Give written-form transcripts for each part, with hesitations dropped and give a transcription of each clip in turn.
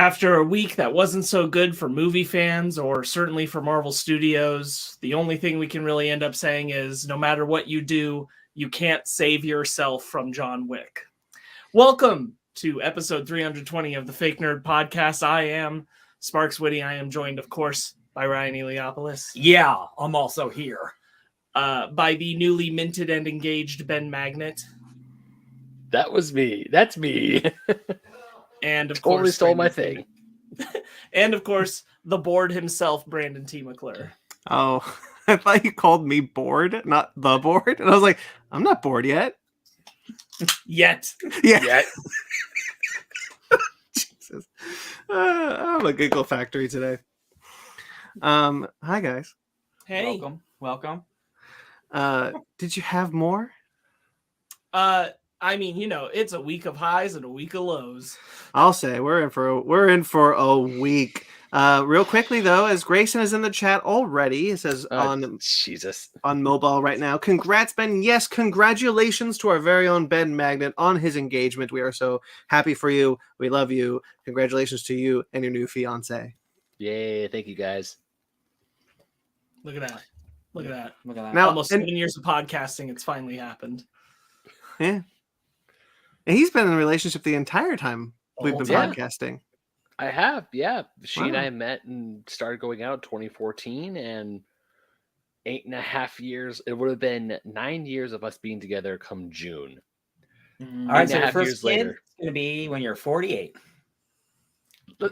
After a week that wasn't so good for movie fans, or certainly for Marvel Studios, the only thing we can really end up saying is no matter what you do, you can't save yourself from John Wick. Welcome to episode 320 of the Fake Nerd Podcast. I am Sparks Whitty. I am joined, of course, by Ryan Eliopoulos. Yeah, I'm also here. By the newly minted and engaged Ben Magnet. That was me. That's me. And of totally course, stole Brandon my thing. And of course, the board himself, Brandon T. McClure. Oh, I thought you called me bored, not the board. And I was like, I'm not bored yet. Yet. Yeah. Jesus. I'm a giggle factory today. Hi, guys. Hey. Welcome. Did you have more? I mean, you know, it's a week of highs and a week of lows. I'll say we're in for a week. Real quickly though, as Grayson is in the chat already, it says on mobile right now. Congrats, Ben. Yes, congratulations to our very own Ben Magnet on his engagement. We are so happy for you. We love you. Congratulations to you and your new fiance. Yay! Thank you, guys. Look at that. Look at that. Now, almost 7 years of podcasting, it's finally happened. Yeah. And he's been in a relationship the entire time we've been podcasting. I have, yeah. She and Wow. I met and started going out in 2014, and 8.5 years. It would have been 9 years of us being together come June. All right, so your 8.5 first years kid later. is going to be when you're 48.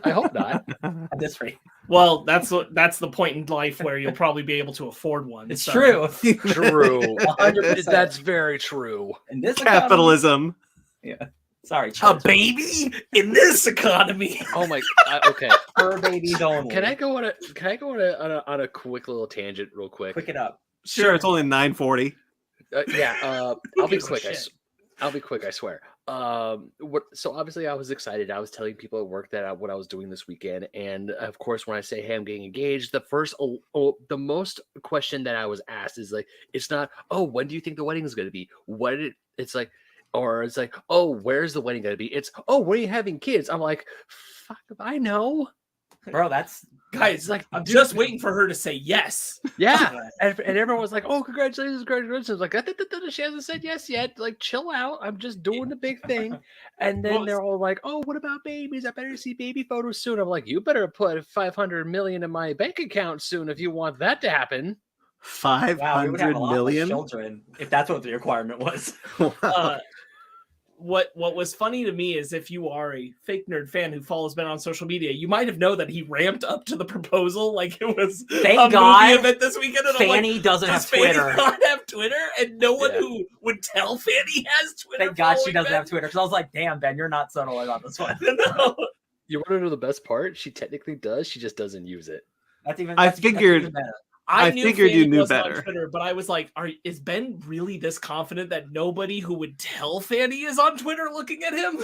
I hope not. At this rate, Well, that's the point in life where you'll probably be able to afford one. it's so. true. True. 100%. That's very true. In this Capitalism. economy, yeah. Sorry, A Charles. baby in this economy. Oh my. Okay. For babies only. Can I go on a quick little tangent, real quick? Quick it up? Sure, it's only 9:40. I'll be gives a quick. shit? I'll be quick. I swear. So obviously I was excited. I was telling people at work that what I was doing this weekend, and of course, when I say, "Hey, I'm getting engaged," the most question that I was asked is like, it's not, "Oh, when do you think the wedding is going to be?" It's like, "Oh, where's the wedding going to be?" It's, "Oh, when are you having kids?" I'm like, "Fuck if I know." Bro, that's Guys, like, I'm just waiting for her to say yes. Yeah, and everyone was like, "Oh, congratulations!" I was like, "She hasn't said yes yet. Like, chill out. I'm just doing the big thing." And then Well, they're all like, "Oh, what about babies? I better see baby photos soon." I'm like, "You better put 500 million in my bank account soon if you want that to happen." wow. We would have 500 a lot million. less children if that's what the requirement was. Uh, what was funny to me is if you are a fake nerd fan who follows Ben on social media, you might have known that he ramped up to the proposal like it was Thank a God movie event this weekend. And Fanny doesn't have does Fanny Twitter. not have Twitter? And no one Yeah. who would tell Fanny has Twitter. Thank God she following doesn't Ben. have Twitter. Because I was like, damn, Ben, you're not subtle about this one. No. You want to know the best part? She technically does. She just doesn't use it. That's even. I that's figured- even better. I I knew figured you Fanny knew wasn't on better. Twitter, but I was like, is Ben really this confident that nobody who would tell Fanny is on Twitter looking at him?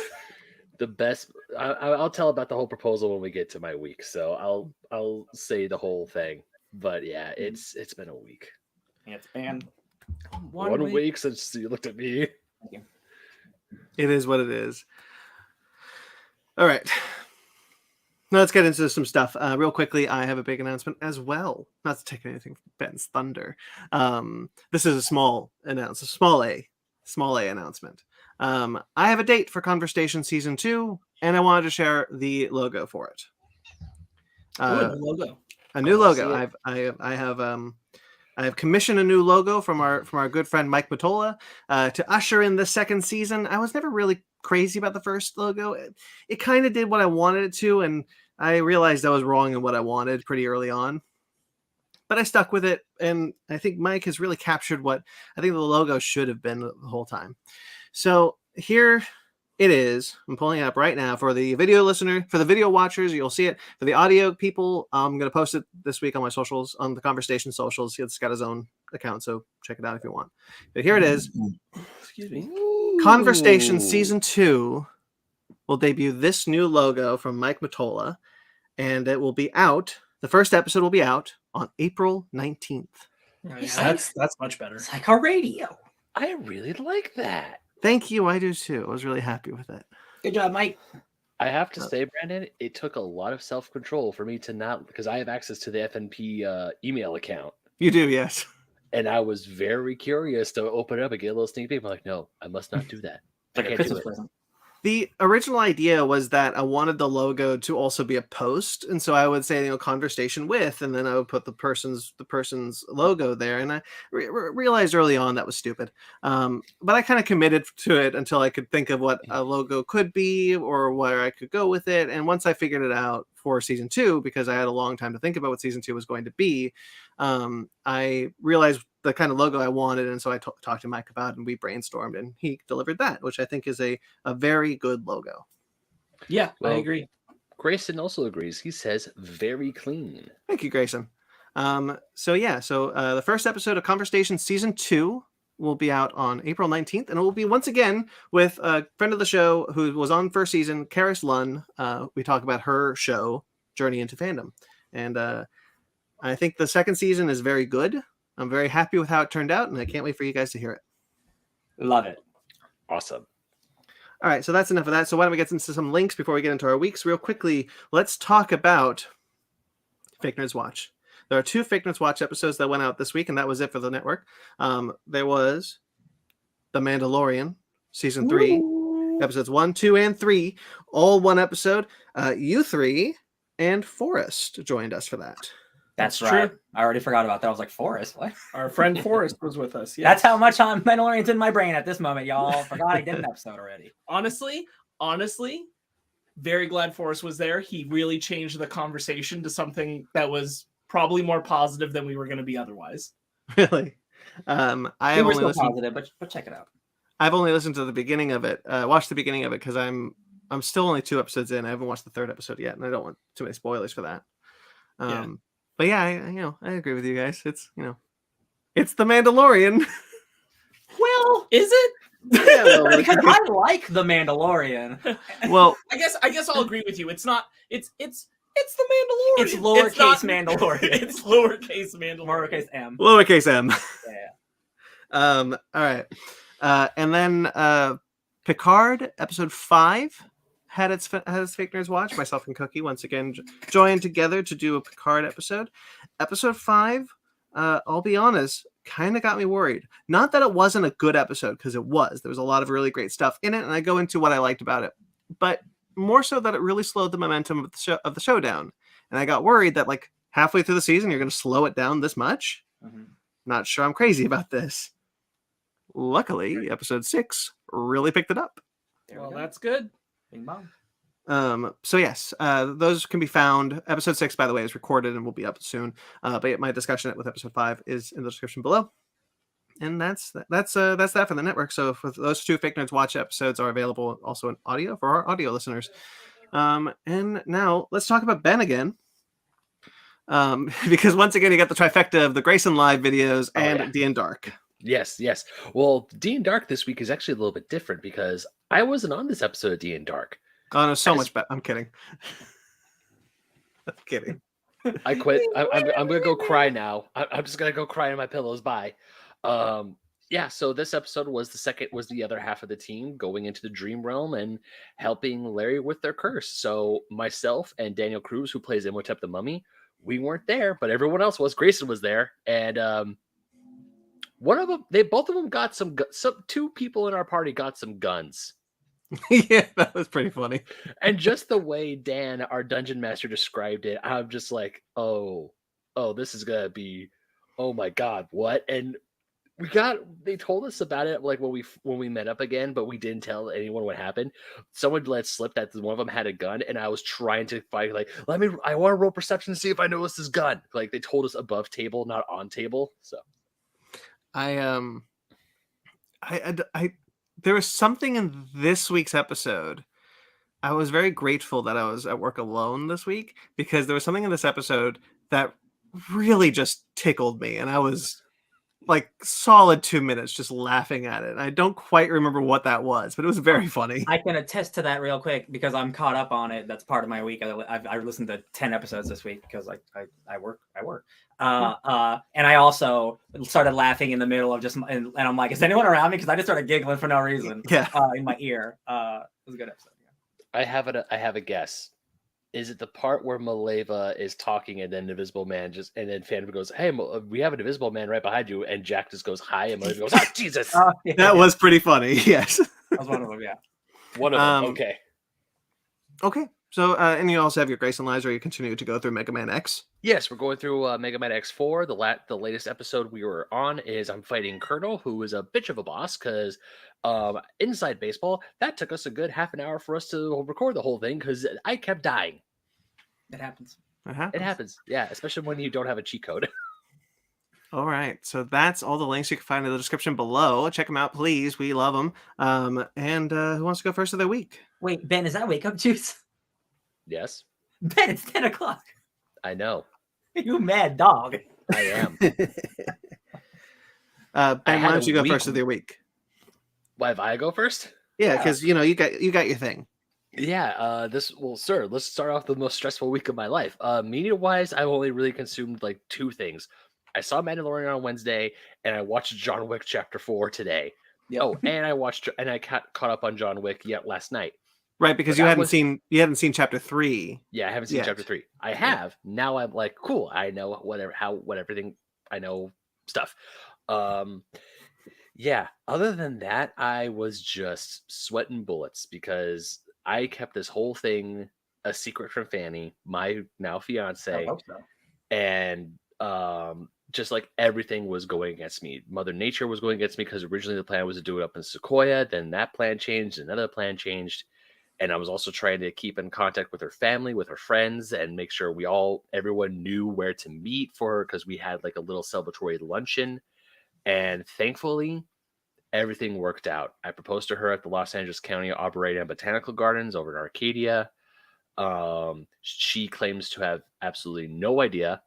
The best. I'll tell about the whole proposal when we get to my week. So I'll say the whole thing. But yeah, it's been a week. Yeah, it's banned. One week since you looked at me. It is what it is. All right. Now let's get into some stuff. Real quickly, I have a big announcement as well. Not to take anything from Ben's thunder. This is a small announcement, small A announcement. I have a date for Conversation Season 2, and I wanted to share the logo for it. Ooh, logo. A new I'll see logo. it. I have commissioned a new logo from our good friend Mike Matola to usher in the second season. I was never really crazy about the first logo. It kind of did what I wanted it to, and I realized I was wrong in what I wanted pretty early on. But I stuck with it, and I think Mike has really captured what I think the logo should have been the whole time. So here it is. I'm pulling it up right now for the video listener, for the video watchers. You'll see it. For the audio people, I'm going to post it this week on my socials, on the Conversation socials. It's got his own account, so check it out if you want. But here it is. Excuse me. Conversation Season 2 will debut this new logo from Mike Matola, and it will be out. The first episode will be out on April 19th. Yeah, that's much better. It's like our radio. I really like that. Thank you. I do too. I was really happy with it. Good job, Mike. I have to say, Brandon, it took a lot of self-control for me to not, because I have access to the FNP email account. You do, yes. And I was very curious to open it up and get a little sneak peek. I'm like, no, I must not do that. Like a Christmas present. The original idea was that I wanted the logo to also be a post, and so I would say, conversation with, and then I would put the person's logo there. And I realized early on that was stupid, but I kind of committed to it until I could think of what a logo could be or where I could go with it. And once I figured it out for season 2, because I had a long time to think about what season 2 was going to be, I realized the kind of logo I wanted, and so I talked to Mike about it, and we brainstormed, and he delivered that, which I think is a very good logo. Yeah, Well, I agree. Grayson also agrees. He says very clean. Thank you, Grayson. So the first episode of Conversation Season 2 will be out on April 19th, and it will be once again with a friend of the show who was on first season, Karis Lunn. We talk about her show, Journey into Fandom. And I think the second season is very good. I'm very happy with how it turned out, and I can't wait for you guys to hear it. Love it. Awesome. All right, so that's enough of that. So why don't we get into some links before we get into our weeks real quickly? Let's talk about Fake Nerds Watch. There are 2 Fake Nerds Watch episodes that went out this week, and that was it for the network. There was The Mandalorian, Season 3, episodes 1, 2, and 3, all one episode. You 3 and Forrest joined us for that. That's That's right. true. I already forgot about that. I was like, Forrest, what? Our friend Forrest was with us. Yeah. That's how much Mandalorian's in my brain at this moment, y'all. Forgot I did an episode already. honestly, very glad Forrest was there. He really changed the conversation to something that was probably more positive than we were going to be otherwise. Really? I We have were only still listened. positive, but check it out. I've only listened to the beginning of it. Watched the beginning of it because I'm still only 2 episodes in. I haven't watched the 3rd episode yet, and I don't want too many spoilers for that. Yeah. But yeah, I agree with you guys. It's it's the Mandalorian. Well, is it? Yeah, well, Because I like The Mandalorian. well, I guess I'll agree with you. It's not. It's the Mandalorian. It's lowercase not- Mandalorian. It's lowercase Mandalorian. Lowercase M. lowercase m. Yeah. All right. And then Picard episode 5 had its Fake Nerds Watch. Myself and Cookie once again joined together to do a Picard episode. Episode 5, I'll be honest, kind of got me worried. Not that it wasn't a good episode, because it was. There was a lot of really great stuff in it, and I go into what I liked about it. But more so that it really slowed the momentum of the show down. And I got worried that like halfway through the season, you're going to slow it down this much. Mhm. Not sure I'm crazy about this. Luckily, episode 6 really picked it up. There we Well, go. that's good. Bing bong. So yes, those can be found. Episode 6, by the way, is recorded and will be up soon. But my discussion with episode 5 is in the description below. And that's that for the network. So for those 2 Fake Nerds Watch episodes are available also in audio for our audio listeners. And now let's talk about Ben again. Because once again, you got the trifecta of the Grayson Live videos and D and Dark. Yes. Well, D and Dark this week is actually a little bit different because I wasn't on this episode of D and Dark. Oh no, so much better. I'm kidding. I'm kidding. I quit. I'm gonna go cry now. I'm just gonna go cry in my pillows. Bye. Yeah. So this episode was the other half of the team going into the dream realm and helping Larry with their curse. So myself and Daniel Cruz, who plays Imhotep the Mummy, we weren't there, but everyone else was. Grayson was there, and both of them got some 2 people in our party got some guns. Yeah, that was pretty funny. And just the way Dan, our dungeon master, described it, I'm just like, oh, this is gonna be, oh my god, what? And they told us about it like when we met up again, but we didn't tell anyone what happened. Someone let slip that one of them had a gun, and I was trying to fight, like, I want to roll perception to see if I notice this gun. Like, they told us above table, not on table. So I there was something in this week's episode. I was very grateful that I was at work alone this week, because there was something in this episode that really just tickled me, and I was like solid 2 minutes just laughing at it. I don't quite remember what that was, but it was very funny. I can attest to that real quick because I'm caught up on it. That's part of my week. I listened to 10 episodes this week because I work. And I also started laughing in the middle of and I'm like, is anyone around me? Because I just started giggling for no reason. Yeah. In my ear. It was a good episode. I have a guess. Is it the part where Maleva is talking and then Invisible Man and then Phantom goes, "Hey, we have an Invisible Man right behind you," and Jack just goes, "Hi," and Maleva goes, "Oh, Jesus!" Yeah, That was pretty funny. Yes. that was one of them. Yeah. One of them. Okay. Okay. So, and you also have your Grace and Lies, where you continue to go through Mega Man X. Yes, we're going through Mega Man X4. The latest episode we were on is I'm fighting Colonel, who is a bitch of a boss, because inside baseball, that took us a good half an hour for us to record the whole thing, because I kept dying. It happens. It happens. Yeah, especially when you don't have a cheat code. All right. So that's all the links you can find in the description below. Check them out, please. We love them. And who wants to go first of their week? Wait, Ben, is that wake up juice? Yes, Ben, it's 10 o'clock. I know. You mad dog. I am. Ben, why had don't a you go week- first of their week? Why have I go first? Yeah, because you got your thing. Yeah, sir, let's start off the most stressful week of my life. Media-wise, I've only really consumed like 2 things. I saw Mandalorian on Wednesday, and I watched John Wick Chapter 4 today. Yep. Oh, and I caught up on John Wick last night. Right, because But you that hadn't was- seen Chapter 3. Yeah, I haven't seen Yet. Chapter 3. I have. Now I'm like, cool. I know everything. I know stuff. Yeah. Other than that, I was just sweating bullets because I kept this whole thing a secret from Fanny, my now I fiance, hope so. and just like everything was going against me. Mother Nature was going against me because originally the plan was to do it up in Sequoia. Then that plan changed. Another plan changed. And I was also trying to keep in contact with her family, with her friends, and make sure everyone knew where to meet for her, because we had like a little celebratory luncheon. And thankfully, everything worked out. I proposed to her at the Los Angeles County Arboretum Botanical Gardens over in Arcadia. She claims to have absolutely no idea.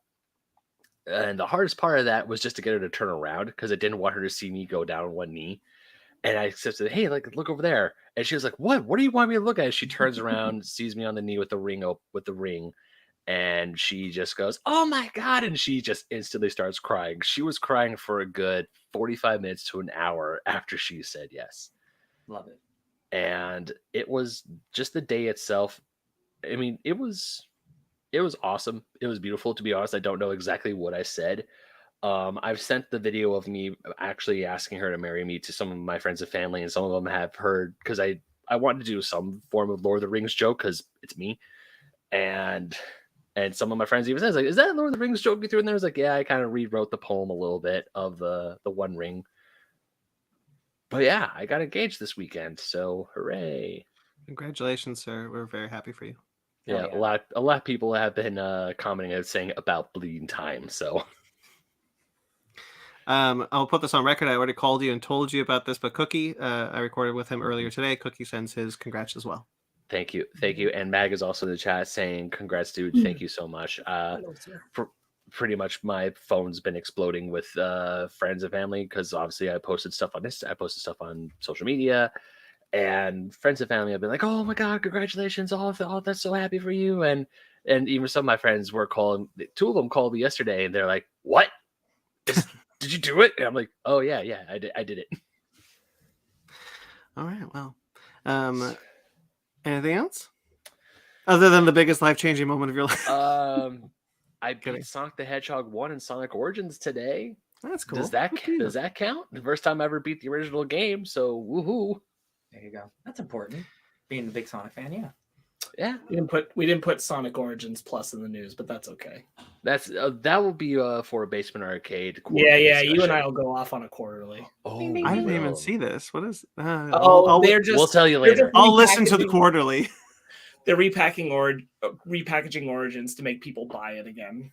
And the hardest part of that was just to get her to turn around, because I didn't want her to see me go down on one knee. And I said, "Hey, like, look over there." And she was like, "What? What do you want me to look at?" She turns around, sees me on the knee with the ring, and she just goes, "Oh my God." And she just instantly starts crying. She was crying for a good 45 minutes to an hour after she said yes. Love it. And it was just the day itself. I mean, it was awesome. It was beautiful, to be honest. I don't know exactly what I said. I've sent the video of me actually asking her to marry me to some of my friends and family, and some of them have heard, because I wanted to do some form of Lord of the Rings joke because it's me. And some of my friends even says, like, "Is that a Lord of the Rings joke you threw in there?" I was like, "Yeah, I kind of rewrote the poem a little bit of the One Ring." But yeah, I got engaged this weekend, so hooray. Congratulations, sir. We're very happy for you. Yeah, yeah. a lot of people have been commenting and saying about bleeding time, so I'll put this on record. I already called you and told you about this, but Cookie, I recorded with him earlier today. Cookie sends his congrats as well. thank you. And Mag is also in the chat saying, "Congrats, dude! Thank you so much." Pretty much, my phone's been exploding with friends and family, because obviously I posted stuff on this. I posted stuff on social media, and friends and family have been like, "Oh my God, congratulations! Oh, that's so happy for you!" And even some of my friends were calling. 2 of them called me yesterday, and they're like, "What? Did you do it?" And I'm like, "Oh yeah, I did it." All right. Well, anything else other than the biggest life-changing moment of your life? I beat Sonic the Hedgehog 1 and Sonic Origins today. That's cool. Does that Good for you. count? The first time I ever beat the original game, so woohoo! There you go. That's important. Being a big Sonic fan, yeah. Yeah, We didn't put Sonic Origins Plus in the news, but that's okay. that's that will be for a Basement Arcade. Yeah, you and discussion. I will go off on a quarterly. Oh, Ding, ding, I we didn't even will. see this. What is? They're just. We'll tell you they're later. just I'll listen to the repackaging- quarterly. They're repackaging Origins to make people buy it again.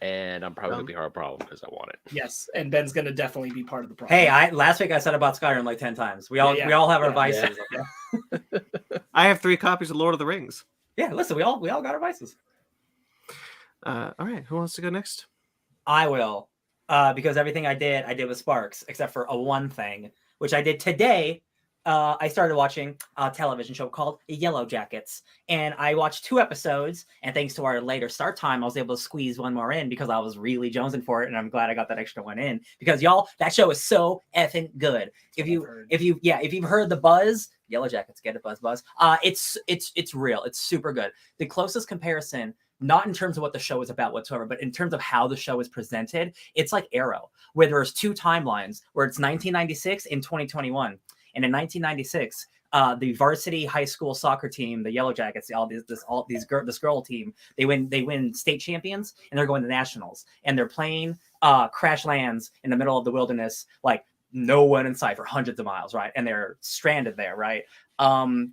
And I'm probably gonna be hard problem because I want it. Yes, and Ben's gonna definitely be part of the problem. Hey, last week I said about Skyrim like 10 times. We all have our Yeah. vices. Okay? I have 3 copies of Lord of the Rings. Yeah, listen, we all got our vices. All right, who wants to go next? I will, because everything I did with Sparks, except for one thing, which I did today, I started watching a television show called Yellow Jackets, and I watched 2 episodes. And thanks to our later start time, I was able to squeeze one more in because I was really jonesing for it, and I'm glad I got that extra one in because y'all, that show is so effing good. If you've heard the buzz, Yellow Jackets, get it, buzz. It's real. It's super good. The closest comparison, not in terms of what the show is about whatsoever, but in terms of how the show is presented, it's like Arrow, where there's 2 timelines, where it's 1996 and 2021. And in 1996, the varsity high school soccer team, the Yellow Jackets, this girl team, they win state champions, and they're going to nationals, and their plane crash lands in the middle of the wilderness, like no one in sight for hundreds of miles, right? And they're stranded there, right? And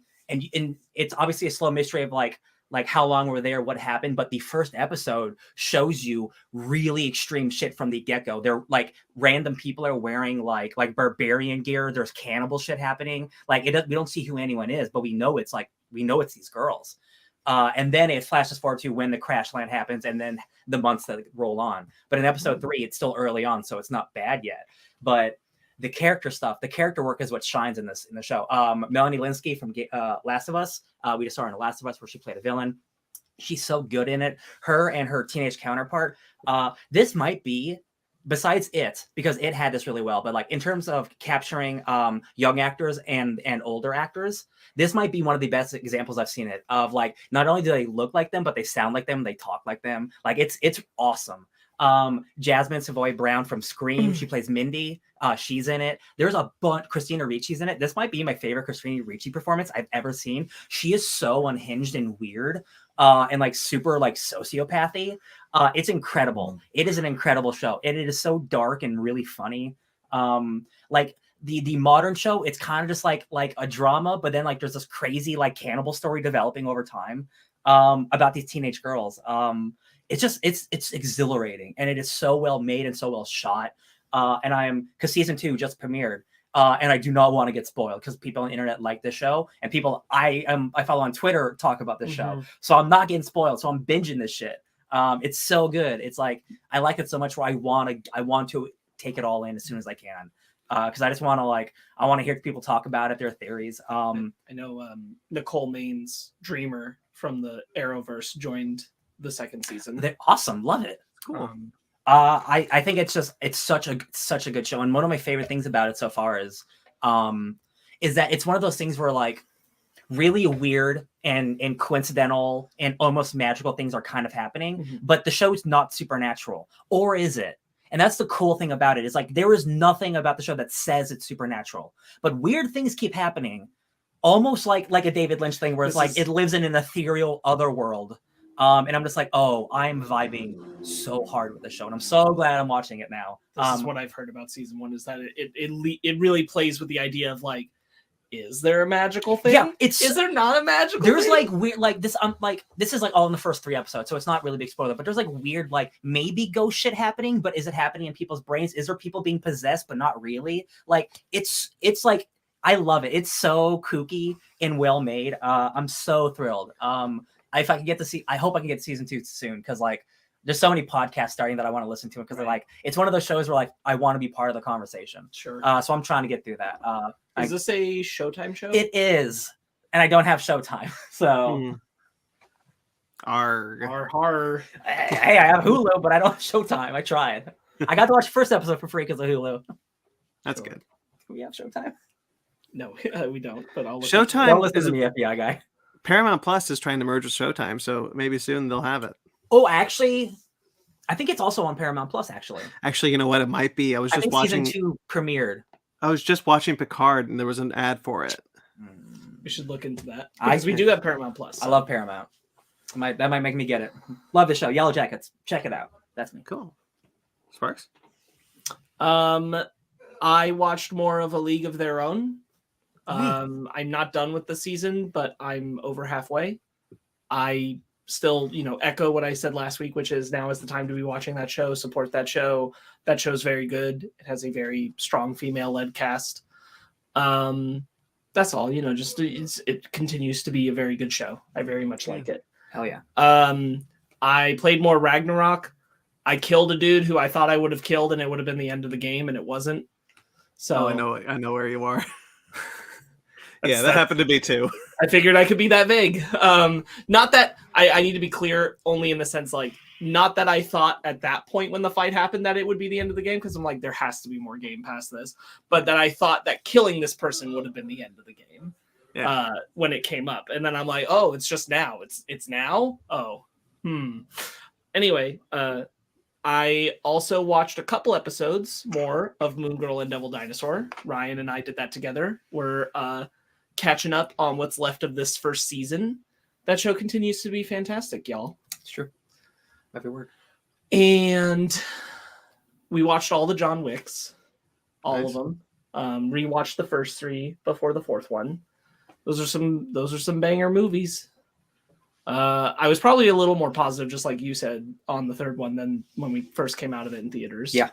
it's obviously a slow mystery of like how long we're there, what happened. But the first episode shows you really extreme shit from the get-go. They're like random people are wearing like barbarian gear. There's cannibal shit happening. Like we don't see who anyone is, but we know it's these girls. And then it flashes forward to when the crash land happens and then the months that roll on. But in episode 3, it's still early on, so it's not bad yet. But the character stuff, the character work is what shines in the show. Melanie Linsky from Last of Us, we just saw her in The Last of Us where she played a villain. She's so good in it. Her and her teenage counterpart. This might be, besides It, because It had this really well, but like in terms of capturing young actors and older actors, this might be one of the best examples I've seen it of like not only do they look like them, but they sound like them, they talk like them. Like it's awesome. Jasmine Savoy Brown from Scream, she plays Mindy. She's in it. There's a bunch. Christina Ricci's in it. This might be my favorite Christina Ricci performance I've ever seen. She is so unhinged and weird, and like super like sociopathy. It's incredible. It is an incredible show, and it is so dark and really funny. Like the modern show, it's kind of just like a drama, but then like there's this crazy like cannibal story developing over time about these teenage girls. It's exhilarating, and it is so well made and so well shot. And because season 2 just premiered, and I do not want to get spoiled because people on the internet like this show, and people I follow on Twitter talk about this show, so I'm not getting spoiled. So I'm binging this shit. It's so good. It's like I like it so much where I want to take it all in as soon as I can, because I just want to I want to hear people talk about it, their theories. I know Nicole Main's Dreamer from the Arrowverse joined the 2nd season. They're awesome. Love it. Cool. I think it's such a good show, and one of my favorite things about it so far is that it's one of those things where like really weird and coincidental and almost magical things are kind of happening, but the show's not supernatural, or is it? And that's the cool thing about it. Is like there is nothing about the show that says it's supernatural, but weird things keep happening, almost like a David Lynch thing where it's it lives in an ethereal other world. And I'm just like, oh, I'm vibing so hard with the show, and I'm so glad I'm watching it now. This is what I've heard about season 1 is that it really plays with the idea of like, is there a magical thing? Yeah, is there not a magical there's thing? Like weird like this this is like all in the first 3 episodes, so it's not really big spoiler, but there's like weird like maybe ghost shit happening, but is it happening in people's brains? Is there people being possessed but not really? Like it's like I love it. It's so kooky and well made. I'm so thrilled. If I can get to I hope I can get to season 2 soon, because like there's so many podcasts starting that I want to listen to, because they're like it's one of those shows where like I want to be part of the conversation. Sure. So I'm trying to get through that. Is this a Showtime show? It is, and I don't have Showtime, so. Arg. Hey, I have Hulu, but I don't have Showtime. I tried. I got to watch the first episode for free because of Hulu. That's good. Do we have Showtime? No, we don't. But I'll look. Showtime Don't listen is to the FBI guy. Paramount Plus is trying to merge with Showtime, so maybe soon they'll have it. Oh, actually, I think it's also on Paramount Plus. Actually, you know what? It might be. I think watching season 2 premiered. I was just watching Picard, and there was an ad for it. We should look into that because we do have Paramount Plus. So. I love Paramount. That might make me get it. Love the show. Yellow Jackets. Check it out. That's me. Cool. Sparks? I watched more of A League of Their Own. I'm not done with the season, but I'm over halfway. I still, echo what I said last week, which is now is the time to be watching that show, support that show. That show's very good. It has a very strong female-led cast. That's all, it continues to be a very good show. I very much like it. Hell yeah. I played more Ragnarok. I killed a dude who I thought I would have killed, and it would have been the end of the game, and it wasn't. So I know where you are. Yeah, that happened to me too. I figured I could be that vague. Not that I need to be clear only in the sense like, not that I thought at that point when the fight happened that it would be the end of the game, because I'm like, there has to be more game past this, but that I thought that killing this person would have been the end of the game when it came up. And then I'm like, oh, it's just now. It's now? Oh. Anyway, I also watched a couple episodes more of Moon Girl and Devil Dinosaur. Ryan and I did that together. We're catching up on what's left of this first season. That show continues to be fantastic, y'all. It's true. Every word. And we watched all the John Wicks, all Nice. of them. Rewatched the first 3 before the 4th one. Those are some banger movies. I was probably a little more positive, just like you said, on the 3rd one than when we first came out of it in theaters. Yeah.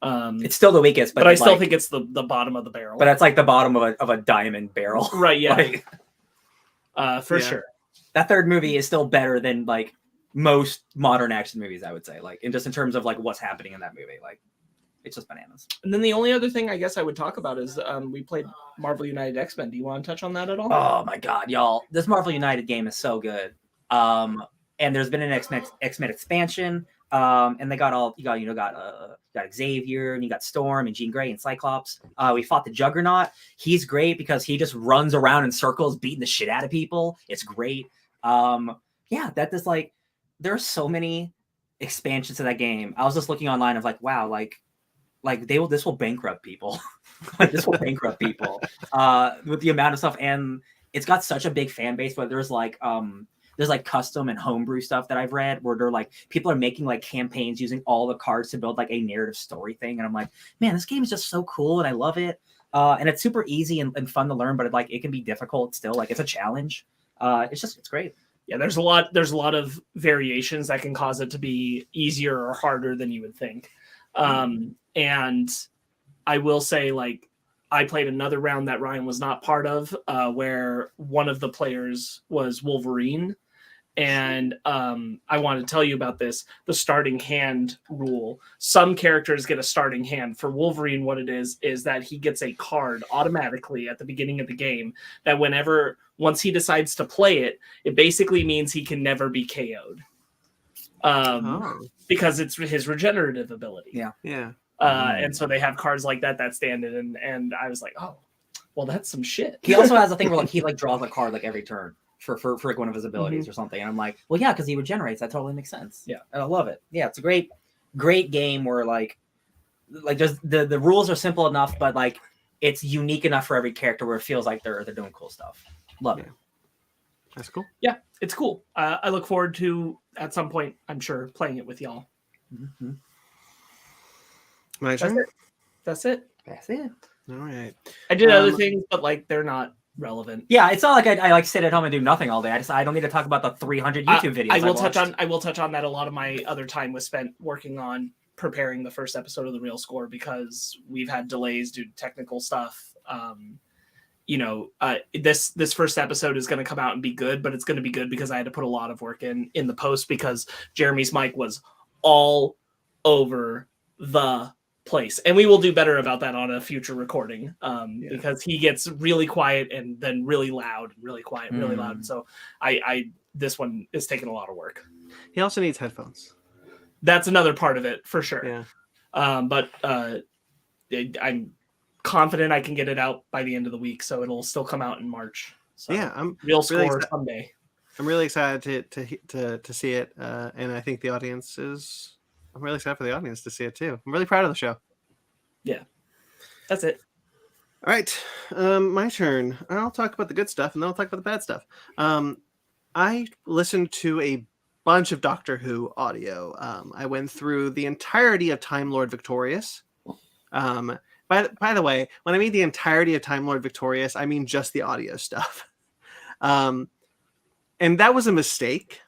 It's still the weakest, but I still think it's the bottom of the barrel. But that's like the bottom of a diamond barrel. Right, yeah. For Yeah. sure. That 3rd movie is still better than like most modern action movies, I would say. Like, in terms of like what's happening in that movie. Like, it's just bananas. And then the only other thing I guess I would talk about is we played Marvel United X-Men. Do you want to touch on that at all? Oh my god, y'all. This Marvel United game is so good. And there's been an X-Men expansion. And they got got Xavier, and you got Storm and Jean Grey and Cyclops. We fought the Juggernaut. He's great because he just runs around in circles beating the shit out of people. It's great. That is like, there are so many expansions to that game. I was just looking online of like, wow, this will bankrupt people. Like, this will bankrupt people with the amount of stuff. And it's got such a big fan base, but there's like custom and homebrew stuff that I've read where they're like, people are making like campaigns using all the cards to build like a narrative story thing. And I'm like, man, this game is just so cool and I love it. And it's super easy and fun to learn, but it can be difficult still. Like, it's a challenge. It's great. Yeah, there's a lot of variations that can cause it to be easier or harder than you would think. And I will say, like, I played another round that Ryan was not part of, where one of the players was Wolverine. And I want to tell you about this, the starting hand rule. Some characters get a starting hand. For Wolverine, what it is that he gets a card automatically at the beginning of the game that once he decides to play it, it basically means he can never be KO'd. Because it's his regenerative ability. Yeah. Yeah. And so they have cards like that stand in, and I was like, oh, well, that's some shit. He also has a thing where like he like draws a card like every turn for like one of his abilities or something. And I'm like, well, yeah, because he regenerates. That totally makes sense. Yeah. And I love it. Yeah, it's a great game where like just the rules are simple enough, but like it's unique enough for every character where it feels like they're doing cool stuff. Love it. That's cool. Yeah, it's cool. I look forward to, at some point, I'm sure, playing it with y'all. Mm-hmm. My turn? That's it. All right. I did other things, but like they're not relevant. Yeah, it's not like I like sit at home and do nothing all day. I don't need to talk about the 300 YouTube videos. I will touch on that. A lot of my other time was spent working on preparing the first episode of The Real Score because we've had delays due to technical stuff. This first episode is going to come out and be good, but it's going to be good because I had to put a lot of work in the post because Jeremy's mic was all over the place, and we will do better about that on a future recording because he gets really quiet and then really loud, really quiet, really loud. And so this one is taking a lot of work. He also needs headphones. That's another part of it for sure. Yeah. But I'm confident I can get it out by the end of the week, so it'll still come out in March. So Yeah, I'm Real really Score someday. I'm really excited to see it, and I think the audience is. I'm really excited for the audience to see it too. I'm really proud of the show. Yeah, that's it. All right, my turn. I'll talk about the good stuff, and then I'll talk about the bad stuff. I listened to a bunch of Doctor Who audio. I went through the entirety of Time Lord Victorious. By the way, when I mean the entirety of Time Lord Victorious, I mean just the audio stuff. And that was a mistake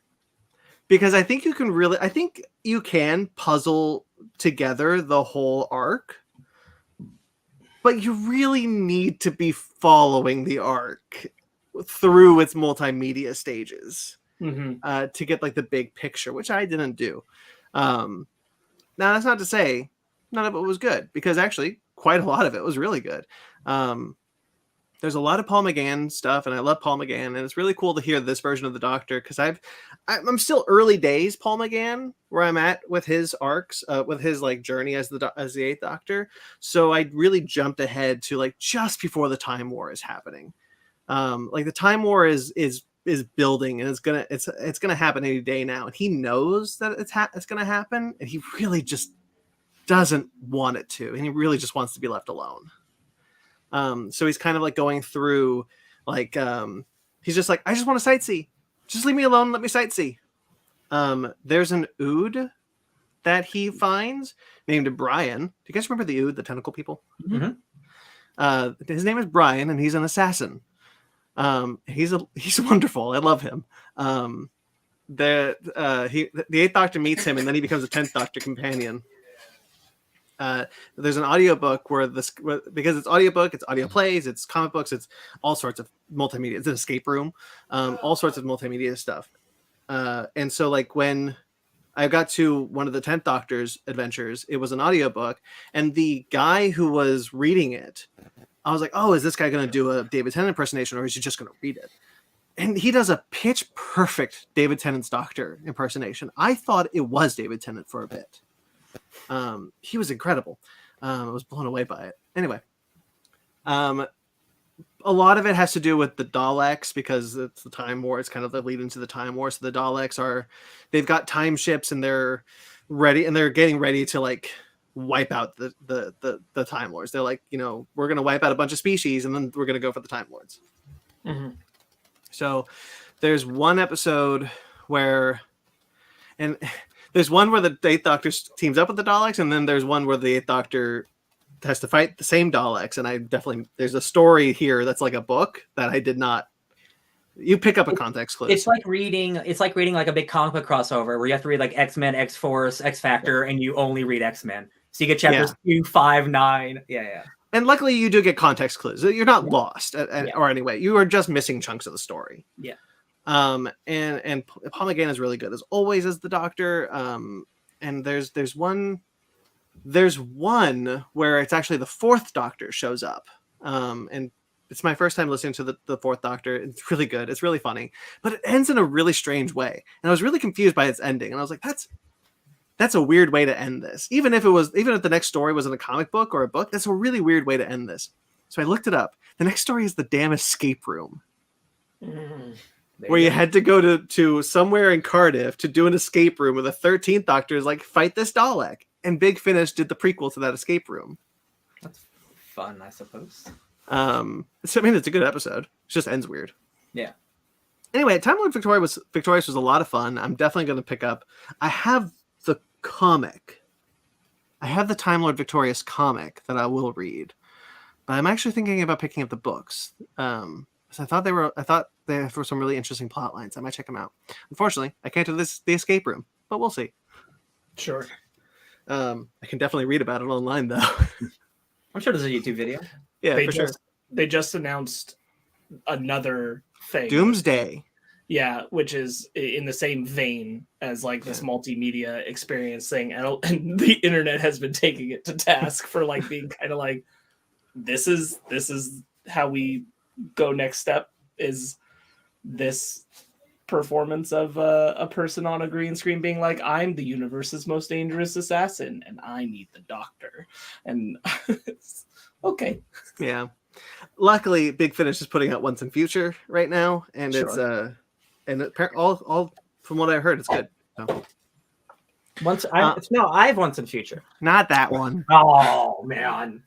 because I think you can puzzle together the whole arc, but you really need to be following the arc through its multimedia stages to get like the big picture, which I didn't do. Now that's not to say none of it was good, because actually quite a lot of it was really good. there's a lot of Paul McGann stuff, and I love Paul McGann, and it's really cool to hear this version of the Doctor, because I'm still early days Paul McGann where I'm at with his arcs, with his like journey as the Eighth Doctor. So I really jumped ahead to like just before the Time War is happening. Like the Time War is building, and it's gonna happen any day now, and he knows that it's gonna happen, and he really just doesn't want it to, and he really just wants to be left alone. So he's kind of like going through, like, he's just like, I just want to sightsee. Just leave me alone. Let me sightsee. There's an Ood that he finds named Brian. Do you guys remember the Ood, the tentacle people? Mm-hmm. His name is Brian, and he's an assassin. He's wonderful. I love him. The Eighth Doctor meets him, and then he becomes a 10th Doctor companion. There's an audiobook because it's audiobook, it's audio plays, it's comic books, it's all sorts of multimedia. It's an escape room, all sorts of multimedia stuff. And so like when I got to one of the 10th Doctor's adventures, it was an audiobook, and the guy who was reading it, I was like, oh, is this guy going to do a David Tennant impersonation, or is he just going to read it? And he does a pitch perfect David Tennant's Doctor impersonation. I thought it was David Tennant for a bit. He was incredible. I was blown away by it. Anyway, a lot of it has to do with the Daleks, because it's the Time War. It's kind of the lead into the Time War. So the Daleks they've got time ships, and they're ready, and they're getting ready to like wipe out the Time Lords. They're like, we're going to wipe out a bunch of species, and then we're going to go for the Time Lords. Mm-hmm. So there's one episode where, and there's one where the Eighth Doctor teams up with the Daleks, and then there's one where the Eighth Doctor has to fight the same Daleks. And there's a story here that's like a book that I did not. You pick up a context clue. It's like reading like a big comic book crossover where you have to read like X-Men, X-Force, X-Factor, and you only read X-Men. So you get chapters 2, 5, 9. Yeah. And luckily you do get context clues. You're not lost, or anyway, you are just missing chunks of the story. Yeah. And Paul McGann is really good as always as the Doctor. And there's one where it's actually the Fourth Doctor shows up. And it's my first time listening to the Fourth Doctor. It's really good. It's really funny, but it ends in a really strange way. And I was really confused by its ending. And I was like, that's a weird way to end this. Even if the next story was in a comic book or a book, that's a really weird way to end this. So I looked it up. The next story is the damn escape room. Where you had to go to somewhere in Cardiff to do an escape room where the 13th Doctor is like, fight this Dalek. And Big Finish did the prequel to that escape room. That's fun, I suppose. It's a good episode. It just ends weird. Yeah. Anyway, Time Lord Victorious was a lot of fun. I'm definitely going to pick up. I have the comic. I have the Time Lord Victorious comic that I will read. But I'm actually thinking about picking up the books. So I thought they were some really interesting plot lines. I might check them out. Unfortunately, I can't do the escape room, but we'll see. Sure. I can definitely read about it online, though. I'm sure there's a YouTube video. Yeah, sure. They just announced another thing. Doomsday. Yeah, which is in the same vein as like this multimedia experience thing. And the internet has been taking it to task for like being kind of like, this is how we go next step, is this performance of a person on a green screen being like, I'm the universe's most dangerous assassin and I need the Doctor. And okay. Yeah. Luckily, Big Finish is putting out Once in Future right now, and Sure. all from what I heard, it's good. So. I have Once in Future. Not that one. Oh man.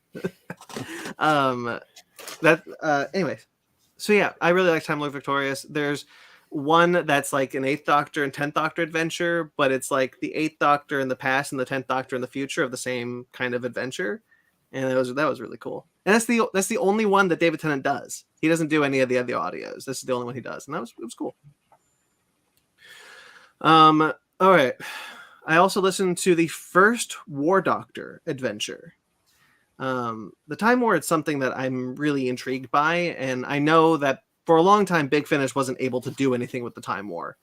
Anyway. So yeah, I really like Time Lord Victorious. There's one that's like an 8th Doctor and 10th Doctor adventure, but it's like the 8th Doctor in the past and the 10th Doctor in the future of the same kind of adventure. And that was really cool. And that's the only one that David Tennant does. He doesn't do any of the other audios. This is the only one he does. And it was cool. All right. I also listened to the first War Doctor adventure. The Time War is something that I'm really intrigued by, and I know that for a long time Big Finish wasn't able to do anything with the Time War,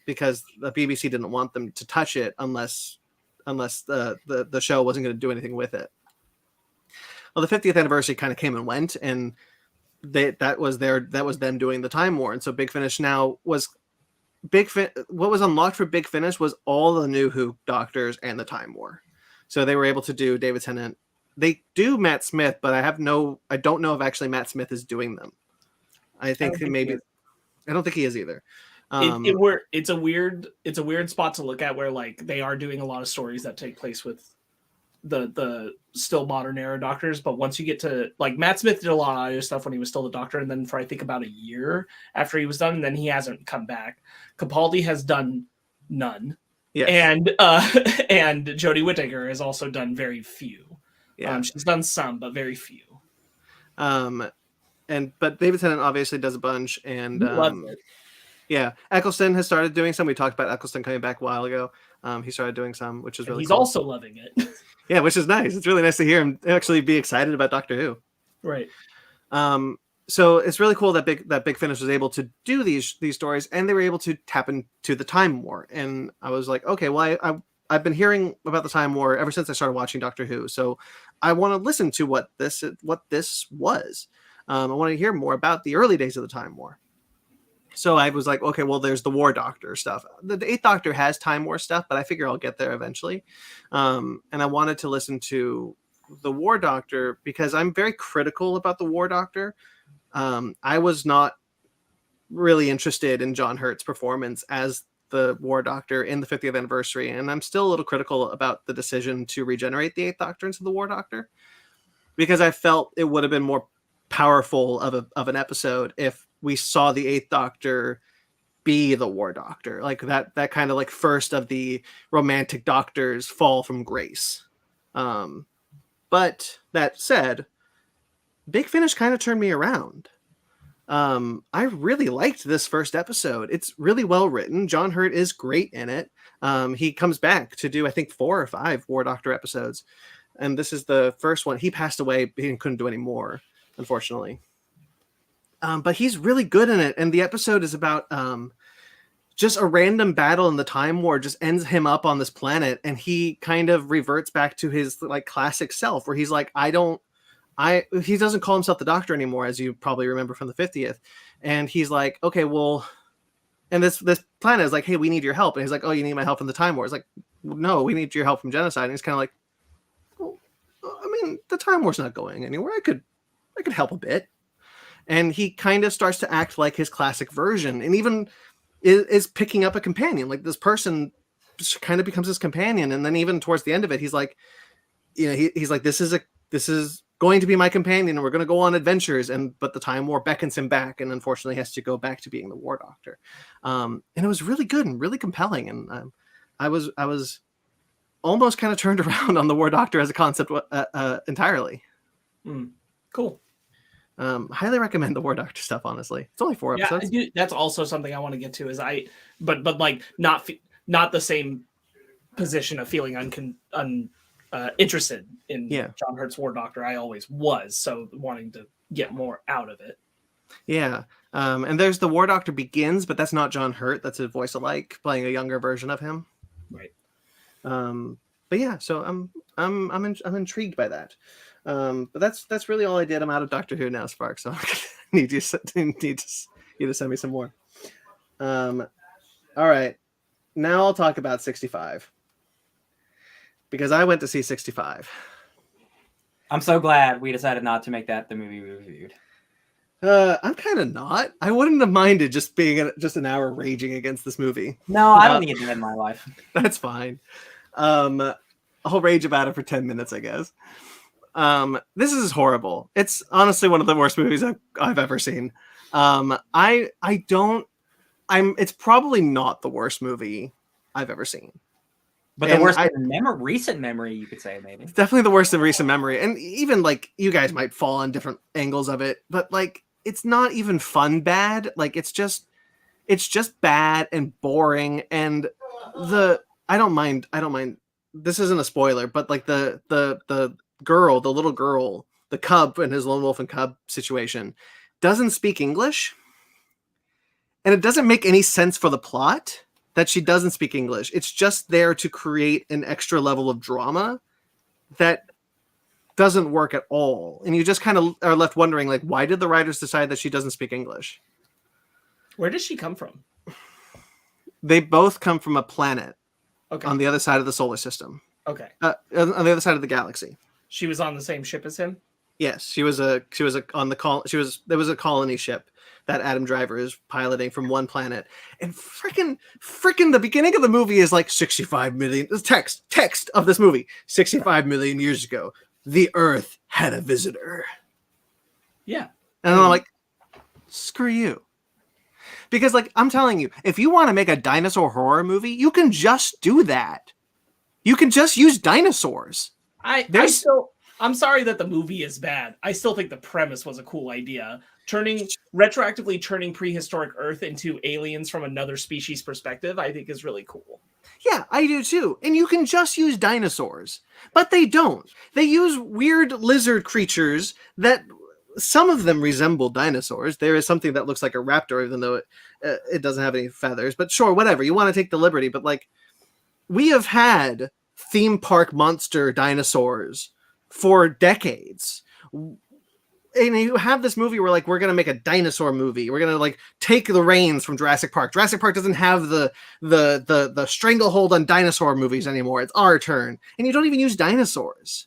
because the BBC didn't want them to touch it unless the show wasn't going to do anything with it. Well, the 50th anniversary kind of came and went, and that was them doing the Time War. And so Big Finish now was what was unlocked for Big Finish was all the new Who doctors and the Time War. So they were able to do David Tennant. They do Matt Smith, but I don't know if actually Matt Smith is doing them. I think maybe I don't think he is either. It's a weird spot to look at where like they are doing a lot of stories that take place with the still modern era doctors, but once you get to like Matt Smith did a lot of other stuff when he was still the Doctor, and then for I think about a year after he was done, and then he hasn't come back. Capaldi has done none. Yes. And Jodie Whittaker has also done very few. Yeah. She's done some, but very few. But David Tennant obviously does a bunch, and love it. Yeah, Eccleston has started doing some. We talked about Eccleston coming back a while ago. He started doing some, which is really he's cool. also loving it. Yeah, which is nice. It's really nice to hear him actually be excited about Doctor Who. Right. So it's really cool that Big Finish was able to do these stories, and they were able to tap into the Time War. And I was like, okay, well, I've been hearing about the Time War ever since I started watching Doctor Who. So I want to listen to what this was. I want to hear more about the early days of the Time War. So I was like, okay, well, there's the War Doctor stuff. The Eighth Doctor has Time War stuff, but I figure I'll get there eventually. And I wanted to listen to the War Doctor because I'm very critical about the War Doctor. I was not really interested in John Hurt's performance as the War Doctor in the 50th anniversary, and I'm still a little critical about the decision to regenerate the Eighth Doctor into the War Doctor because I felt it would have been more powerful of an episode if we saw the Eighth Doctor be the War Doctor, like that kind of like first of the romantic doctors fall from grace. But that said, Big Finish kind of turned me around. I really liked this first episode. It's really well written. John Hurt is great in it. He comes back to do, I think, 4 or 5 War Doctor episodes. And this is the first one. He passed away. He couldn't do any more, unfortunately. But he's really good in it. And the episode is about just a random battle in the Time War just ends him up on this planet. And he kind of reverts back to his like classic self where he's like, he doesn't call himself the Doctor anymore, as you probably remember from the 50th. And he's like, okay, well, and this planet is like, hey, we need your help. And he's like, oh, you need my help in the Time War. It's like, no, we need your help from genocide. And he's kind of like, well, I mean, the Time War's not going anywhere. I could help a bit. And he kind of starts to act like his classic version, and even is picking up a companion. Like this person kind of becomes his companion. And then even towards the end of it, he's like, you know, he's like, this is going to be my companion, and we're going to go on adventures. But the Time War beckons him back, and unfortunately has to go back to being the War Doctor. And it was really good and really compelling. And I was almost kind of turned around on the War Doctor as a concept entirely. Cool. Highly recommend the War Doctor stuff. Honestly, it's only 4 episodes. That's also something I want to get to. But like not the same position of feeling interested in John Hurt's War Doctor. I always was, so wanting to get more out of it. Yeah, and there's the War Doctor Begins, but that's not John Hurt. That's a voice alike playing a younger version of him. Right. But yeah, so I'm intrigued by that. But that's really all I did. I'm out of Doctor Who now, Spark. So I need you to send me some more. All right, now I'll talk about 65 because I went to see 65. I'm so glad we decided not to make that the movie we reviewed. I'm kind of not. I wouldn't have minded just being just an hour raging against this movie. No, I don't need that in my life. That's fine. I'll rage about it for 10 minutes, I guess. This is horrible. It's honestly one of the worst movies I've ever seen. It's probably not the worst movie I've ever seen. But the worst in recent memory, you could say, maybe. It's definitely the worst in recent memory. And even like you guys might fall on different angles of it, but like it's not even fun bad. Like it's just bad and boring. And I don't mind. This isn't a spoiler, but like the little girl, the cub in his lone wolf and cub situation doesn't speak English. And it doesn't make any sense for the plot that she doesn't speak English. It's just there to create an extra level of drama that doesn't work at all. And you just kind of are left wondering, like, why did the writers decide that she doesn't speak English? Where does she come from? They both come from a planet Okay. on the other side of the solar system. Okay. On the other side of the galaxy. She was on the same ship as him? Yes, there was a colony ship that Adam Driver is piloting from one planet, and freaking the beginning of the movie is like 65 million text of this movie. 65 million years ago, the Earth had a visitor. Yeah. And I'm like, screw you. Because, like, I'm telling you, if you want to make a dinosaur horror movie, you can just do that. You can just use dinosaurs. I'm sorry that the movie is bad. I still think the premise was a cool idea. Retroactively turning prehistoric Earth into aliens from another species perspective, I think is really cool. Yeah, I do too. And you can just use dinosaurs. But they don't. They use weird lizard creatures that some of them resemble dinosaurs. There is something that looks like a raptor, even though it doesn't have any feathers. But sure, whatever. You want to take the liberty. But, like, we have had theme park monster dinosaurs for decades. And you have this movie where, like, we're going to make a dinosaur movie. We're going to, like, take the reins from Jurassic Park. Jurassic Park doesn't have the stranglehold on dinosaur movies anymore. It's our turn. And you don't even use dinosaurs.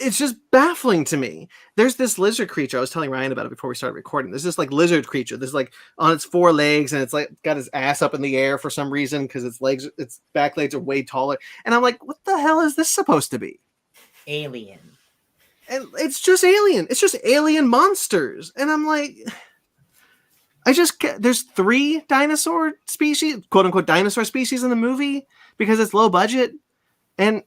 It's just baffling to me. There's this lizard creature. I was telling Ryan about it before we started recording. There's this, like, lizard creature. This is, like, on its 4 legs, and it's, like, got his ass up in the air for some reason because its back legs are way taller. And I'm like, what the hell is this supposed to be? Alien. And it's just alien. It's just alien monsters. And I'm like, there's 3 dinosaur species, quote unquote dinosaur species in the movie because it's low budget. And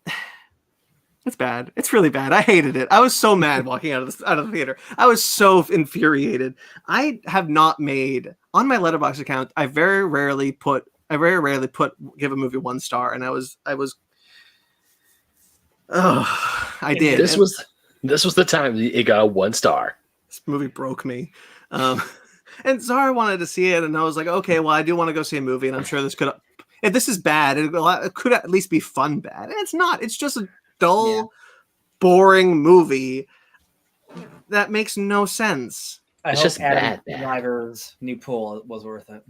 it's bad. It's really bad. I hated it. I was so mad walking out of the theater. I was so infuriated. I have not made on my Letterboxd account. I very rarely give a movie 1 star. And I did. This was the time it got a 1 star. This movie broke me. And Zara wanted to see it, and I was like, okay, well, I do want to go see a movie, and I'm sure if this is bad, it could at least be fun bad. And it's not. It's just a dull, boring movie that makes no sense. It's just bad. Driver's new pool was worth it.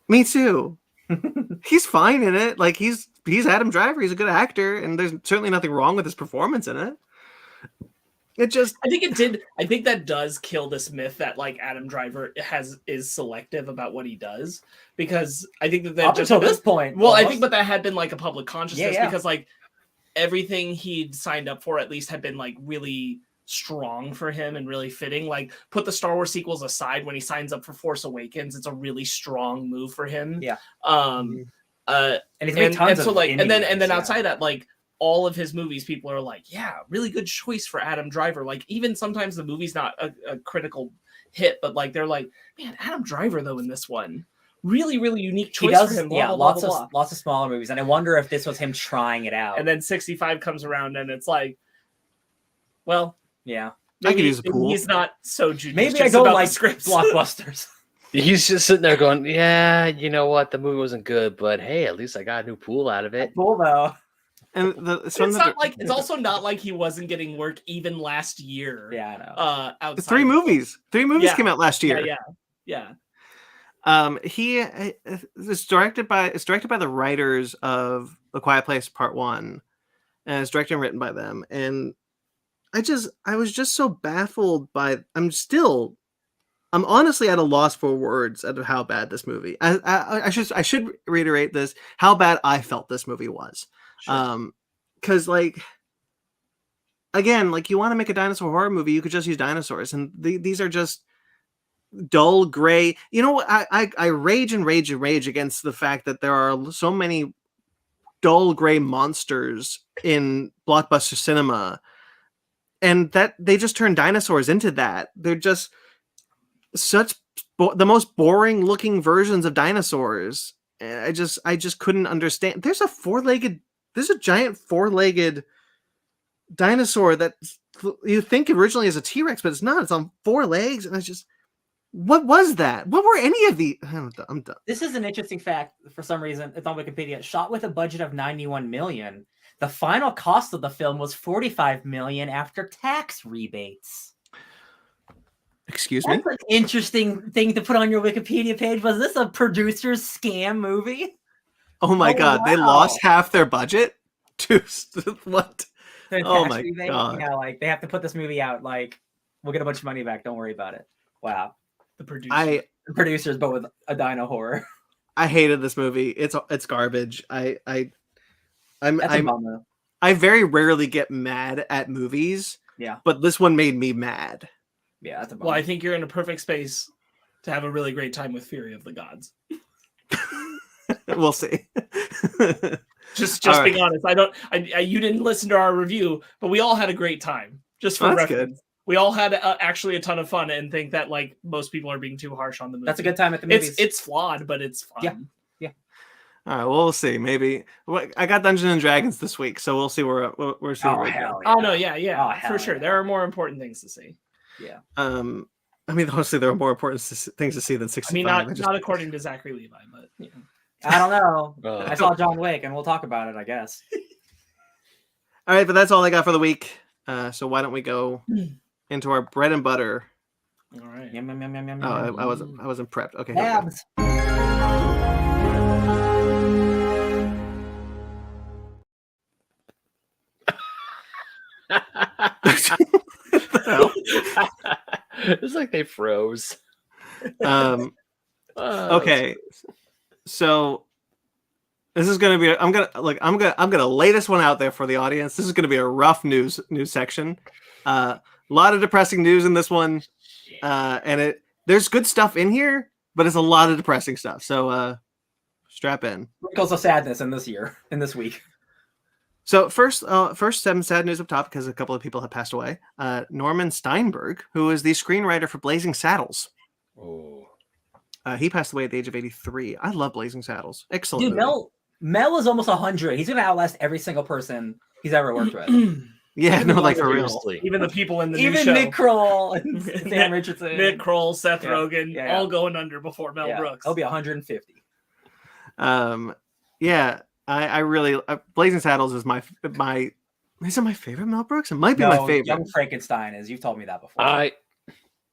Me too. He's fine in it. Like, he's Adam Driver. He's a good actor, and there's certainly nothing wrong with his performance in it. I think that does kill this myth that, like, Adam Driver is selective about what he does, because I think that up until this point. Well, almost. I think, but that had been like a public consciousness because, like, everything he'd signed up for at least had been, like, really strong for him and really fitting. Like, put the Star Wars sequels aside, when he signs up for Force Awakens, it's a really strong move for him. Yeah. And he's made tons of and then outside that, like, all of his movies, people are like, yeah, really good choice for Adam Driver. Like, even sometimes the movie's not a critical hit, but, like, they're like, man, Adam Driver though in this one, really, really unique choice for him. Lots of smaller movies, and I wonder if this was him trying it out. And then 65 comes around, and it's like, well, yeah, I could use a pool. He's not so judicious. Maybe I don't like scripts. blockbusters. He's just sitting there going, yeah, you know what? The movie wasn't good, but hey, at least I got a new pool out of it. Cool though. And it's also not like he wasn't getting work even last year. Yeah, I know. Outside 3 movies. 3 movies came out last year. Yeah. It's directed by the writers of The Quiet Place Part 1, and it's directed and written by them. And I was just so baffled by. I'm honestly at a loss for words at how bad this movie. I should reiterate this: how bad I felt this movie was. Sure. Because, like, again, like, you want to make a dinosaur horror movie, you could just use dinosaurs, and these are just dull gray. You know what? I rage against the fact that there are so many dull gray monsters in blockbuster cinema, and that they just turn dinosaurs into that. They're just such the most boring looking versions of dinosaurs. I just couldn't understand. There's a giant 4-legged dinosaur that you think originally is a T-Rex, but it's not. It's on 4 legs, and it's just, what was that? What were any of the? I'm done. This is an interesting fact. For some reason, it's on Wikipedia. Shot with a budget of $91 million. The final cost of the film was $45 million after tax rebates. Excuse me? That's an interesting thing to put on your Wikipedia page. Was this a producer's scam movie? Oh my Oh, god, they wow. lost half their budget? To what? The Oh tax my rebate? God. Yeah, like they have to put this movie out. Like we'll get a bunch of money back. Don't worry about it. Wow. The producer. The producers, but with a dino horror. I hated this movie. It's garbage. That's a bummer. I very rarely get mad at movies. Yeah. But this one made me mad. Yeah, that's a bummer. Well, I think you're in a perfect space to have a really great time with Fury of the Gods. We'll see. Just All being right. honest. You didn't listen to our review, but we all had a great time. Just for That's reference. We all had actually a ton of fun, and think that like most people are being too harsh on the movie. That's a good time at the movies. It's flawed, but it's fun. Yeah. All right, well, we'll see. Maybe I got Dungeons and Dragons this week, so we'll see where we're seeing. Oh, where we go. hell yeah. Oh no, yeah, Oh, hell for sure. yeah. There are more important things to see. Yeah. I mean, honestly, there are more important things to see than 65. I mean, not according to Zachary Levi, but you know. I don't know. Oh. I saw John Wick, and we'll talk about it, I guess. All right, but that's all I got for the week. So why don't we go into our bread and butter? All right. Yum, yum, yum, yum, yum, Oh, yum. I wasn't prepped. Okay. here we go. Abs. It's like they froze. Okay, so this is gonna be. I'm gonna lay this one out there for the audience. This is gonna be a rough news section. A lot of depressing news in this one, and there's good stuff in here, but it's a lot of depressing stuff. So strap in. Wrinkles of sadness in this week. So first, some sad news up top because a couple of people have passed away. Norman Steinberg, who is the screenwriter for Blazing Saddles, Oh. he passed away at the age of 83. I love Blazing Saddles. Excellent. Dude, movie. Mel is almost 100. He's gonna outlast every single person he's ever worked with. Yeah, no, like for real. Seriously. Even the people in the new Even show. Nick Kroll and Sam Richardson. Nick Kroll, Seth Yeah. Rogen, Yeah. all going under before Mel Yeah, Brooks. He'll be 150. Yeah, I really Blazing Saddles is my is it my favorite Mel Brooks? It might be my favorite. Young Frankenstein is. You've told me that before.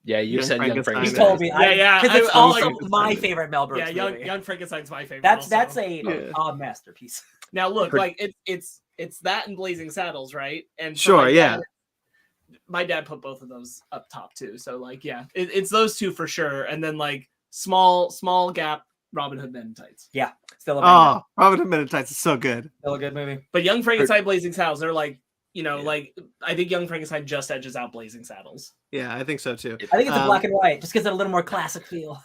Yeah, you Young said Young Frankenstein. You've Frankenstein. told me. Yeah, Because it's I also like my favorite Mel Brooks Yeah, movie. Young Frankenstein's my favorite. That's also. a masterpiece. Now look, Per- like it's that and Blazing Saddles, right? And for Sure, my yeah. dad- my dad put both of those up top too. So like, yeah, it's those two for sure. And then like small gap, Robin Hood Men in Tights. Yeah, still a banger. Oh, Robin Hood Men in Tights is so good. Still a good movie. But Young Frankenstein, Blazing Saddles, they're like, Yeah. like I think Young Frankenstein just edges out Blazing Saddles. Yeah, I think so too. I think it's a black and white, just gives it a little more classic feel.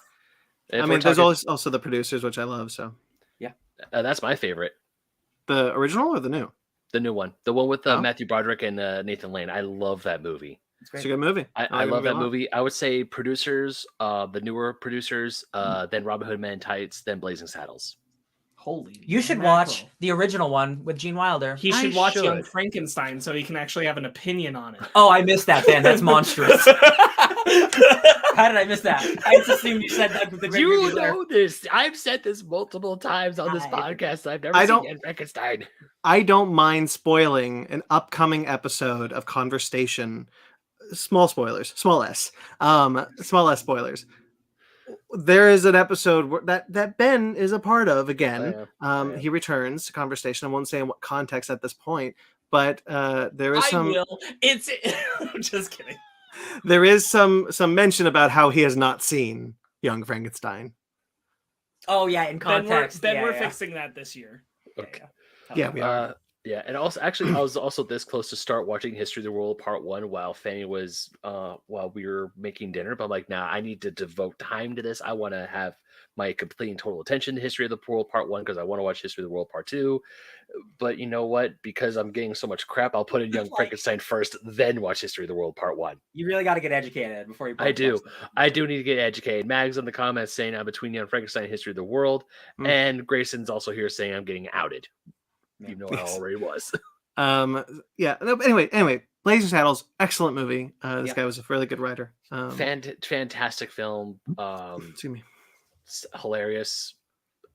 If I we're mean, there's talking- also the producers, which I love. So that's my favorite. the original or the new? The new one. The one with Oh. Matthew Broderick and Nathan Lane. I love that movie. It's It's great. a good movie. I like love that a lot. movie. I would say producers, the newer producers, then Robin Hood Men in Tights, then Blazing Saddles. Holy, You should mackerel. watch the original one with Gene Wilder. He I should watch Young should. Frankenstein so he can actually have an opinion on it. Oh, I missed that, Ben. That's monstrous. How did I miss that? I just assumed you said that with the great You movie there. know this. I've said this multiple times on this I- podcast. I've never I seen don't- Young Frankenstein. I don't mind spoiling an upcoming episode of Conversation. Small spoilers, small s spoilers. There is an episode that Ben is a part of again. Yeah. He returns to Conversation. I won't say in what context at this point, but there is I some will. It's I'm just kidding. there is some mention about how he has not seen Young Frankenstein. Oh yeah, in context. Then yeah, we're yeah. fixing that this year. Okay. Yeah, we are. Yeah, and also actually, I was also this close to start watching History of the World Part 1 while Fanny was while we were making dinner. But I'm like, nah, I need to devote time to this. I want to have my complete and total attention to History of the World Part 1 because I want to watch History of the World Part 2. But you know what? Because I'm getting so much crap, I'll put in Young Frankenstein first, then watch History of the World Part 1. You really got to get educated before you. I do. I do need to get educated. Mag's in the comments saying I'm between Young Frankenstein and History of the World. Mm. And Grayson's also here saying I'm getting outed. Yeah. You know I Yes. already was. Yeah. No, but anyway, Blazing Saddles, excellent movie. This Yeah. guy was a really good writer. Fantastic film. Excuse me. Hilarious.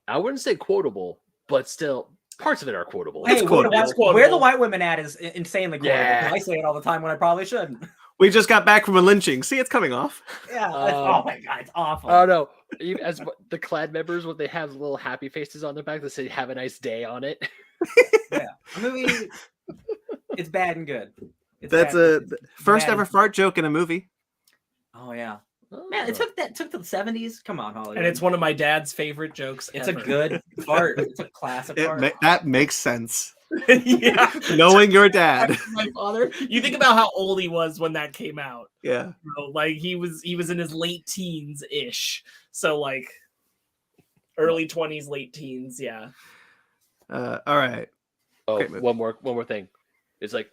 I wouldn't say quotable, but still Parts of it are quotable. Hey, quotable. It's quotable. where the white women at is insanely quotable. Yeah. I say it all the time when I probably shouldn't. We just got back from a lynching. See, it's coming off. Yeah. Oh my god, it's awful. Oh no! As the clan members, when they have little happy faces on their back that say "Have a nice day" on it. Yeah, a movie. It's bad and good. That's a first ever fart joke in a movie. Oh yeah, man! It took the 70s. Come on, Hollywood. And it's one of my dad's favorite jokes. It's ever. a good fart. It's a classic fart. That makes sense. Yeah. Knowing your dad. My father. You think about how old he was when that came out. Yeah. You know, like he was in his late teens ish. So like early 20s, late teens. Yeah. All right. Oh, Great movie. one more thing. It's like,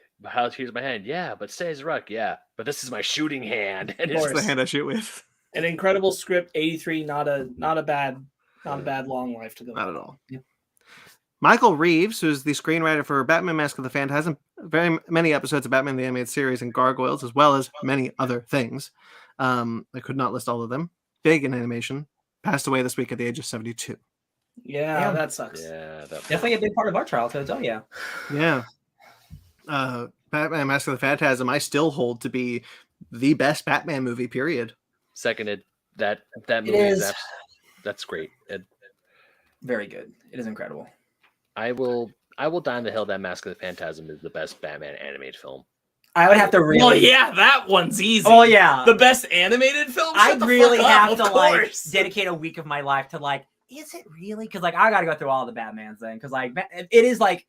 here's my hand. Yeah, but stay as ruck. Yeah, but this is my shooting hand. And It's it's the hand I shoot with. An incredible script. 83. Not a bad long life to go. Not at all. Yeah. Michael Reeves, who's the screenwriter for Batman Mask of the Phantasm, very many episodes of Batman the Animated Series and Gargoyles, as well as many other things. I could not list all of them. Big in animation. Passed away this week at the age of 72. Yeah, that sucks. yeah, Definitely a big part of our childhoods. Oh yeah. Yeah. Batman Mask of the Phantasm, I still hold to be the best Batman movie, period. seconded. That movie is. that's great. Very good. It is incredible. I will die on the hill that Mask of the Phantasm is the best Batman animated film. I would have to really. Well, yeah, that one's easy. Oh yeah. The best animated film. I Shut the really fuck have up, to of like course. dedicate a week of my life to like. Is it really? Because like I got to go through all the Batmans then. Because like it is like.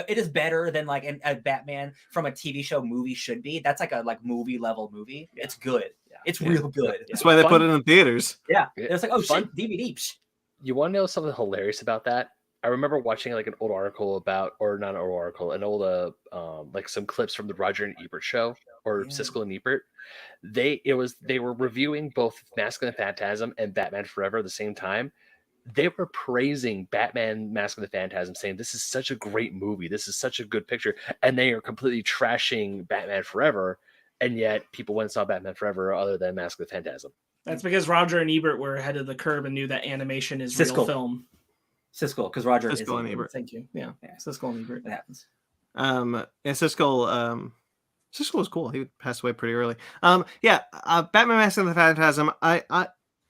It is better than like a Batman from a TV show movie should be. That's like a movie level movie. It's good. Yeah. It's real good. That's why they put it in theaters. Yeah. It's like, oh Fun. shit, DVD. Psh. You want to know something hilarious about that? I remember watching like an old article about, or not an old article, an old like some clips from the Roger and Ebert show, or Siskel and Ebert. They were reviewing both Mask of the Phantasm and Batman Forever at the same time. They were praising Batman Mask of the Phantasm, saying this is such a great movie, this is such a good picture, and they are completely trashing Batman Forever, and yet people went and saw Batman Forever other than Mask of the Phantasm. That's because Roger and Ebert were ahead of the curve and knew that animation is real Siskel. film. Siskel, because Roger is Siskel and Ebert. Thank you. Yeah. Siskel and Ebert. It happens. And Siskel was cool. He passed away pretty early. Batman Mask of the Phantasm.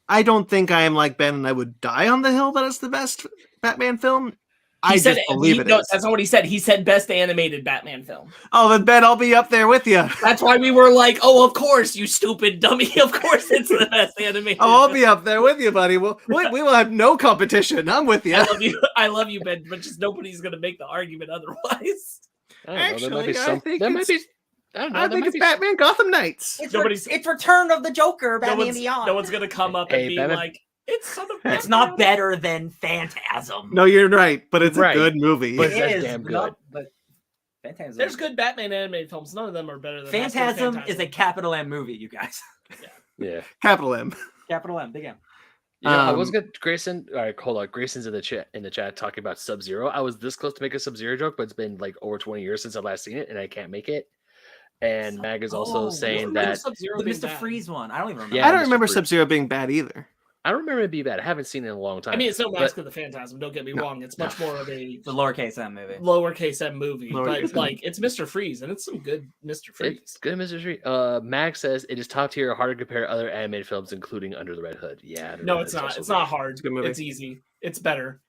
I don't think I am like Ben and I would die on the hill that it's the best Batman film. I just believe it is. That's not what he said. He said best animated Batman film. Oh, then Ben, I'll be up there with you. That's why we were like, oh, of course, you stupid dummy. Of course it's the best animated. Oh, I'll be up there with you, buddy. We will have no competition. I'm with you. I love you, Ben, but just nobody's going to make the argument otherwise. I don't know, there might be Actually, I some. think There might be. it's- I don't know. I there think might it's be Batman Gotham Knights. It's Return of the Joker, No Batman Beyond. one's going to come up Hey, and be Batman- like, it's son of It's Batman. not better than Phantasm. No, you're right, but it's Right. a good movie. But- it that's is, damn but good. but Phantasm. There's good Batman animated films. None of them are better than Mask of the Phantasm is a capital M movie, you guys. Yeah. Capital M. Capital M, big M. You know, I was Um, good. Grayson, all right, hold on. Grayson's in the chat talking about Sub-Zero. I was this close to make a Sub-Zero joke, but it's been like over 20 years since I last seen it, and I can't make it. And Mag is also saying that The Mr. Freeze one. I don't even remember. Yeah, I don't Mr. remember Freeze. Sub-Zero being bad either. I don't remember it being bad. I haven't seen it in a long time. I mean, it's no but- Mask of the Phantasm. Don't get me wrong. It's much more of a The lowercase M movie. lowercase M movie, Lowercase but M. like it's Mr. Freeze, and it's some good Mr. Freeze. It's good, Mr. Street. Mag says it is top tier, hard to compare other animated films, including Under the Red Hood. Yeah. Under the No, Red it's Hood's not. also It's good. not hard. a good movie. It's easy. It's better.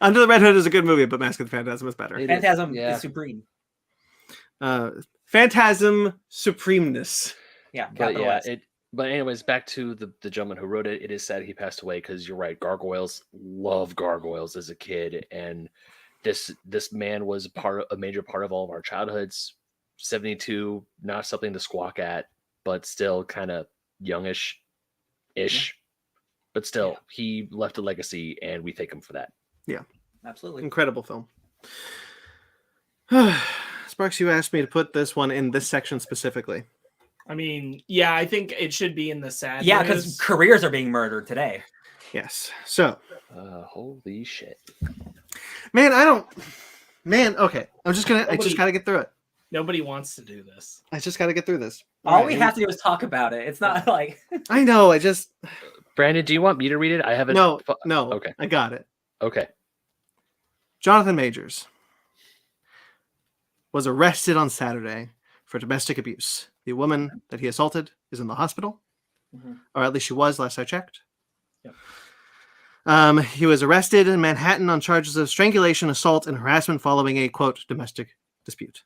Under the Red Hood is a good movie, but Mask of the Phantasm is better. It is, Phantasm yeah. is supreme. Phantasm Supremeness. Yeah, But capital yeah, S. but anyways, back to the gentleman who wrote it. It is sad he passed away because you're right. Gargoyles, love Gargoyles as a kid, and this man was a major part of all of our childhoods. 72, not something to squawk at, but still kind of youngish ish. But still, he left a legacy, and we thank him for that. Absolutely. Incredible film. Sparks, you asked me to put this one in this section specifically. I mean, yeah, I think it should be in the sad. Yeah, because news. careers are being murdered today. Yes. So, Holy shit! man, okay. I just gotta get through it. Nobody wants to do this. I just gotta get through this. All we have to do is talk about it. It's not like I know. Brandon, do you want me to read it? I haven't. No. Okay. I got it. Okay. Jonathan Majors was arrested on Saturday for domestic abuse. The woman that he assaulted is in the hospital, or at least she was last I checked. Yep. He was arrested in Manhattan on charges of strangulation, assault, and harassment following a, quote, domestic dispute.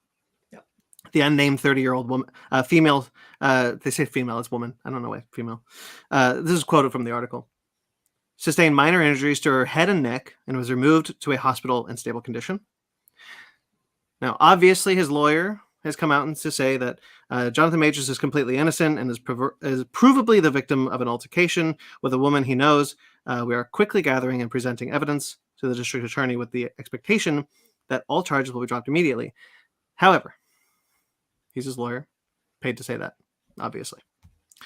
Yep. The unnamed 30-year-old woman, female, they say female, it's woman. I don't know why, female. This is quoted from the article. Sustained minor injuries to her head and neck and was removed to a hospital in stable condition. Now, obviously, his lawyer has come out to say that Jonathan Majors is completely innocent and is provably the victim of an altercation with a woman he knows. We are quickly gathering and presenting evidence to the district attorney with the expectation that all charges will be dropped immediately. However, he's his lawyer, paid to say that, obviously.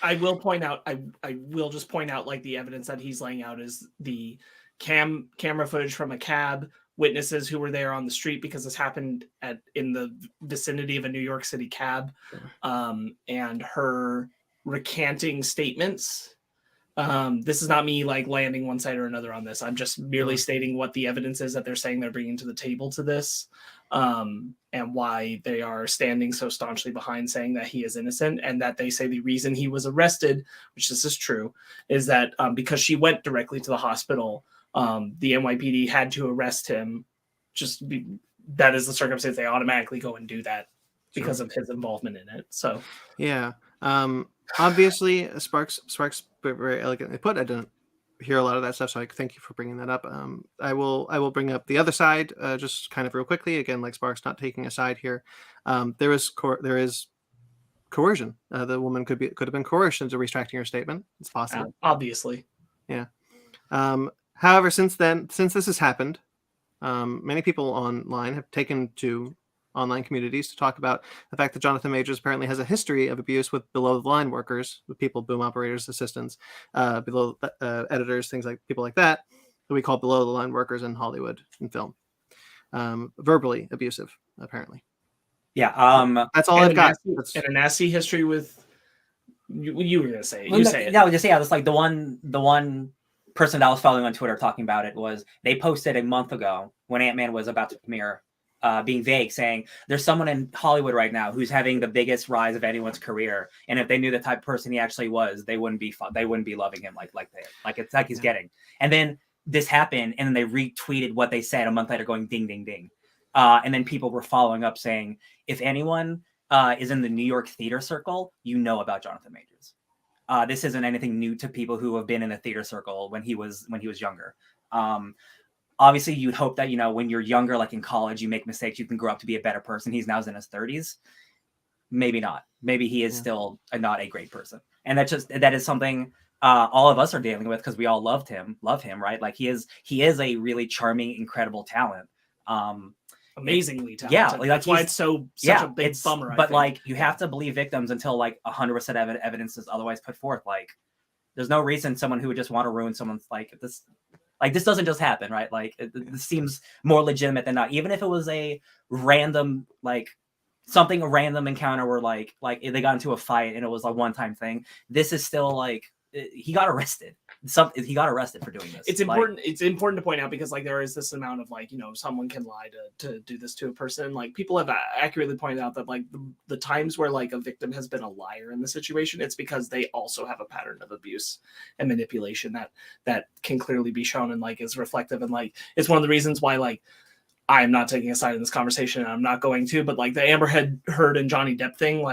I will point out, I will just point out, like, the evidence that he's laying out is the camera footage from a cab, witnesses who were there on the street because this happened in the vicinity of a New York City cab, and her recanting statements. This is not me like landing one side or another on this. I'm just merely stating what the evidence is that they're saying they're bringing to the table to this, and why they are standing so staunchly behind saying that he is innocent, and that they say the reason he was arrested, which this is true, is that because she went directly to the hospital, the NYPD had to arrest him. That is the circumstance. They automatically go and do that because of his involvement in it. So yeah, obviously Sparks very elegantly put. I didn't hear a lot of that stuff, so I thank you for bringing that up. I will bring up the other side just kind of real quickly. Again, like Sparks, not taking a side here. There is coercion. The woman could have been coerced into retracting her statement. It's possible. Obviously, yeah. However, since this has happened, many people online have taken to online communities to talk about the fact that Jonathan Majors apparently has a history of abuse with below-the-line workers, with people, boom operators, assistants, below editors, things like people like that we call below-the-line workers in Hollywood and film. Verbally abusive, apparently. Yeah. That's all I've got. And a nasty history with you were gonna say it. You say it. No, just it's like the one person that I was following on Twitter talking about it was they posted a month ago when Ant-Man was about to premiere, being vague, saying there's someone in Hollywood right now who's having the biggest rise of anyone's career, and if they knew the type of person he actually was, they wouldn't be loving him like it's like he's getting. And then this happened, and then they retweeted what they said a month later, going ding ding ding, and then people were following up saying if anyone is in the New York theater circle, you know about Jonathan Majors. This isn't anything new to people who have been in a theater circle when he was younger. Obviously, you'd hope that, when you're younger, like in college, you make mistakes, you can grow up to be a better person. He's now in his 30s. Maybe not. Maybe he is still not a great person. And that is something all of us are dealing with because we all love him, right? Like he is a really charming, incredible talent. Amazingly talented. Yeah, like that's why it's such a big bummer. But like you have to believe victims until like 100% evidence is otherwise put forth. Like there's no reason someone who would just want to ruin someone's this doesn't just happen, right? Like this seems more legitimate than not. Even if it was a random a random encounter where like they got into a fight and it was a one-time thing. This is still like he got arrested. He got arrested for doing this. It's important. It's important to point out because there is this amount of someone can lie to do this to a person. Like people have accurately pointed out that the times where a victim has been a liar in the situation, it's because they also have a pattern of abuse and manipulation that can clearly be shown and is reflective, and it's one of the reasons why I am not taking a side in this conversation and I'm not going to, but the Amber Heard and Johnny Depp thing,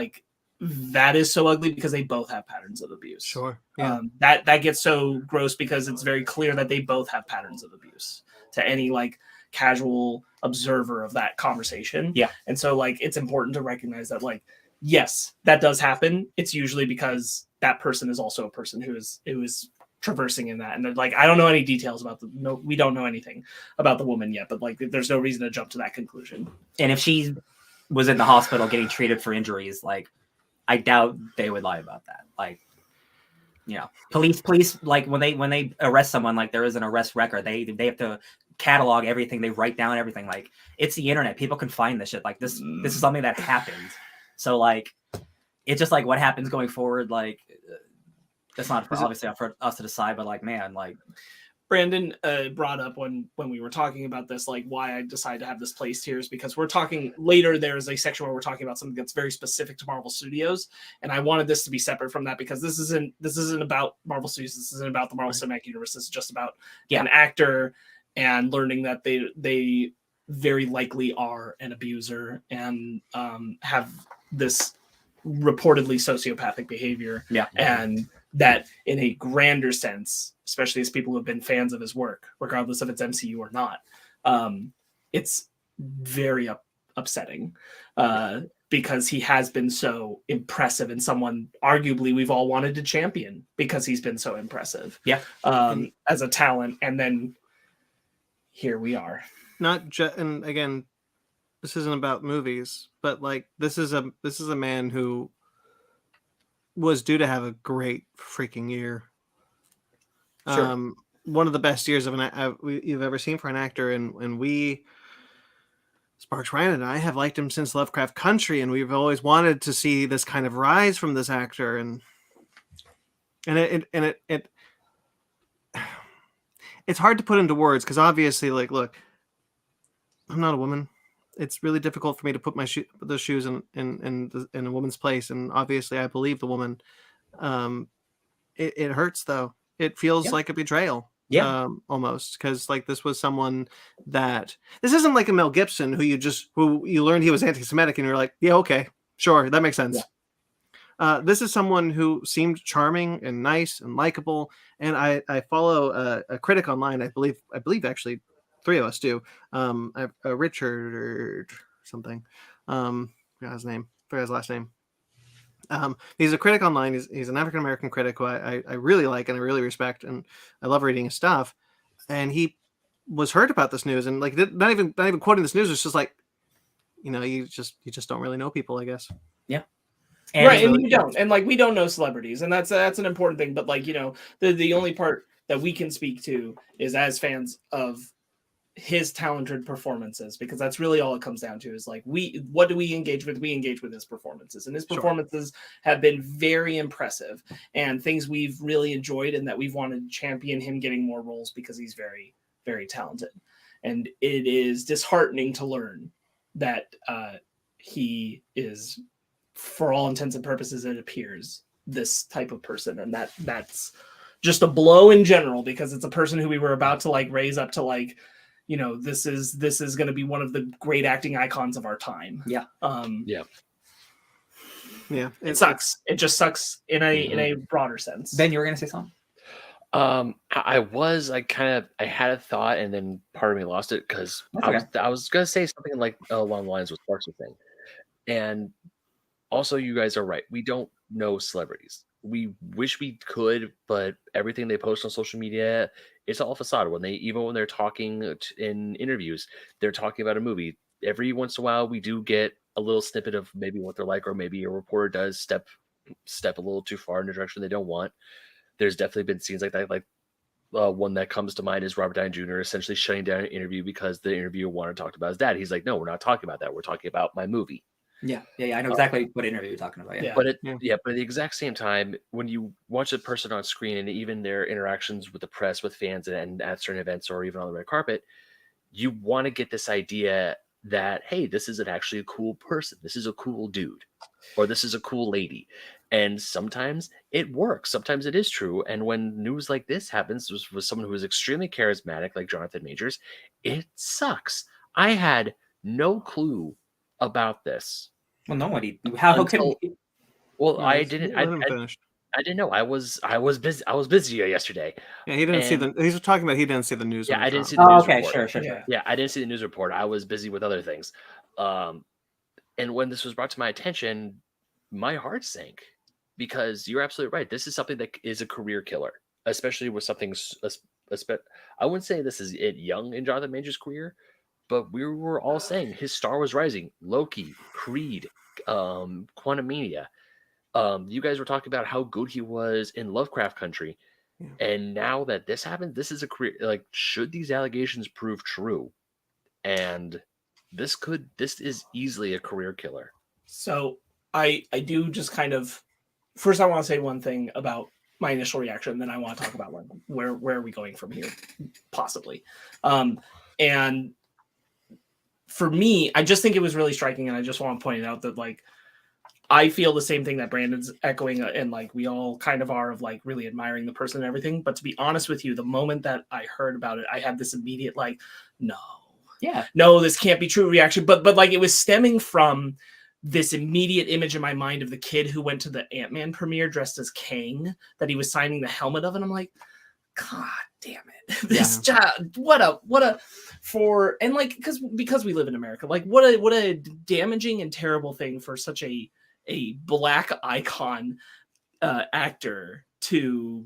that is so ugly because they both have patterns of abuse. Sure. Yeah. That gets so gross because it's very clear that they both have patterns of abuse to any casual observer of that conversation. Yeah. And so it's important to recognize that yes, that does happen. It's usually because that person is also a person who is traversing in that. And they're I don't know any details about we don't know anything about the woman yet, but there's no reason to jump to that conclusion. And if she was in the hospital getting treated for injuries, I doubt they would lie about that. Police, when they arrest someone, there is an arrest record. They have to catalog everything. They write down everything. It's the internet. People can find this shit. This is something that happened. So it's just what happens going forward. That's not obviously for us to decide. But Brandon brought up when we were talking about this, like why I decided to have this placed here is because we're talking later. There's a section where we're talking about something that's very specific to Marvel Studios, and I wanted this to be separate from that because this isn't about Marvel Studios. This isn't about the Marvel Cinematic Universe. This is just about an actor and learning that they very likely are an abuser and have this reportedly sociopathic behavior. And that in a grander sense, especially as people who have been fans of his work, regardless if it's MCU or not, it's very upsetting because he has been so impressive and someone arguably we've all wanted to champion because he's been so impressive as a talent. And then here we are. And again, this isn't about movies, but like this is a man who was due to have a great freaking year. Sure. One of the best years you've ever seen for an actor, and we, Sparks Ryan and I, have liked him since Lovecraft Country, and we've always wanted to see this kind of rise from this actor, and it's hard to put into words because obviously, like, look, I'm not a woman. It's really difficult for me to put the shoes in a woman's place, and obviously, I believe the woman. It hurts though. It feels like a betrayal. Almost, because like this was someone that this isn't like a Mel Gibson who you learned he was anti-Semitic and you're like, yeah, okay, sure, that makes sense. This is someone who seemed charming and nice and likable, and I follow a critic online. I believe actually 3 of us do. Richard or something. Forgot his name. Forgot his last name. He's a critic online. He's an African American critic who I really like and I really respect, and I love reading his stuff. And he was heard about this news, and like not even quoting this news. It's just like, you just don't really know people, I guess. Yeah. And right, and you don't, and like we don't know celebrities, and that's an important thing. But like the only part that we can speak to is as fans of his talented performances, because that's really all it comes down to is like what do we engage with? We engage with his performances, and his performances have been very impressive and things we've really enjoyed, and that we've wanted to champion him getting more roles because he's very, very talented. And it is disheartening to learn that he is, for all intents and purposes, it appears, this type of person, and that's just a blow in general, because it's a person who we were about to like raise up to like, this is going to be one of the great acting icons of our time. It sucks. It just sucks in a broader sense. Ben, you were going to say something? I had a thought, and then part of me lost it because I was going to say something like along the lines of what Sparks was saying. And also, you guys are right. We don't know celebrities. We wish we could, but everything they post on social media, it's all facade. Even when they're talking in interviews, they're talking about a movie. Every once in a while, we do get a little snippet of maybe what they're like, or maybe a reporter does step a little too far in a direction they don't want. There's definitely been scenes like that. Like one that comes to mind is Robert Downey Jr. essentially shutting down an interview because the interviewer wanted to talk about his dad. He's like, no, we're not talking about that. We're talking about my movie. Yeah. I know exactly what interview you're talking about. But at the exact same time, when you watch a person on screen and even their interactions with the press, with fans, and at certain events or even on the red carpet, you want to get this idea that, hey, this isn't actually a cool person. This is a cool dude, or this is a cool lady. And sometimes it works. Sometimes it is true. And when news like this happens with someone who is extremely charismatic, like Jonathan Majors, it sucks. I had no clue about this. Well, nobody. How can? Well, I didn't. I didn't know. I was busy. I was busy yesterday. Yeah, he didn't see the. He's talking about he didn't see the news. Yeah, I didn't see the news report. Sure. Yeah, I didn't see the news report. I was busy with other things. And when this was brought to my attention, my heart sank, because you're absolutely right. This is something that is a career killer, especially with something. I wouldn't say this is it young in Jonathan Majors' career, but we were all saying his star was rising. Loki, Creed, Quantumania. You guys were talking about how good he was in Lovecraft Country. And now that this happened, this is a career. Like, should these allegations prove true, and this is easily a career killer. So I do just kind of, first I want to say one thing about my initial reaction. Then I want to talk about like where are we going from here, possibly. And for me, I just think it was really striking, and I just want to point out that like I feel the same thing that Brandon's echoing, and like we all kind of are, of like really admiring the person and everything. But to be honest with you, the moment that I heard about it, I had this immediate like, no, this can't be true reaction. But like it was stemming from this immediate image in my mind of the kid who went to the Ant-Man premiere dressed as Kang that he was signing the helmet of, and I'm like, God damn it, this child, what a for, and like because we live in America, like what a damaging and terrible thing for such a black icon actor to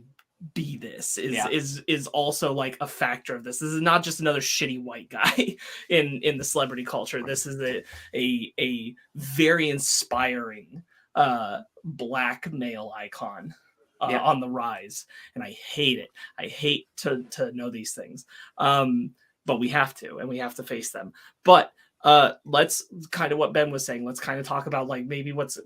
be. This is also like a factor of this. This is not just another shitty white guy in the celebrity culture. This is a very inspiring black male icon on the rise, and I hate it. I hate to know these things, but we have to, and we have to face them. But let's kind of what Ben was saying. Let's kind of talk about like maybe what's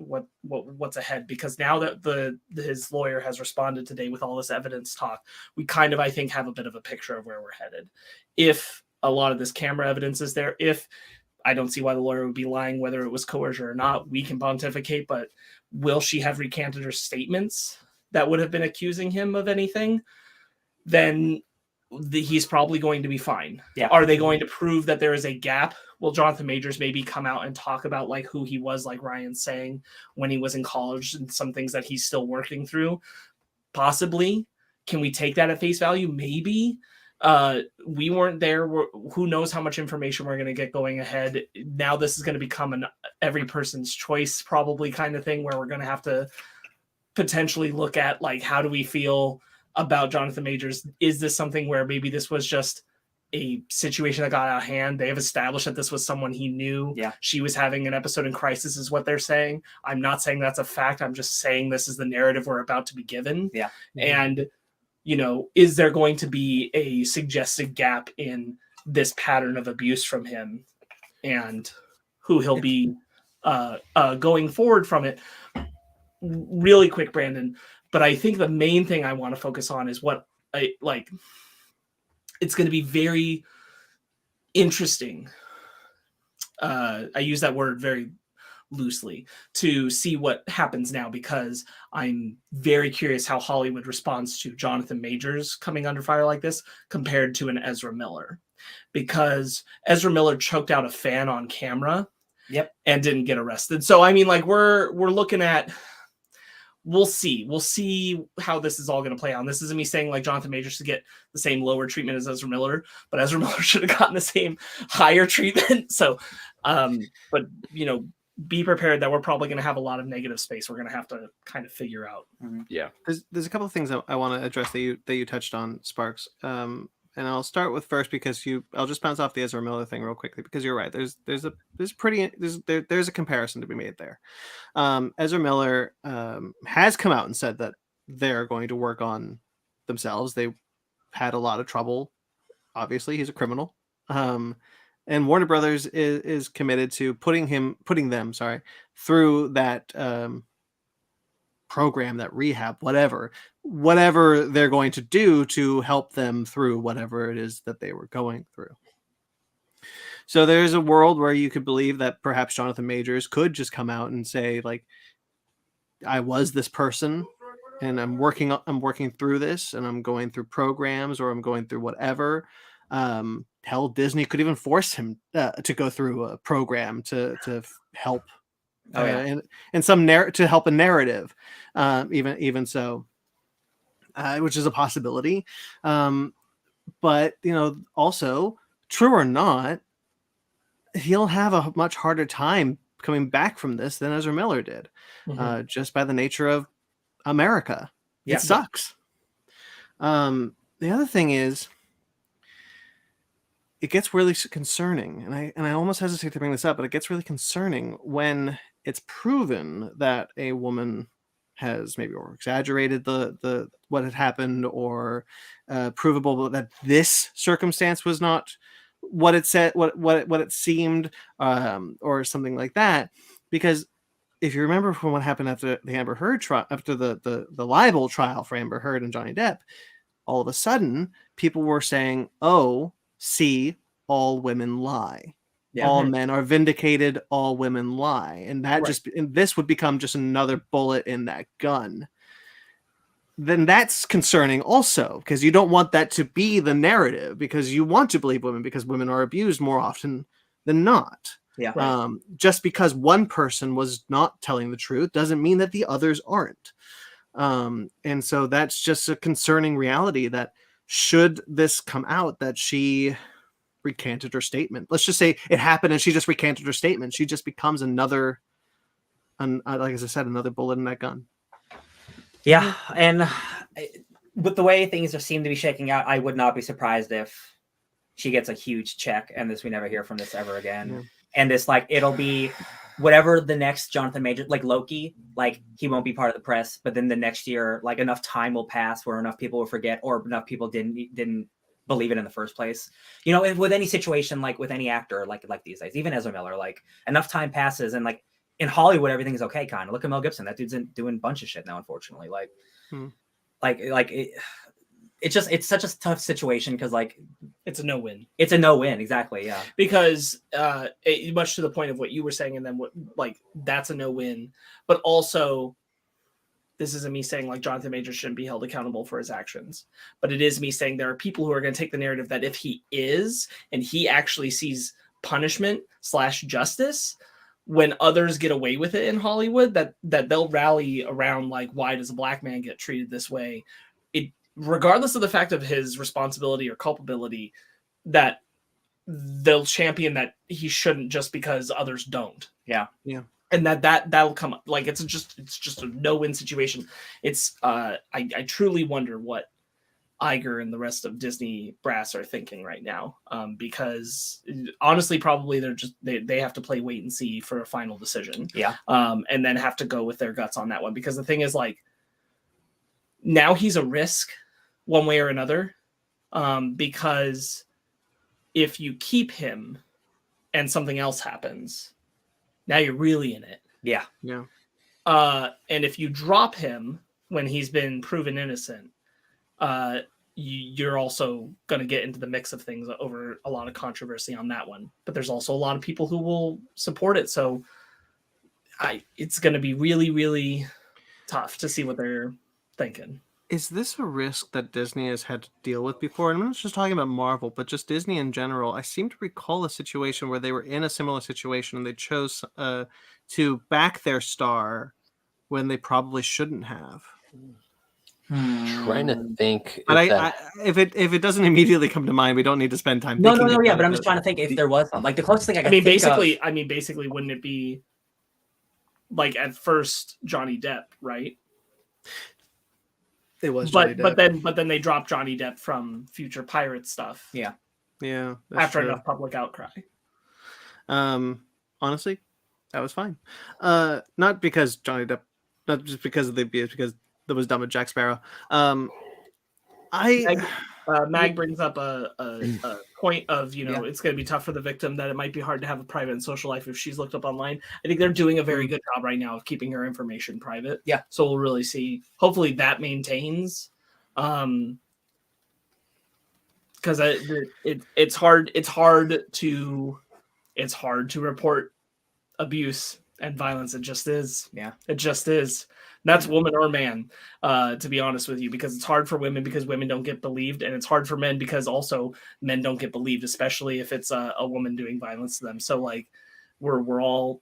ahead, because now that his lawyer has responded today with all this evidence talk, we kind of, I think, have a bit of a picture of where we're headed. If a lot of this camera evidence is there, if I don't see why the lawyer would be lying, whether it was coercion or not, we can pontificate, but will she have recanted her statements that would have been accusing him of anything? Then he's probably going to be fine. Yeah. Are they going to prove that there is a gap? Will Jonathan Majors maybe come out and talk about like who he was, like Ryan's saying, when he was in college, and some things that he's still working through? Possibly. Can we take that at face value? Maybe. We weren't there. Who knows how much information we're going to get going ahead. Now this is going to become an every person's choice probably kind of thing, where we're going to have to potentially look at like, how do we feel about Jonathan Majors? Is this something where maybe this was just a situation that got out of hand? They have established that this was someone he knew. Yeah. She was having an episode in crisis is what they're saying. I'm not saying that's a fact. I'm just saying this is the narrative we're about to be given. Yeah. And, you know, is there going to be a suggested gap in this pattern of abuse from him, and who he'll be going forward from it? Really quick, Brandon. But I think the main thing I want to focus on is what I like. It's going to be very interesting. I use that word very loosely, to see what happens now, because I'm very curious how Hollywood responds to Jonathan Majors coming under fire like this compared to an Ezra Miller, because Ezra Miller choked out a fan on camera. Yep. And didn't get arrested. So I mean, like we're looking at. We'll see how this is all going to play out. And this isn't me saying like Jonathan Majors should get the same lower treatment as Ezra Miller, but Ezra Miller should have gotten the same higher treatment. So, but you know, be prepared that we're probably going to have a lot of negative space we're going to have to kind of figure out. Yeah. There's a couple of things I want to address that you touched on, Sparks. And I'll start with first, because I'll just bounce off the Ezra Miller thing real quickly, because you're right. There's a comparison to be made there. Ezra Miller has come out and said that they're going to work on themselves. They had a lot of trouble. Obviously, he's a criminal. And Warner Brothers is committed to putting them through that program, that rehab, whatever they're going to do to help them through whatever it is that they were going through. So there's a world where you could believe that perhaps Jonathan Majors could just come out and say, like, I was this person and I'm working through this, and I'm going through programs, or I'm going through whatever. Hell, Disney could even force him to go through a program to help. And some to help a narrative, even so, which is a possibility. But you know, also, true or not, he'll have a much harder time coming back from this than Ezra Miller did, just by the nature of America. It sucks. The other thing is, it gets really concerning, and I almost hesitate to bring this up, but it gets really concerning when it's proven that a woman has maybe exaggerated the what had happened, or provable that this circumstance was not what it said, what it seemed, or something like that. Because if you remember from what happened after the Amber Heard trial, after the libel trial for Amber Heard and Johnny Depp, all of a sudden people were saying, "Oh, see, all women lie. Yeah. All men are vindicated. All women lie," and that and this would become just another bullet in that gun. Then that's concerning also, because you don't want that to be the narrative, because you want to believe women because women are abused more often than not. Yeah. Just because one person was not telling the truth doesn't mean that the others aren't. And so that's just a concerning reality, that should this come out that she recanted her statement, let's just say it happened and she just recanted her statement, she just becomes another, like as I said, another bullet in that gun. Yeah. And with the way things seem to be shaking out, I would not be surprised if she gets a huge check and we never hear from this ever again. Yeah. And this, like, it'll be whatever the next Jonathan Majors, like Loki, like he won't be part of the press, but then the next year, like enough time will pass where enough people will forget, or enough people didn't believe it in the first place. You know, with any situation, like with any actor, like these days, even Ezra Miller, like enough time passes, and like in Hollywood, everything's okay. Kind of look at Mel Gibson. That dude's doing a bunch of shit now, unfortunately. It's such a tough situation, because like it's a no-win. It's a no-win, exactly. Yeah, because much to the point of what you were saying, and then that's a no-win. But also, this isn't me saying like Jonathan Majors shouldn't be held accountable for his actions, but it is me saying there are people who are going to take the narrative that if he is, and he actually sees punishment / justice when others get away with it in Hollywood, that they'll rally around like, why does a black man get treated this way? Regardless of the fact of his responsibility or culpability, that they'll champion that he shouldn't, just because others don't. Yeah. And that'll come up. Like it's just a no-win situation. It's I truly wonder what Iger and the rest of Disney brass are thinking right now. Because honestly, probably they have to play wait and see for a final decision. Yeah. And then have to go with their guts on that one. Because the thing is, like, now he's a risk one way or another, because if you keep him and something else happens, now you're really in it. Yeah. And if you drop him when he's been proven innocent, you're also going to get into the mix of things over a lot of controversy on that one. But there's also a lot of people who will support it. So it's going to be really, really tough to see what they're thinking. Is this a risk that Disney has had to deal with before? And I'm not just talking about Marvel, but just Disney in general. I seem to recall a situation where they were in a similar situation and they chose to back their star when they probably shouldn't have. Trying to think. But if it doesn't immediately come to mind, we don't need to spend time. No, yeah. But I'm just trying to think if there was like the closest thing I can think basically, wouldn't it be like at first Johnny Depp, right? It was, but then they dropped Johnny Depp from future pirate stuff. Yeah. After enough public outcry. Honestly, that was fine. Not because Johnny Depp, not just because of the abuse, because that was done with Jack Sparrow. Mag brings up a point of, it's going to be tough for the victim, that it might be hard to have a private and social life if she's looked up online. I think they're doing a very good job right now of keeping her information private. Yeah. So we'll really see. Hopefully that maintains. Because it's hard to report abuse and violence. It just is. Yeah. It just is. That's woman or man, to be honest with you, because it's hard for women because women don't get believed, and it's hard for men because also men don't get believed, especially if it's a woman doing violence to them. So like we're all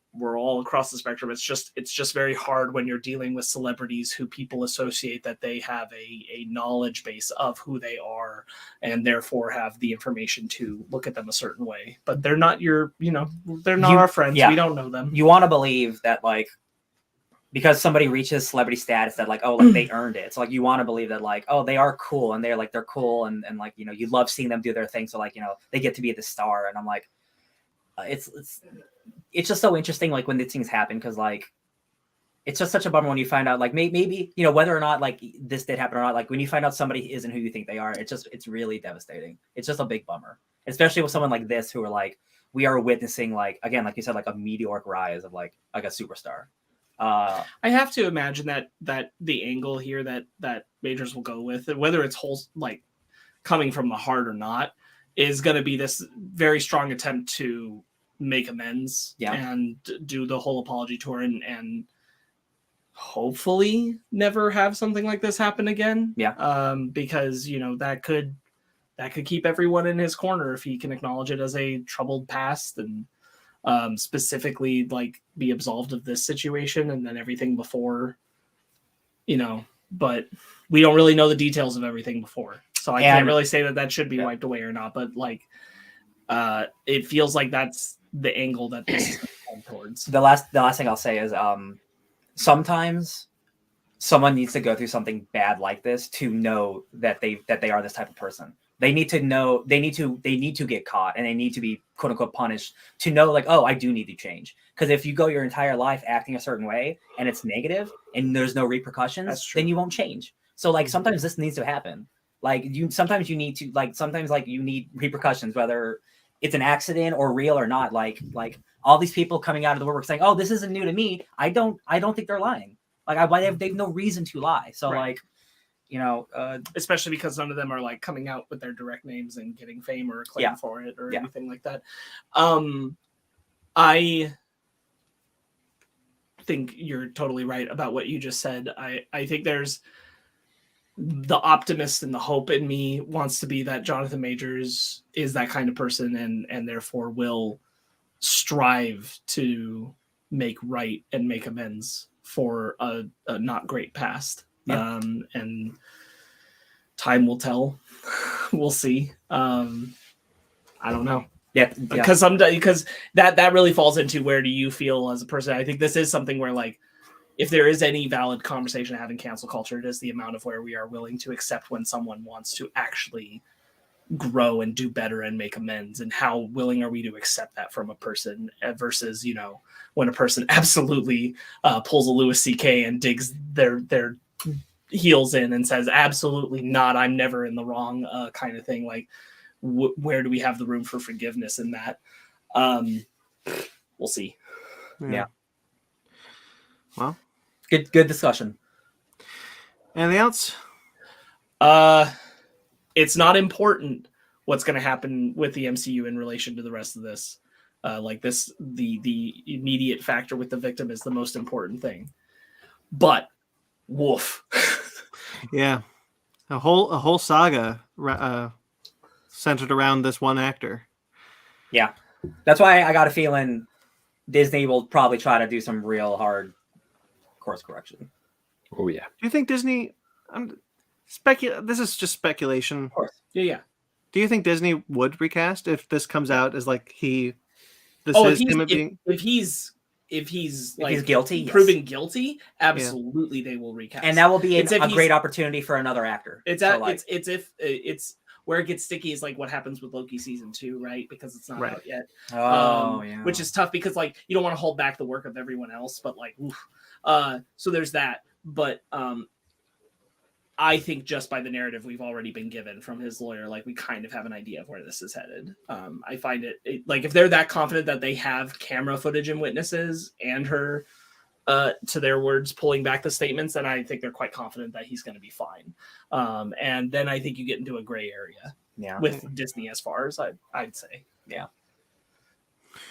across the spectrum. It's just very hard when you're dealing with celebrities who people associate that they have a knowledge base of who they are, and therefore have the information to look at them a certain way. But they're not they're not our friends. Yeah. We don't know them. You want to believe that, like, because somebody reaches celebrity status, that like, oh, like they earned it. So like you want to believe that like, oh, they are cool, and they're cool, and like, you love seeing them do their thing. So like, they get to be the star. And I'm like, it's just so interesting, like when these things happen, because like it's just such a bummer when you find out, like maybe whether or not like this did happen or not, like when you find out somebody isn't who you think they are, it's really devastating. It's just a big bummer, especially with someone like this, who are like, we are witnessing, like, again, like you said, like a meteoric rise of like a superstar. I have to imagine that the angle here that Majors will go with, whether it's whole like coming from the heart or not, is going to be this very strong attempt to make amends and do the whole apology tour and hopefully never have something like this happen again. Because that could keep everyone in his corner if he can acknowledge it as a troubled past and specifically like be absolved of this situation and then everything before, but we don't really know the details of everything before. So I can't really say that should be wiped away or not, but like it feels like that's the angle that this is going towards. The last thing I'll say is sometimes someone needs to go through something bad like this to know that they are this type of person. They need to know, they need to get caught and they need to be quote unquote punished to know like, oh, I do need to change. Because if you go your entire life acting a certain way and it's negative and there's no repercussions, then you won't change. So like sometimes this needs to happen. Like sometimes you need repercussions, whether it's an accident or real or not. Like all these people coming out of the woodwork saying, oh, this isn't new to me. I don't think they're lying. Like they have no reason to lie. So like, especially because none of them are like coming out with their direct names and getting fame or claim for it or anything like that. I think you're totally right about what you just said. I think there's the optimist and the hope in me wants to be that Jonathan Majors is that kind of person and therefore will strive to make right and make amends for a not great past. And time will tell. We'll see. I don't know. Because that really falls into where do you feel as a person. I think this is something where like if there is any valid conversation to have in cancel culture, it is the amount of where we are willing to accept when someone wants to actually grow and do better and make amends, and how willing are we to accept that from a person versus when a person absolutely pulls a Louis C.K. and digs their heels in and says absolutely not, I'm never in the wrong kind of thing. Like where do we have the room for forgiveness in that? We'll see. Well, good discussion. Anything else? It's not important what's going to happen with the MCU in relation to the rest of this. The immediate factor with the victim is the most important thing. But woof. Yeah, a whole saga centered around this one actor. Yeah, that's why I got a feeling Disney will probably try to do some real hard course correction. Oh yeah. Do you think Disney? This is just speculation. Of course. Yeah. Do you think Disney would recast if this comes out as like if he's guilty, proven guilty, absolutely they will recast, and that will be a great opportunity for another actor. It's where it gets sticky is like what happens with Loki season 2, right? Because it's not out yet. Which is tough because like you don't want to hold back the work of everyone else, but like, so there's that. But I think just by the narrative we've already been given from his lawyer, like we kind of have an idea of where this is headed. I find it like if they're that confident that they have camera footage and witnesses and her, to their words, pulling back the statements, then I think they're quite confident that he's going to be fine. And then I think you get into a gray area with Disney as far as I'd say. Yeah.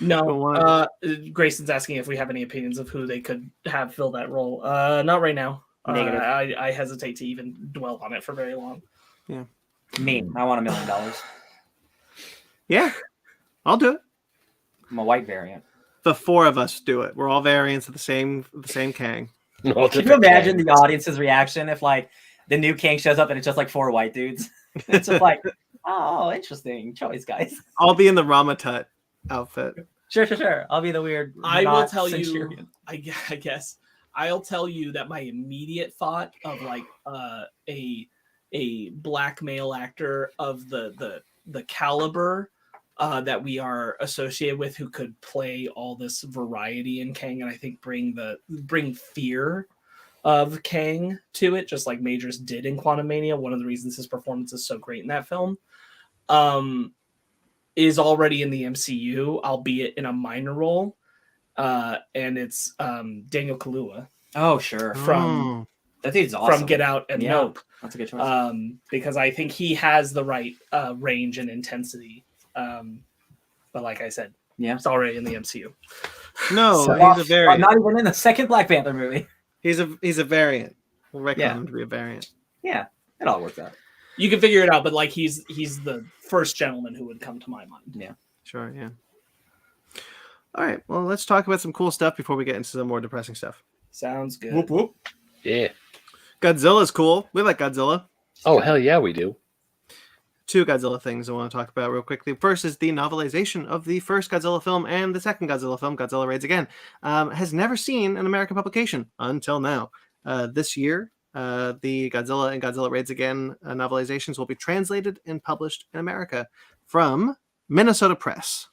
No, Grayson's asking if we have any opinions of who they could have fill that role. Not right now. Negative. I hesitate to even dwell on it for very long. Yeah. Me, I want $1 million. Yeah, I'll do it. I'm a white variant. The 4 of us do it. We're all variants of the same Kang. Can you imagine the audience's reaction if like the new Kang shows up and it's just like 4 white dudes? It's just like, oh, interesting choice, guys. I'll be in the Ramatut outfit. Sure. I'll be the weird. I will tell you. I guess I'll tell you that my immediate thought of like a black male actor of the caliber that we are associated with who could play all this variety in Kang, and I think bring fear of Kang to it, just like Majors did in Quantumania. One of the reasons his performance is so great in that film is already in the MCU, albeit in a minor role. and it's Daniel Kaluuya Oh, sure. from That dude's awesome. from Get Out and Yeah. Nope. That's a good choice. Because I think he has the right range and intensity. But like I said, it's already in the MCU. No, So- he's a variant. Not even in the second Black Panther movie. He's a variant. We'll reckon Yeah. him to be a variant. Yeah, it all works out. You can figure it out, but like he's the first gentleman who would come to my mind. Yeah. Sure, yeah. All right, well, let's talk about some cool stuff before we get into some more depressing stuff. Sounds good. Whoop whoop. Yeah. Godzilla's cool. We like Godzilla. Oh, hell yeah, we do. Two Godzilla things I want to talk about real quickly. First is the novelization of the first Godzilla film and the second Godzilla film, Godzilla Raids Again, has never seen an American publication until now. This year, the Godzilla and Godzilla Raids Again novelizations will be translated and published in America from Minnesota Press.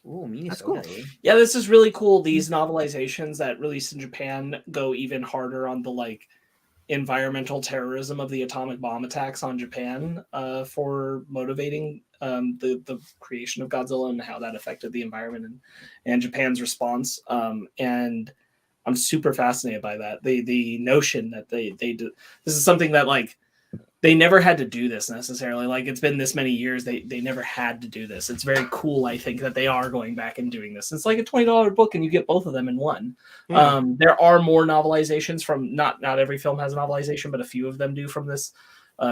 Ooh, Minnesota. That's cool. Eh? Yeah, this is really cool. These novelizations that release in Japan go even harder on the like environmental terrorism of the atomic bomb attacks on Japan for motivating the creation of Godzilla and how that affected the environment and Japan's response. And I'm super fascinated by that. The notion that they do this is something that like they never had to do this necessarily. Like it's been this many years, they never had to do this. It's very cool, I think, that they are going back and doing this. It's like a $20 book and you get both of them in one. Yeah. There are more novelizations from not every film has a novelization, but a few of them do from this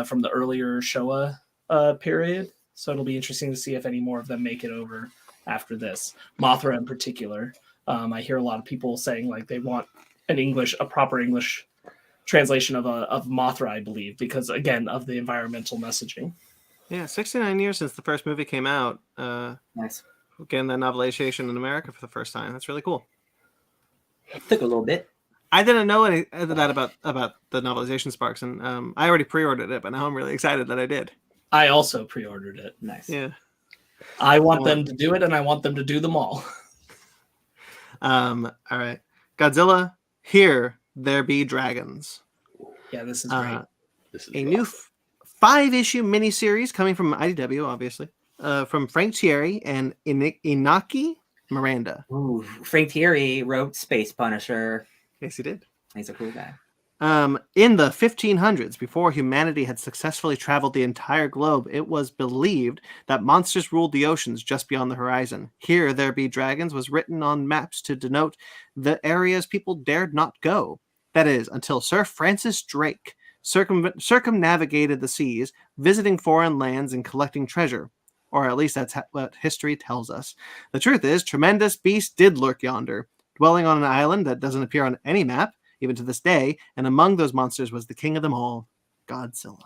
from the earlier Showa period. So it'll be interesting to see if any more of them make it over after this. Mothra in particular. I hear a lot of people saying like they want a proper English translation of Mothra, I believe, because again of the environmental messaging. Yeah, 69 years since the first movie came out. Nice. Getting that novelization in America for the first time. That's really cool. Took a little bit. I didn't know any of that about the novelization, Sparks, and I already pre-ordered it, but now I'm really excited that I did. I also pre-ordered it. Nice. Yeah. I want them to do it, and I want them to do them all. All right. Godzilla, Here There Be Dragons. Yeah, this is great. This is A new 5-issue miniseries coming from IDW, obviously, from Frank Thierry and Inaki Miranda. Ooh, Frank Thierry wrote Space Punisher. Yes, he did. He's a cool guy. In the 1500s, before humanity had successfully traveled the entire globe, it was believed that monsters ruled the oceans just beyond the horizon. Here There Be Dragons was written on maps to denote the areas people dared not go. That is, until Sir Francis Drake circumnavigated the seas, visiting foreign lands and collecting treasure. Or at least that's what history tells us. The truth is, tremendous beasts did lurk yonder, dwelling on an island that doesn't appear on any map, even to this day, and among those monsters was the king of them all, Godzilla.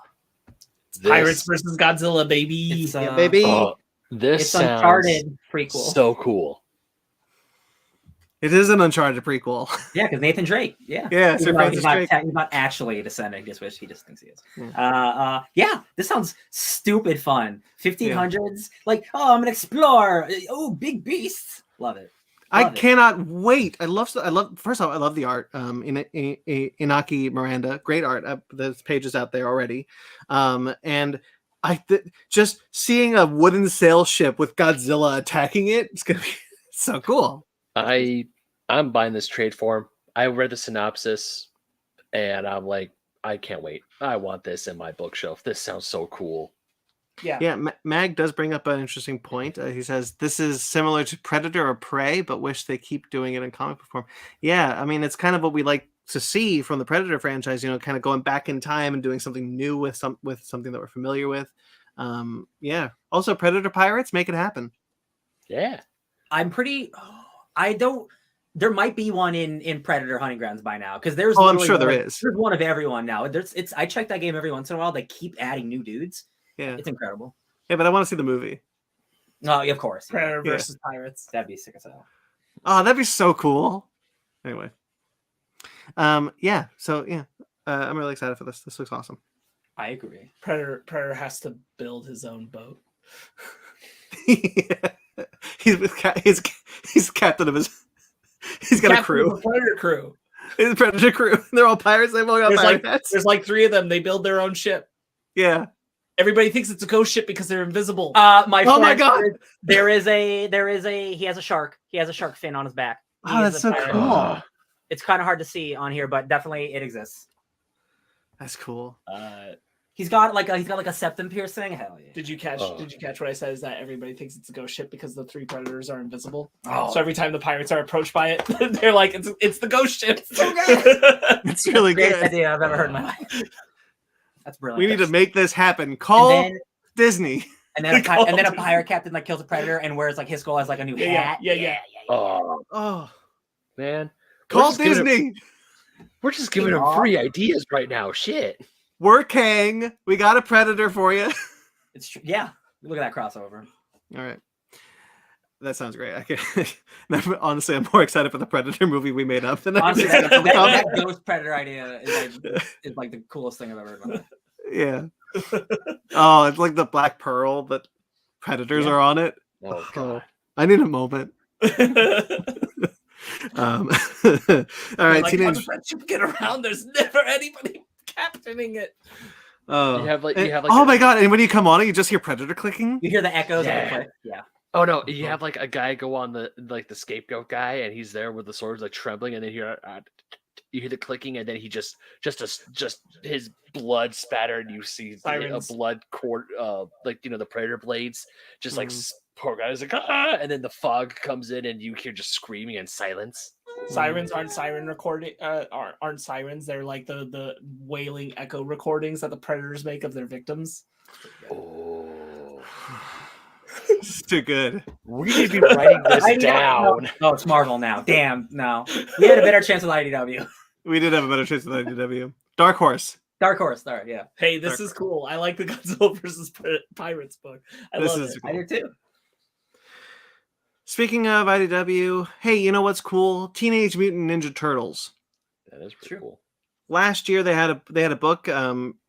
Pirates versus Godzilla, baby. It's, Yeah, baby. Oh, this it's sounds Uncharted prequel. so cool. It is an Uncharted prequel. Yeah, because Nathan Drake. Yeah. Yeah, Sir Even though Francis he's not, Drake. he's not actually a descendant, just which he just thinks he is. Yeah. Yeah, this sounds stupid fun. 1500s, like, oh, I'm gonna explore. Oh, big beasts. Love it. I Love it. cannot wait. First off, I love the art. Inaki Miranda, great art. There's pages out there already. And just seeing a wooden sail ship with Godzilla attacking it, it's gonna be so cool. I'm buying this trade form. I read the synopsis and I'm like, I can't wait. I want this in my bookshelf. This sounds so cool. Yeah, Mag does bring up an interesting point. He says this is similar to Predator or Prey, but wish they keep doing it in comic book form. Yeah, I mean it's kind of what we like to see from the Predator franchise. You know, kind of going back in time and doing something new with something that we're familiar with. Yeah. Also, Predator Pirates, make it happen. Yeah. I'm pretty. I don't. There might be one in Predator Hunting Grounds by now because there's. Oh, I'm literally sure there one is. There's one of everyone now. I check that game every once in a while. They keep adding new dudes. Yeah. It's incredible. Yeah, but I want to see the movie. Oh, yeah, of course. Yeah. Predator versus Pirates. That'd be sick as hell. Oh, that'd be so cool. Anyway. Yeah. So yeah, I'm really excited for this. This looks awesome. I agree. Predator has to build his own boat. He's captain of his. He's got Captain a crew. of the Predator crew. His Predator crew. They're all pirates. They've all got pirate hats. There's like 3 of them. They build their own ship. Yeah. Everybody thinks it's a ghost ship because they're invisible. My Oh my friend, God. There is a he has a shark. He has a shark fin on his back. He Oh, is that's a so pirate. cool. It's kind of hard to see on here, but definitely it exists. That's cool. He's got like a septum piercing. Hell yeah. Did you catch what I said? Is that everybody thinks it's a ghost ship because the 3 predators are invisible? Oh. So every time the pirates are approached by it, they're like, "It's the ghost ship." So good. It's really Greatest good. idea I've ever heard in my life. That's brilliant. We need to make this happen. Call Disney. And then a pirate captain like kills a predator and wears like his skull as like a new hat. Yeah. Oh man, Call Disney. We're just giving them free ideas right now. Shit. We're Kang. We got a predator for you. It's true. Yeah. Look at that crossover. All right. That sounds great. Honestly, I'm more excited for the Predator movie we made up than Honestly, I am for the that comic. ghost predator idea is like the coolest thing I've ever heard in my life. Yeah. Oh, it's like the Black Pearl, but predators are on it. Oh god. I need a moment. All right, like, teenage. how the friendship get around? There's never anybody captaining it. You have like oh my god! And when you come on it, you just hear predator clicking. You hear the echoes of the click. Yeah. Oh no, you have like a guy go on the scapegoat guy, and he's there with the swords like trembling, and then you hear the clicking, and then he just his blood spattered. And you see a blood cord, like the predator blades, just like poor guy's like and then the fog comes in, and you hear just screaming and silence. Sirens aren't aren't sirens. They're like the wailing echo recordings that the predators make of their victims. Oh. It's too good. We need to be writing this down. Oh, it's Marvel now. Damn, no. We had a better chance with IDW. We did have a better chance with IDW. Dark Horse. Dark Horse, yeah. Hey, this is cool. I like the Godzilla versus Pirates book. I love it. Cool. I do too. Speaking of IDW, hey, you know what's cool? Teenage Mutant Ninja Turtles. That is pretty cool. Last year they had a book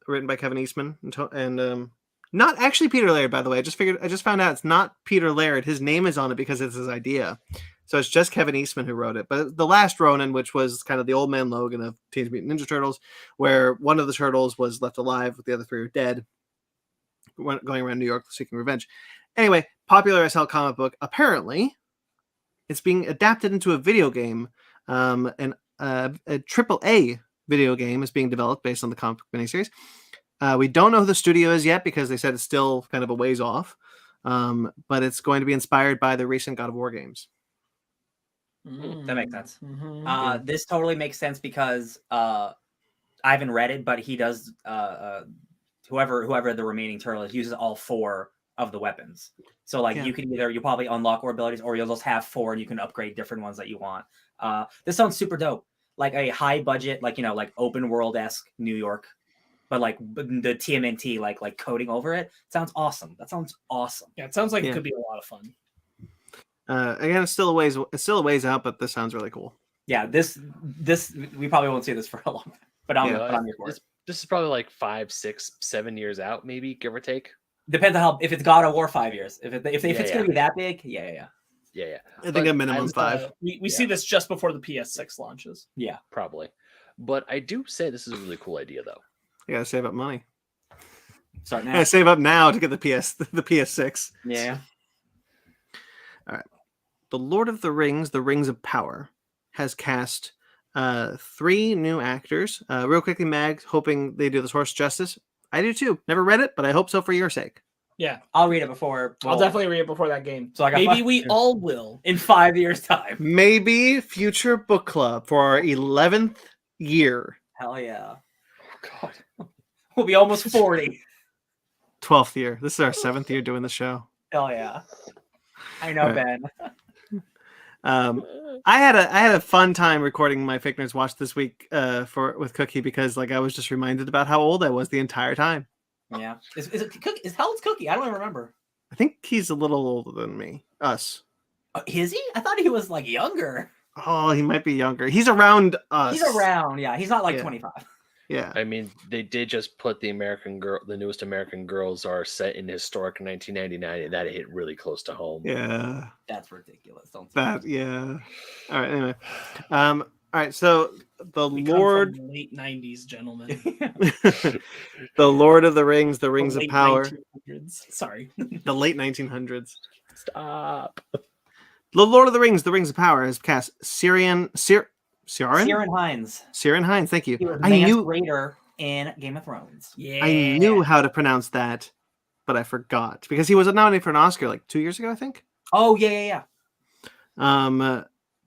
written by Kevin Eastman and not actually Peter Laird, by the way. I just found out it's not Peter Laird. His name is on it because it's his idea. So it's just Kevin Eastman who wrote it. But The Last Ronin, which was kind of the old man Logan of Teenage Mutant Ninja Turtles, where one of the turtles was left alive, with the other 3 are dead, going around New York seeking revenge. Anyway, popular as hell comic book. Apparently, it's being adapted into a video game. And a AAA video game is being developed based on the comic book miniseries. We don't know who the studio is yet because they said it's still kind of a ways off. But it's going to be inspired by the recent God of War games. That makes sense. Mm-hmm. This totally makes sense because I haven't read it, but he does. Whoever the remaining turtle is uses all 4 of the weapons. So you can you'll probably unlock more abilities, or you'll just have 4 and you can upgrade different ones that you want. This sounds super dope. Like a high budget, like open world-esque New York, but like the TMNT like coding over it sounds awesome. That sounds awesome. Yeah, it sounds like it could be a lot of fun. Again, it's still a ways out, but this sounds really cool. Yeah, this we probably won't see this for a long time. But I'm here for it. This is probably like 5, 6, 7 years out, maybe, give or take. Depends on if it's God of War 5 years. If it's gonna be that big, yeah. I think a minimum 5. We see this just before the PS6 launches. Yeah, probably. But I do say this is a really cool idea, though. You gotta save up money. Start now. Yeah, save up now to get the PS6. Yeah. All right. The Lord of the Rings, The Rings of Power, has cast 3 new actors. Real quickly, Mag, hoping they do this horse justice. I do too. Never read it, but I hope so for your sake. Yeah, I'll read it before. I'll definitely read it before that game. So maybe we all will in 5 years' time. Maybe future book club for our 11th year. Hell yeah! Oh God, we'll be almost 40. 12th year. This is our 7th year doing the show. Hell yeah! I know, Ben. I had a fun time recording my Fake Nerds Watch this week with Cookie because I was just reminded about how old I was the entire time. Yeah. Is how old's Cookie? I don't even remember. I think he's a little older than me. Us. Is he? I thought he was younger. Oh, he might be younger. He's around us. He's around, yeah. He's not 25. Yeah. I mean, they did just put the newest American Girls are set in historic 1999, and that hit really close to home. Yeah. That's ridiculous. Don't that. Yeah. All right. Anyway. All right. So we come from the late 90s, gentlemen. The Lord of the Rings, The Rings of Power. 1900s. Sorry. The late 1900s. Stop. The Lord of the Rings of Power has cast Ciaran Hines. Ciaran Hines. Thank you. He was I Mance knew Raider in Game of Thrones. Yeah. I knew how to pronounce that, but I forgot because he was nominated for an Oscar like 2 years ago, I think. Oh yeah.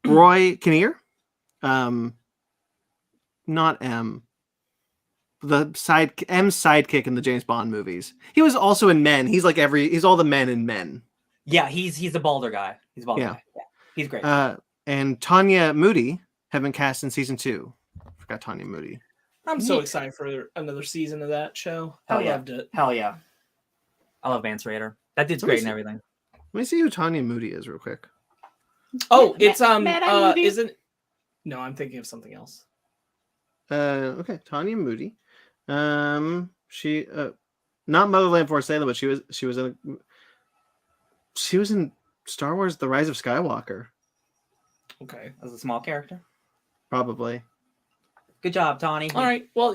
Roy Kinnear, not M. M's sidekick in the James Bond movies. He was also in Men. He's all the men in Men. Yeah, he's the balder guy. He's a balder guy. Yeah, he's great. And Tanya Moody have been cast in season 2. Forgot Tanya Moody. I'm so excited for another season of that show. I loved it. Hell yeah. I love Mance Raider. That dude's great and everything. Let me see who Tanya Moody is real quick. Oh, it's isn't no, I'm thinking of something else. Okay, Tanya Moody. She not Motherland for Sailor, but she was in Star Wars: The Rise of Skywalker. Okay, as a small character, probably. Good job, Tawny. All right. Well,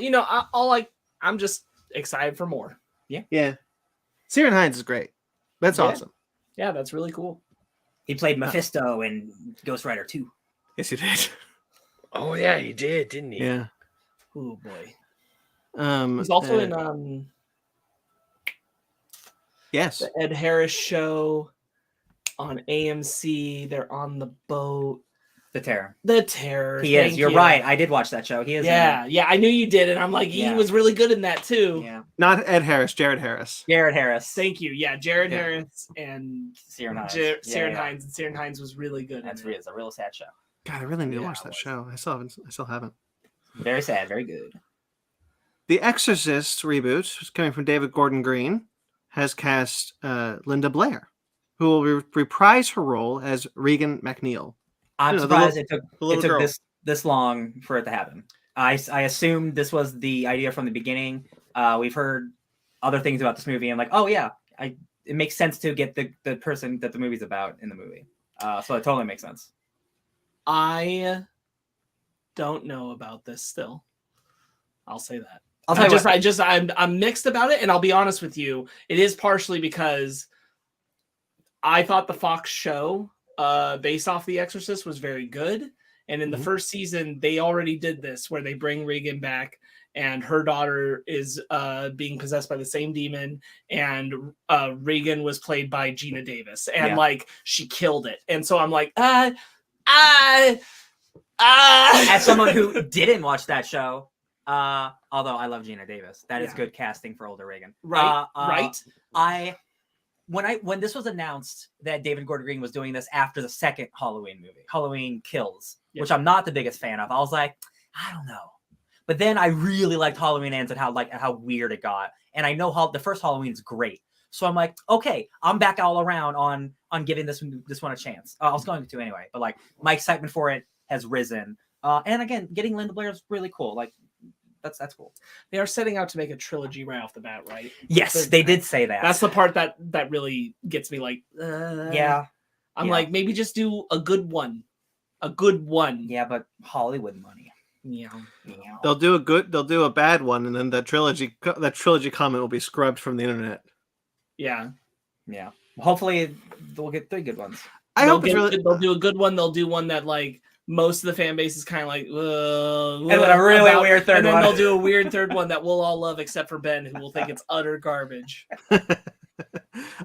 I'm just excited for more. Yeah. Ciaran Hines is great. That's awesome. Yeah, that's really cool. He played Mephisto in Ghost Rider 2. Yes, he did. Oh yeah, he did, didn't he? Yeah. Oh boy. He's also in yes, the Ed Harris show on AMC. They're on the boat. The Terror. He is. You're right. I did watch that show. He is. Yeah. I knew you did, and I'm like, he was really good in that too. Yeah. Not Ed Harris. Jared Harris. Thank you. Yeah, Jared Harris and Ciaran Hines. Ciaran Hines, and Ciaran Hines was really good. It's a real sad show. God, I really need to watch that show. I still haven't. Very sad. Very good. The Exorcist reboot, coming from David Gordon Green, has cast Linda Blair, who will reprise her role as Regan McNeil. I'm surprised it took this long for it to happen. I assumed this was the idea from the beginning. We've heard other things about this movie, and like, oh yeah, it makes sense to get the person that the movie's about in the movie. So it totally makes sense. I don't know about this still. I'll say that. I'm mixed about it, and I'll be honest with you. It is partially because I thought the Fox show based off The Exorcist was very good. And in the first season, they already did this where they bring Regan back and her daughter is being possessed by the same demon. And Regan was played by Gina Davis. And she killed it. And so I'm like, as someone who didn't watch that show, although I love Gina Davis, that is good casting for older Regan. Right. When this was announced that David Gordon Green was doing this after the second Halloween movie, Halloween Kills, which I'm not the biggest fan of, I was like, I don't know. But then I really liked Halloween Ends and how weird it got. And I know the first Halloween is great. So I'm like, okay, I'm back all around on giving this one a chance. I was going to anyway, but my excitement for it has risen. And again, getting Linda Blair is really cool. That's cool. They are setting out to make a trilogy right off the bat, right? Yes, they did say that. That's the part that really gets me I'm like, maybe just do a good one. A good one. Yeah, but Hollywood money. Yeah. They'll do a bad one, and then that trilogy comment will be scrubbed from the internet. Yeah. Yeah. Hopefully they'll get 3 good ones. They'll do a good one. They'll do one that most of the fan base is kind of like, and then a really weird third one. And then they'll do a weird third one that we'll all love except for Ben, who will think it's utter garbage.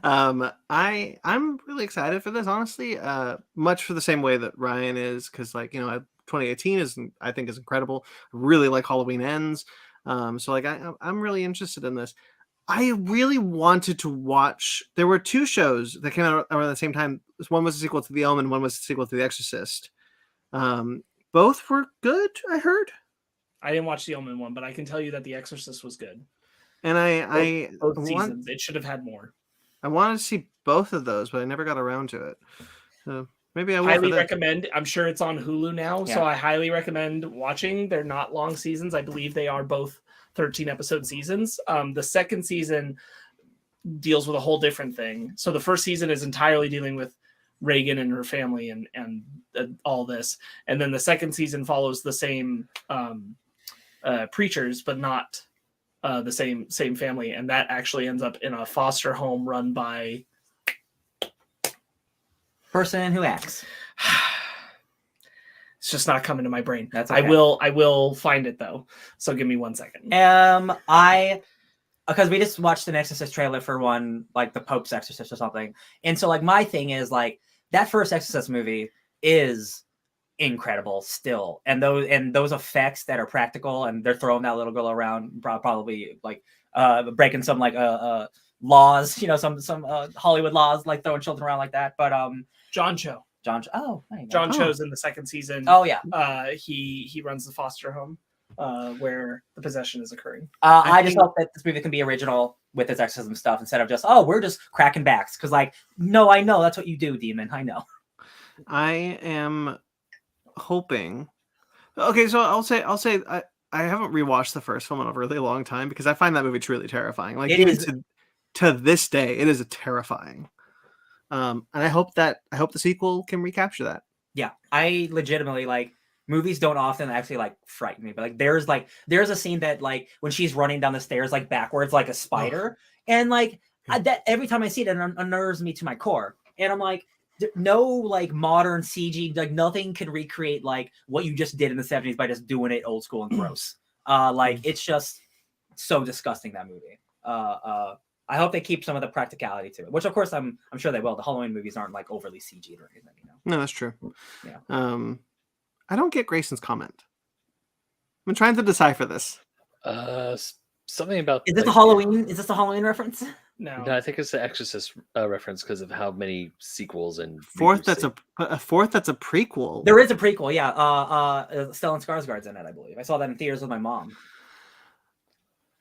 I'm really excited for this, honestly. Much for the same way that Ryan is, because 2018 I think is incredible. I really like Halloween Ends. So I'm really interested in this. I really wanted to watch. There were 2 shows that came out around the same time. One was a sequel to The Omen, one was a sequel to The Exorcist. Both were good, I heard. I didn't watch the Omen one, but I can tell you that The Exorcist was good. And both seasons. It should have had more. I wanted to see both of those, but I never got around to it. So maybe I will. Highly recommend. I'm sure it's on Hulu now, so I highly recommend watching. They're not long seasons. I believe they are both 13 episode seasons. The second season deals with a whole different thing. So the first season is entirely dealing with Regan and her family and all this, and then the second season follows the same preachers, but not the same family, and that actually ends up in a foster home run by Person who acts. It's just not coming to my brain. That's okay. I will find it though. So give me 1 second. Because we just watched an Exorcist trailer for one, like the Pope's Exorcist or something. And so like my thing is like that first Exorcist movie is incredible still. And those effects that are practical and they're throwing that little girl around probably like breaking some like laws, you know, some Hollywood laws, like throwing children around like that. But John Cho. Oh, John Cho's in the second season. Oh yeah. He runs the foster home where the possession is occurring. I just hope that this movie can be original with its exorcism stuff instead of just, we're just cracking backs. Because like, no, I know that's what you do, demon. I know. I am hoping. Okay, so I'll say I haven't rewatched the first film in a really long time because I find that movie truly terrifying. Like to this day, it is terrifying. And I hope the sequel can recapture that. Yeah, I legitimately like. Movies don't often actually like frighten me, but like there's a scene that like when she's running down the stairs like backwards like a spider, and like that every time I see it, it unnerves me to my core. And I'm like, no like modern CG, like nothing can recreate like what you just did in the 70s by just doing it old school and gross. Like it's just so disgusting, that movie. I hope they keep some of the practicality to it, which of course I'm sure they will. The Halloween movies aren't like overly CG or anything, you know. No, that's true. Yeah. I don't get Grayson's comment. I'm trying to decipher this. Something about. Is this a Halloween? Is this a Halloween reference? No, I think it's the Exorcist reference because of how many sequels and fourth. That's a fourth. That's a prequel. There is a prequel, yeah. Stellan Skarsgård's in it, I believe. I saw that in theaters with my mom.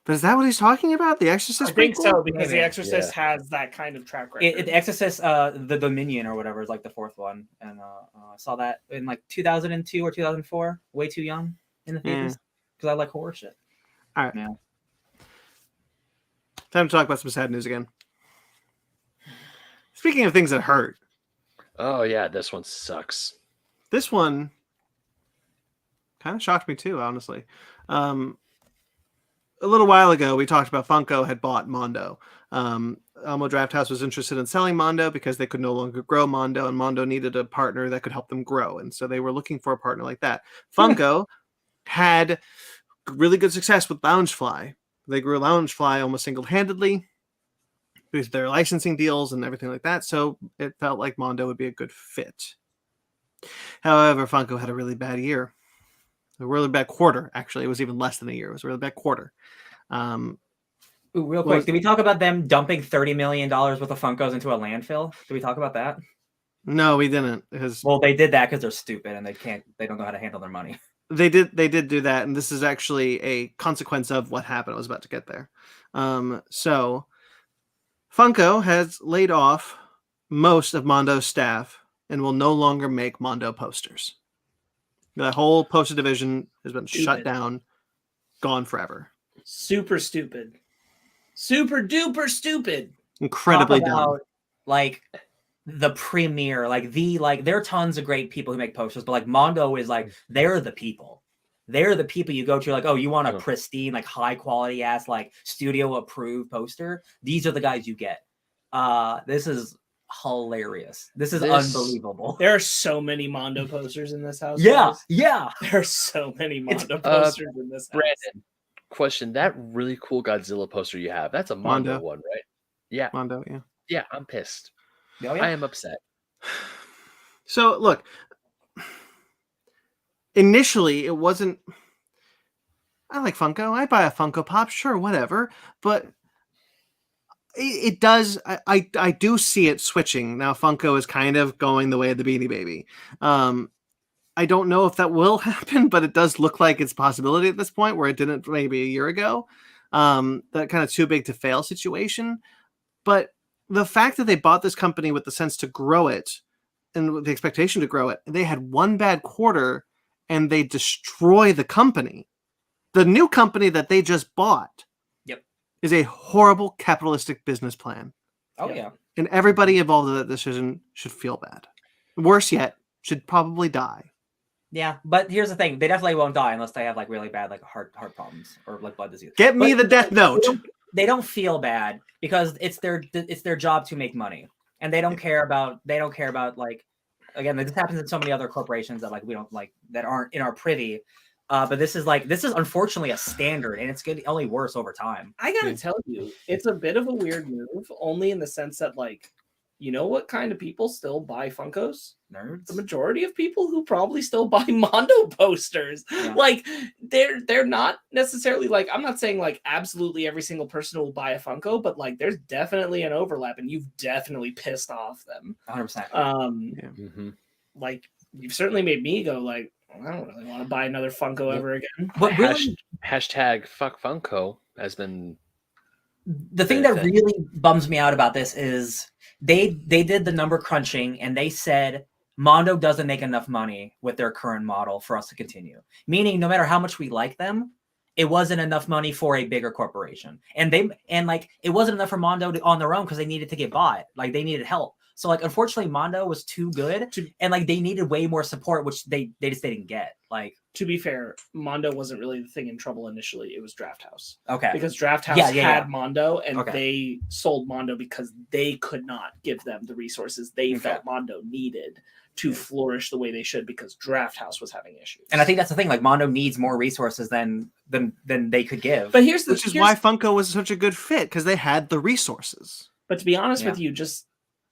But is that what he's talking about? The Exorcist? I think prequel? so, because The Exorcist has that kind of track record. The Exorcist, the Dominion or whatever is like the fourth one, and I saw that in like 2002 or 2004. Way too young in the theaters because I like horror shit. All right, yeah. Time to talk about some sad news again. Speaking of things that hurt. Oh yeah, this one sucks. This one kind of shocked me too, honestly. A little while ago, we talked about Funko had bought Mondo. Alamo Drafthouse was interested in selling Mondo because they could no longer grow Mondo, and Mondo needed a partner that could help them grow. And so they were looking for a partner like that. Funko had really good success with Loungefly. They grew Loungefly almost single-handedly with their licensing deals and everything like that. So it felt like Mondo would be a good fit. However, Funko had a really bad year. A really bad quarter, actually. It was even less than a year. It was a really bad quarter. Real quick, did we talk about them dumping $30 million worth of Funkos into a landfill? Did we talk about that? No, we didn't. Well, they did that because they're stupid and they don't know how to handle their money. They did do that, and this is actually a consequence of what happened. I was about to get there. So Funko has laid off most of Mondo's staff and will no longer make Mondo posters. The whole poster division has been shut down, gone forever. Super stupid. Super duper stupid. Incredibly dumb. Like the premier, there are tons of great people who make posters, but like Mondo is like, they're the people. They're the people you go to, like, oh, you want a pristine, like high quality ass, like studio approved poster? These are the guys you get. This is hilarious. This is unbelievable. There are so many Mondo posters in this house. Yeah. There are so many Mondo posters in this house. Brandon, question: that really cool Godzilla poster you have, that's a Mondo one, right? Yeah. Mondo, yeah. Yeah, I'm pissed. Oh, yeah? I am upset. So look, initially it wasn't. I like Funko. I buy a Funko Pop, sure, whatever. But it does. I do see it switching now. Funko is kind of going the way of the Beanie Baby. I don't know if that will happen, but it does look like it's a possibility at this point, where it didn't maybe a year ago. That kind of too big to fail situation. But the fact that they bought this company with the sense to grow it and with the expectation to grow it, they had one bad quarter and they destroy the company. The new company that they just bought is a horrible capitalistic business plan. Oh, yeah. And everybody involved in that decision should feel bad. Worse yet, should probably die. Yeah, but here's the thing. They definitely won't die unless they have like really bad like heart problems or like blood disease. Get me the Death Note. They don't feel bad because it's their job to make money. and they don't care about like, again, this happens in so many other corporations that like we don't like that aren't in our privy. But this is unfortunately a standard, and it's getting only worse over time. I gotta tell you, it's a bit of a weird move, only in the sense that, like, you know what kind of people still buy Funkos? Nerds. The majority of people who probably still buy Mondo posters. Yeah. Like, they're not necessarily like, I'm not saying like absolutely every single person will buy a Funko, but like there's definitely an overlap, and you've definitely pissed off them. 100%. Like, you've certainly made me go like, I don't really want to buy another Funko ever again. But really, hashtag fuck Funko has been the thing that really bums me out about this is they did the number crunching, and they said Mondo doesn't make enough money with their current model for us to continue. Meaning, no matter how much we like them, it wasn't enough money for a bigger corporation, and like it wasn't enough for Mondo on their own because they needed to get bought. Like they needed help. So like unfortunately Mondo was too good, and like they needed way more support, which they didn't get. Like, to be fair, Mondo wasn't really the thing in trouble initially. It was Draft House. Okay. Because Draft House had Mondo, and they sold Mondo because they could not give them the resources they felt Mondo needed to flourish the way they should, because Draft House was having issues. And I think that's the thing. Like Mondo needs more resources than they could give. But which is why Funko was such a good fit, because they had the resources. But to be honest with you, just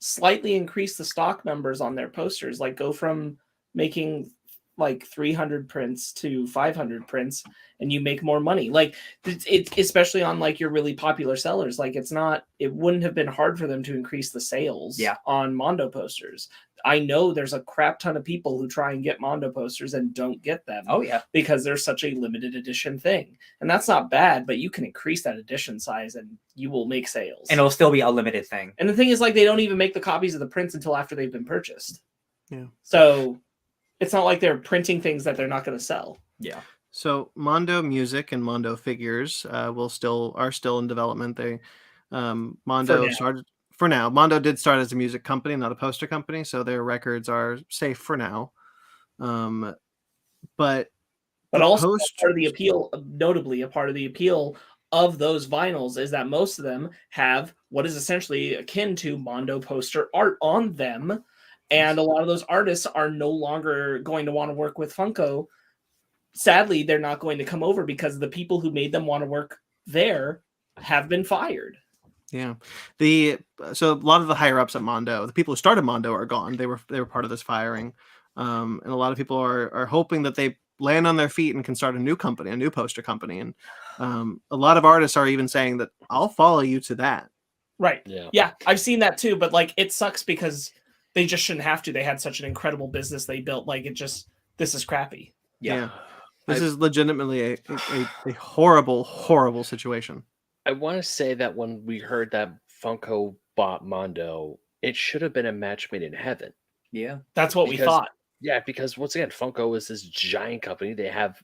slightly increase the stock numbers on their posters. Like go from making like 300 prints to 500 prints, and you make more money. Like it especially on like your really popular sellers. Like it wouldn't have been hard for them to increase the sales on Mondo posters. I know there's a crap ton of people who try and get Mondo posters and don't get them. Oh yeah, because they're such a limited edition thing. And that's not bad, but you can increase that edition size and you will make sales. And it'll still be a limited thing. And the thing is, like, they don't even make the copies of the prints until after they've been purchased. Yeah. So it's not like they're printing things that they're not going to sell. Yeah. So Mondo Music and Mondo Figures are still in development. They Mondo started for now. Mondo did start as a music company, not a poster company, so their records are safe for now. But also part of the appeal, notably a part of the appeal of those vinyls, is that most of them have what is essentially akin to Mondo poster art on them. And a lot of those artists are no longer going to want to work with Funko. Sadly, they're not going to come over because the people who made them want to work there have been fired. Yeah. So a lot of the higher ups at Mondo, the people who started Mondo, are gone. They were part of this firing. And a lot of people are hoping that they land on their feet and can start a new company, a new poster company. And a lot of artists are even saying that I'll follow you to that. Right. Yeah. I've seen that too, but like it sucks because they just shouldn't have to. They had such an incredible business they built. Like this is crappy. Yeah. This is legitimately a horrible, horrible situation. I want to say that when we heard that Funko bought Mondo, it should have been a match made in heaven. Yeah. That's what we thought. Yeah, because once again, Funko is this giant company. They have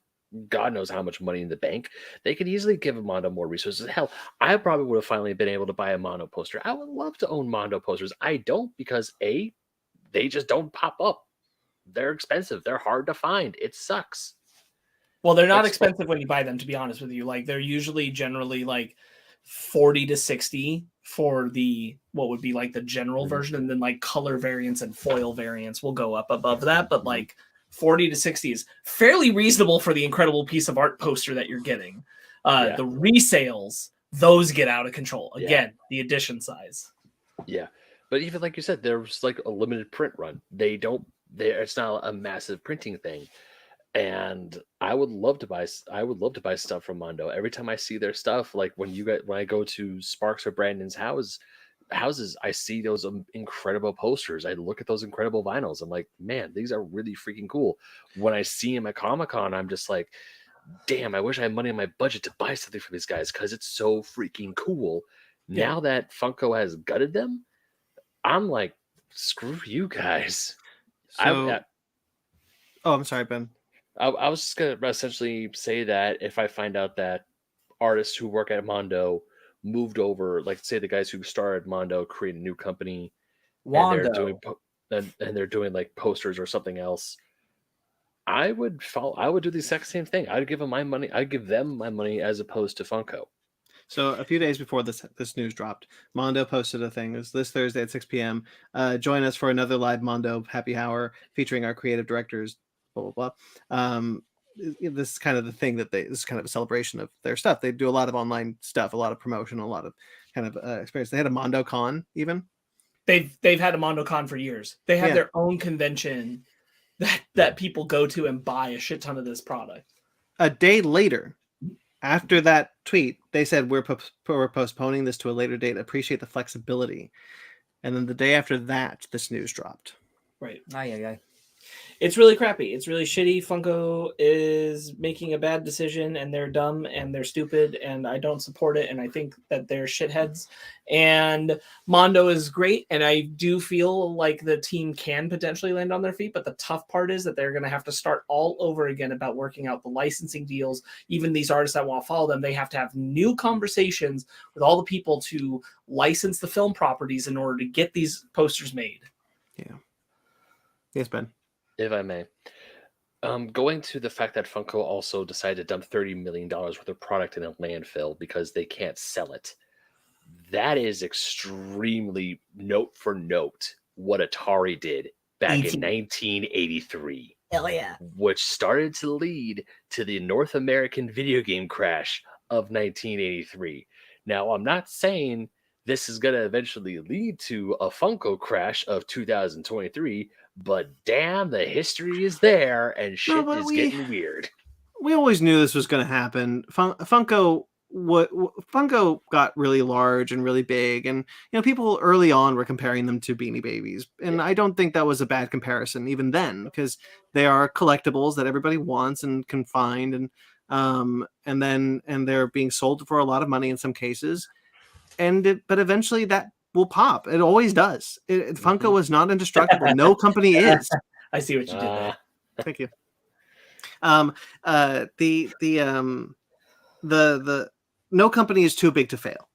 God knows how much money in the bank. They could easily give Mondo more resources. Hell, I probably would have finally been able to buy a Mondo poster. I would love to own Mondo posters. I don't, because they just don't pop up. They're expensive. They're hard to find. It sucks. Well, they're not expensive when you buy them, to be honest with you. Like they're usually generally like 40 to 60 for what would be like the general version, and then like color variants and foil variants will go up above that. But like 40 to 60 is fairly reasonable for the incredible piece of art poster that you're getting. The resales, those get out of control. Again, the edition size. Yeah. But even like you said, there's like a limited print run. It's not a massive printing thing. And I would love to buy stuff from Mondo. Every time I see their stuff, like when I go to Sparks or Brandon's houses, I see those incredible posters. I look at those incredible vinyls. I'm like, man, these are really freaking cool. When I see them at Comic-Con, I'm just like, damn, I wish I had money in my budget to buy something from these guys because it's so freaking cool. Yeah. Now that Funko has gutted them, I'm like, screw you guys. So, I'm sorry, Ben. I was just going to essentially say that if I find out that artists who work at Mondo moved over, like say the guys who started Mondo create a new company, and they're doing like posters or something else, I would do the exact same thing. I'd give them my money. I'd give them my money as opposed to Funko. So a few days before this news dropped, Mondo posted a thing. It was this Thursday at 6 p.m. Join us for another live Mondo happy hour featuring our creative directors. Blah blah blah. This is kind of the thing that this is kind of a celebration of their stuff. They do a lot of online stuff, a lot of promotion, a lot of kind of experience. They had a Mondo Con even. They've had a Mondo Con for years. They have their own convention that people go to and buy a shit ton of this product. A day later, after that tweet, they said we're postponing this to a later date. Appreciate the flexibility. And then the day after that, this news dropped. Right. Aye. It's really crappy. It's really shitty. Funko is making a bad decision, and they're dumb and they're stupid, and I don't support it. And I think that they're shitheads. And Mondo is great, and I do feel like the team can potentially land on their feet. But the tough part is that they're going to have to start all over again about working out the licensing deals. Even these artists that want to follow them, they have to have new conversations with all the people to license the film properties in order to get these posters made. Yeah. Yes, Ben. If I may. Going to the fact that Funko also decided to dump $30 million worth of product in a landfill because they can't sell it. That is extremely note for note what Atari did back in 1983. Hell yeah. Which started to lead to the North American video game crash of 1983. Now, I'm not saying this is going to eventually lead to a Funko crash of 2023, but damn, the history is there, and shit is getting weird. We always knew this was going to happen. Funko got really large and really big, and people early on were comparing them to Beanie Babies, and I don't think that was a bad comparison even then, because they are collectibles that everybody wants and can find, and they're being sold for a lot of money in some cases, but eventually that will pop. It always does. Funko is not indestructible. No company is. I see what you did there. Thank you. The no company is too big to fail.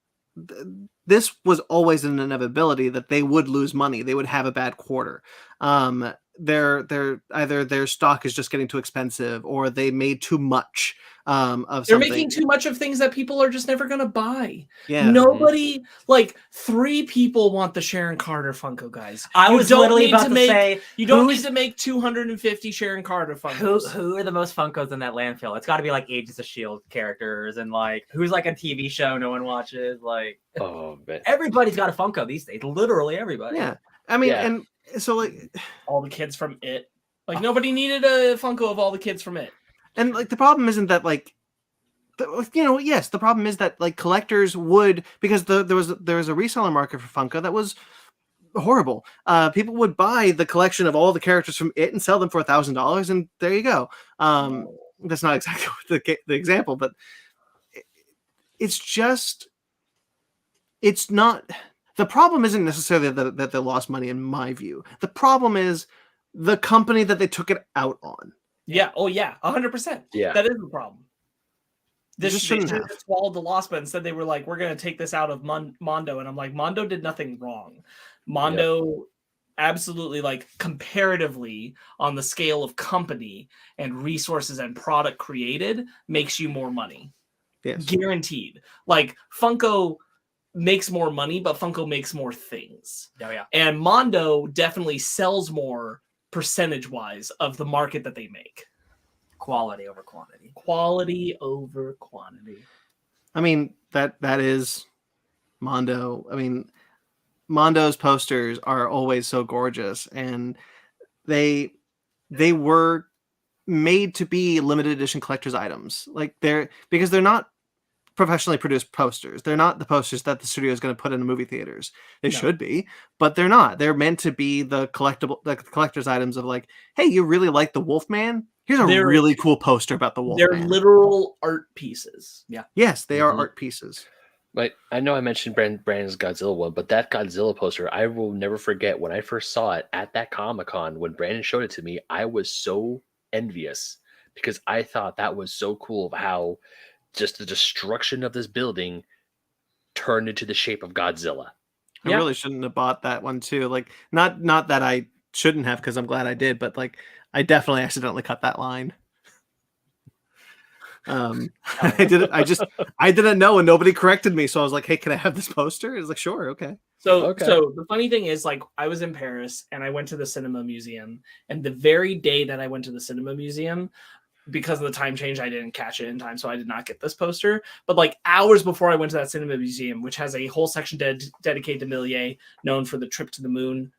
This was always an inevitability that they would lose money. They would have a bad quarter. They're either their stock is just getting too expensive, or they made too much of They're something. making too much of things that people are just never going to buy. Yeah. Nobody, like 3 people want the Sharon Carter Funko, guys. I was literally about to say, you don't need to make 250 Sharon Carter Funkos. Who are the most Funkos in that landfill? It's got to be like Agents of S.H.I.E.L.D. characters, and like who's like a TV show no one watches. Like, everybody's got a Funko these days. Literally everybody. Yeah. I mean, and so like all the kids from It. Like nobody needed a Funko of all the kids from It. And like the problem isn't that like, yes, the problem is that like collectors would, because there was a reseller market for Funko that was horrible. People would buy the collection of all the characters from It and sell them for $1,000, and there you go. That's not exactly the example, but it's not. The problem isn't necessarily that they lost money, in my view. The problem is the company that they took it out on. Yeah. Oh, yeah. 100%. Yeah. That is the problem. They should have have swallowed the loss, but instead they were like, we're going to take this out of Mondo. And I'm like, Mondo did nothing wrong. Mondo absolutely, like, comparatively on the scale of company and resources and product created, makes you more money. Yes. Guaranteed. Like, Funko makes more money, but Funko makes more things. Oh, yeah. And Mondo definitely sells more percentage-wise of the market that they make. Quality over quantity. Quality over quantity. I mean, that is Mondo. I mean, Mondo's posters are always so gorgeous, and they were made to be limited edition collector's items. Like because they're not professionally produced posters. They're not the posters that the studio is going to put in the movie theaters. They should be, but they're not. They're meant to be the collector's items of like, hey, you really like the Wolfman? Here's a really cool poster about the Wolfman. They're literal art pieces. Yeah. Yes, they are art pieces. Like, I know I mentioned Brandon's Godzilla one, but that Godzilla poster, I will never forget when I first saw it at that Comic-Con. When Brandon showed it to me, I was so envious because I thought that was so cool of how just the destruction of this building turned into the shape of Godzilla. I really shouldn't have bought that one too. Like, not that I shouldn't have, because I'm glad I did, but like, I definitely accidentally cut that line. I didn't know, and nobody corrected me. So I was like, "Hey, can I have this poster?" It's like, "Sure, okay." So the funny thing is, like, I was in Paris and I went to the cinema museum, and the very day that I went to the cinema museum, because of the time change, I didn't catch it in time, so I did not get this poster. But like hours before I went to that cinema museum, which has a whole section dedicated to Méliès, known for the Trip to the Moon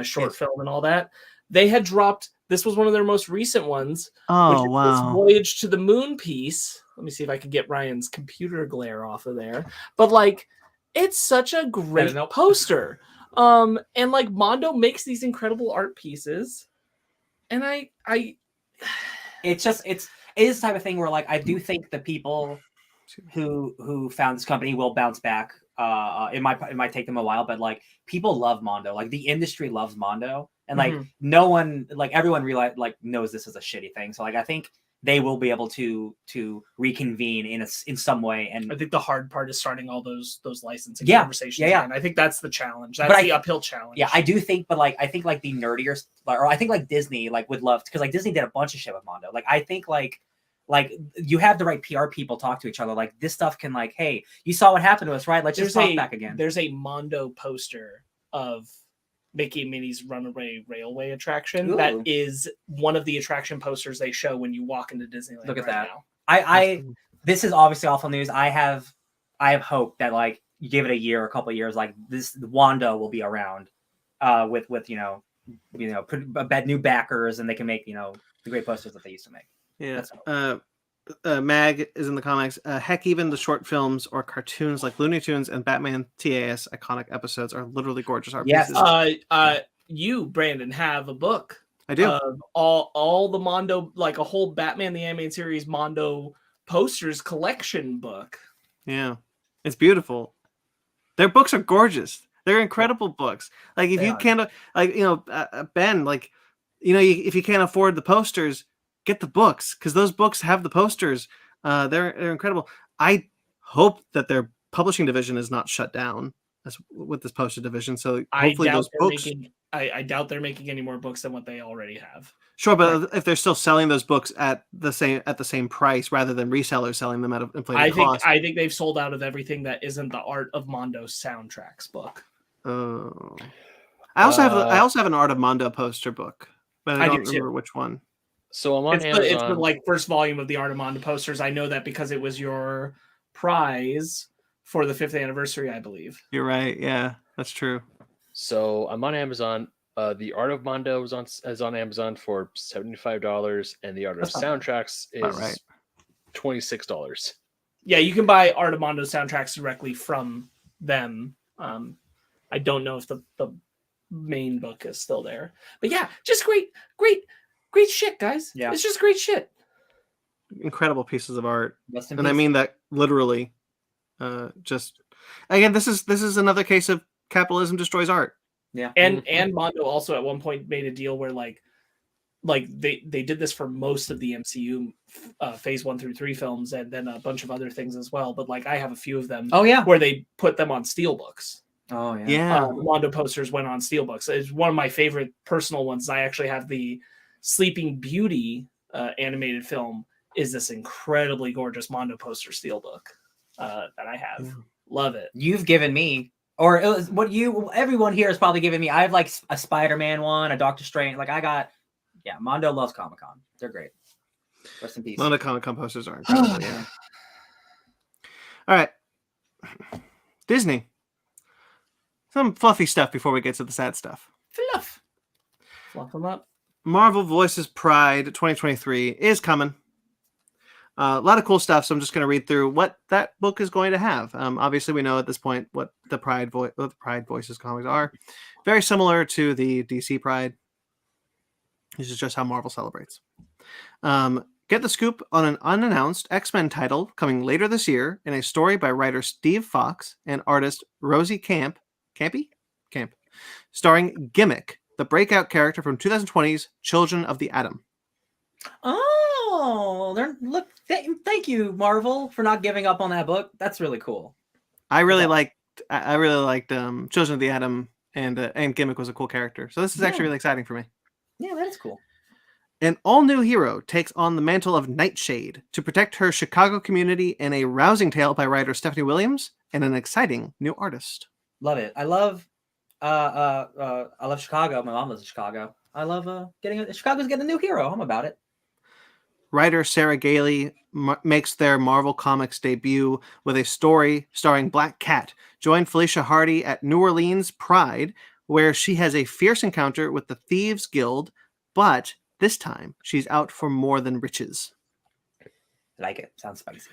short film and all that, they had dropped. This was one of their most recent ones. Oh, which is this Voyage to the Moon piece. Let me see if I can get Ryan's computer glare off of there. But like, it's such a great poster. And like Mondo makes these incredible art pieces, and it is the type of thing where, like, I do think the people who found this company will bounce back. It might take them a while, but like, people love Mondo. Like, the industry loves Mondo, and like no one, like, everyone knows this is a shitty thing. So like, I think they will be able to reconvene in some way. And I think the hard part is starting all those licensing conversations. Yeah. And I think that's the challenge. That's the uphill challenge. Yeah, I do think, but like, I think like the nerdier, or I think like Disney like would love, because like Disney did a bunch of shit with Mondo. Like, I think like you have the right PR people talk to each other. Like, this stuff can, like, hey, you saw what happened to us, right? Let's just talk back again. There's a Mondo poster of Mickey and Minnie's Runaway Railway attraction. Ooh. That is one of the attraction posters they show when you walk into Disneyland. Look at that. Now. This is obviously awful news. I have hope that, like, you give it a year, a couple of years, like, this Wando will be around with new backers, and they can make, the great posters that they used to make. Yeah. Mag is in the comics. Heck, even the short films or cartoons like Looney Tunes and Batman TAS iconic episodes are literally gorgeous art pieces. You, Brandon, have a book. I do. All the Mondo, like a whole Batman the Animated Series Mondo posters collection book. Yeah, it's beautiful. Their books are gorgeous. They're incredible books. Like, if you can't, like, Ben, like, if you can't afford the posters, get the books, because those books have the posters. They're incredible. I hope that their publishing division is not shut down with this poster division. So hopefully those books. I doubt they're making any more books than what they already have. Sure, but if they're still selling those books at the same price rather than resellers selling them at an inflated cost. I think they've sold out of everything that isn't the Art of Mondo soundtracks book. Oh. I also have an Art of Mondo poster book, but I don't remember which one. So I'm on Amazon. It's the like first volume of the Art of Mondo posters. I know that because it was your prize for the 5th anniversary, I believe. You're right. Yeah, that's true. So I'm on Amazon. The Art of Mondo is on Amazon for $75, and the Art of Soundtracks is $26. Yeah, you can buy Art of Mondo soundtracks directly from them. I don't know if the main book is still there, but yeah, just great shit, guys. Yeah, it's just great shit. Incredible pieces of art, and I mean that literally. Just again, this is another case of capitalism destroys art. Yeah, and Mondo also at one point made a deal where like they did this for most of the MCU phase 1 through 3 films, and then a bunch of other things as well. But like, I have a few of them. Oh yeah, where they put them on steelbooks. Oh yeah, yeah. Mondo posters went on steelbooks. It's one of my favorite personal ones. I actually have the Sleeping Beauty animated film. Is this incredibly gorgeous Mondo poster steelbook that I have? Yeah. Love it. You've given me, or it was everyone here has probably given me. I have like a Spider-Man one, a Doctor Strange. Like Mondo loves Comic-Con. They're great. Rest in peace. Mondo Comic-Con posters are incredible. Yeah. All right, Disney. Some fluffy stuff before we get to the sad stuff. Fluff them up. Marvel Voices Pride 2023 is coming. A lot of cool stuff, so I'm just going to read through what that book is going to have. Obviously, we know at this point what the Pride Voices comics are. Very similar to the DC Pride. This is just how Marvel celebrates. Get the scoop on an unannounced X-Men title coming later this year in a story by writer Steve Fox and artist Rosie Camp, starring Gimmick, the breakout character from 2020's Children of the Atom. Oh, thank you, Marvel, for not giving up on that book. That's really cool. I really liked Children of the Atom, and Gimmick was a cool character. So this is actually really exciting for me. Yeah, that is cool. An all-new hero takes on the mantle of Nightshade to protect her Chicago community in a rousing tale by writer Stephanie Williams and an exciting new artist. Love it. I love Chicago. My mom lives in Chicago. I love Chicago's getting a new hero. I'm about it. Writer Sarah Gailey makes their Marvel Comics debut with a story starring Black Cat. Join Felicia Hardy at New Orleans Pride, where she has a fierce encounter with the Thieves Guild, but this time she's out for more than riches. Like it. Sounds spicy.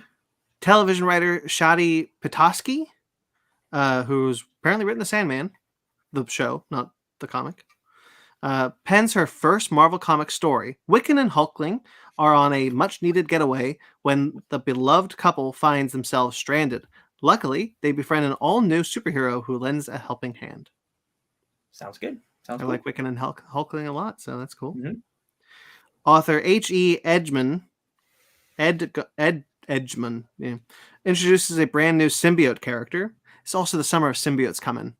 Television writer Shadi Petoskey, who's apparently written The Sandman, the show, not the comic, pens her first Marvel Comics story. Wiccan and Hulkling are on a much-needed getaway when the beloved couple finds themselves stranded. Luckily, they befriend an all-new superhero who lends a helping hand. Sounds good. Sounds I cool. like Wiccan and Hulkling a lot, so that's cool. Mm-hmm. Author H.E. Edgman introduces a brand new symbiote character. It's also the summer of symbiotes coming.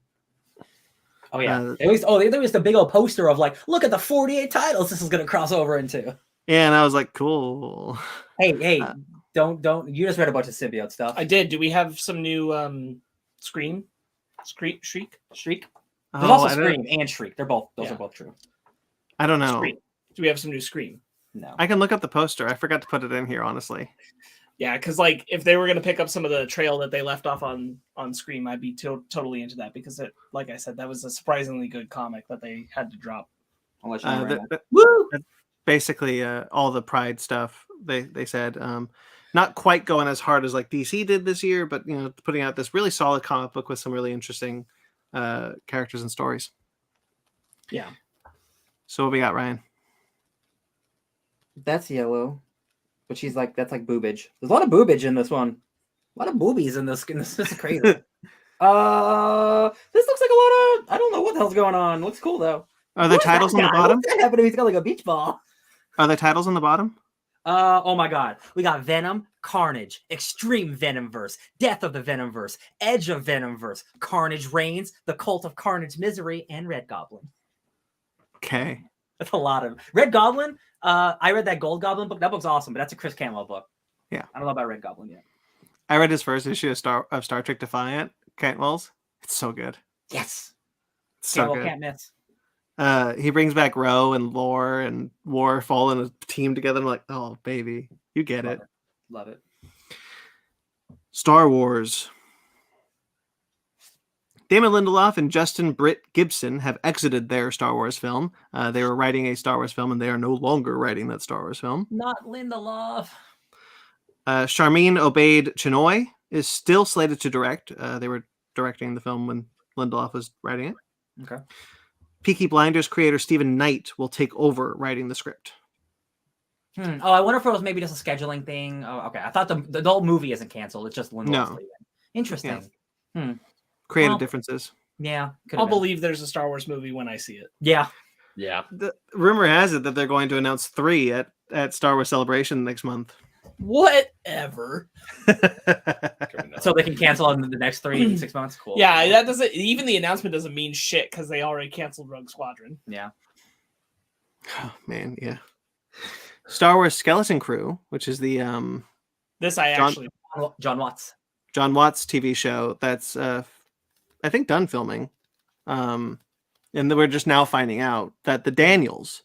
Oh yeah. There was the big old poster of like, look at the 48 titles this is gonna cross over into. Yeah, and I was like, cool. Hey, don't. You just read a bunch of symbiote stuff. I did. Do we have some new Shriek? Shriek. Oh, There's also Scream and Shriek. Those are both true. I don't know. Scream. Do we have some new Scream? No. I can look up the poster. I forgot to put it in here, honestly. Yeah, because like if they were going to pick up some of the trail that they left off on Scream, I'd be totally into that because it, like I said, that was a surprisingly good comic that they had to drop. Woo! Basically, all the Pride stuff they said, not quite going as hard as like DC did this year, but putting out this really solid comic book with some really interesting characters and stories. Yeah. So what we got, Ryan? That's yellow. But she's like, that's like boobage. There's a lot of boobage in this one. A lot of boobies in this. This is crazy. This looks like a lot of, I don't know what the hell's going on. Looks cool though. Are there titles on the bottom? What's happening? He's got like a beach ball. Are there titles on the bottom? Oh my god. We got Venom, Carnage, Extreme Venomverse, Death of the Venomverse, Edge of Venomverse, Carnage Reigns, The Cult of Carnage Misery, and Red Goblin. Okay. That's a lot of Red Goblin. I read that Gold Goblin book. That book's awesome, but that's a Chris Cantwell book. Yeah. I don't know about Red Goblin yet. I read his first issue of Star Trek Defiant, Cantwell's. It's so good. Yes. So Cantwell good. can't miss. He brings back Ro and Lore and Worf all in a team together. I'm like, oh baby, you get it. Love it. Star Wars. Damon Lindelof and Justin Britt Gibson have exited their Star Wars film. They were writing a Star Wars film, and they are no longer writing that Star Wars film. Not Lindelof. Charmine Obaid-Chinoy is still slated to direct. They were directing the film when Lindelof was writing it. Okay. Peaky Blinders creator Stephen Knight will take over writing the script. Oh, I wonder if it was maybe just a scheduling thing. Oh, okay. I thought the whole movie isn't canceled. It's just Lindelof's leaving. Interesting. Yeah. Creative differences. Yeah. I'll believe there's a Star Wars movie when I see it. Yeah. Yeah. The rumor has it that they're going to announce 3 at Star Wars Celebration next month. Whatever. So they can cancel in the next 3 in 6 months. Cool. Yeah, that doesn't. Even the announcement doesn't mean shit because they already canceled Rogue Squadron. Yeah. Oh man, yeah. Star Wars Skeleton Crew, which is the John Watts TV show that's I think done filming, and we're just now finding out that the Daniels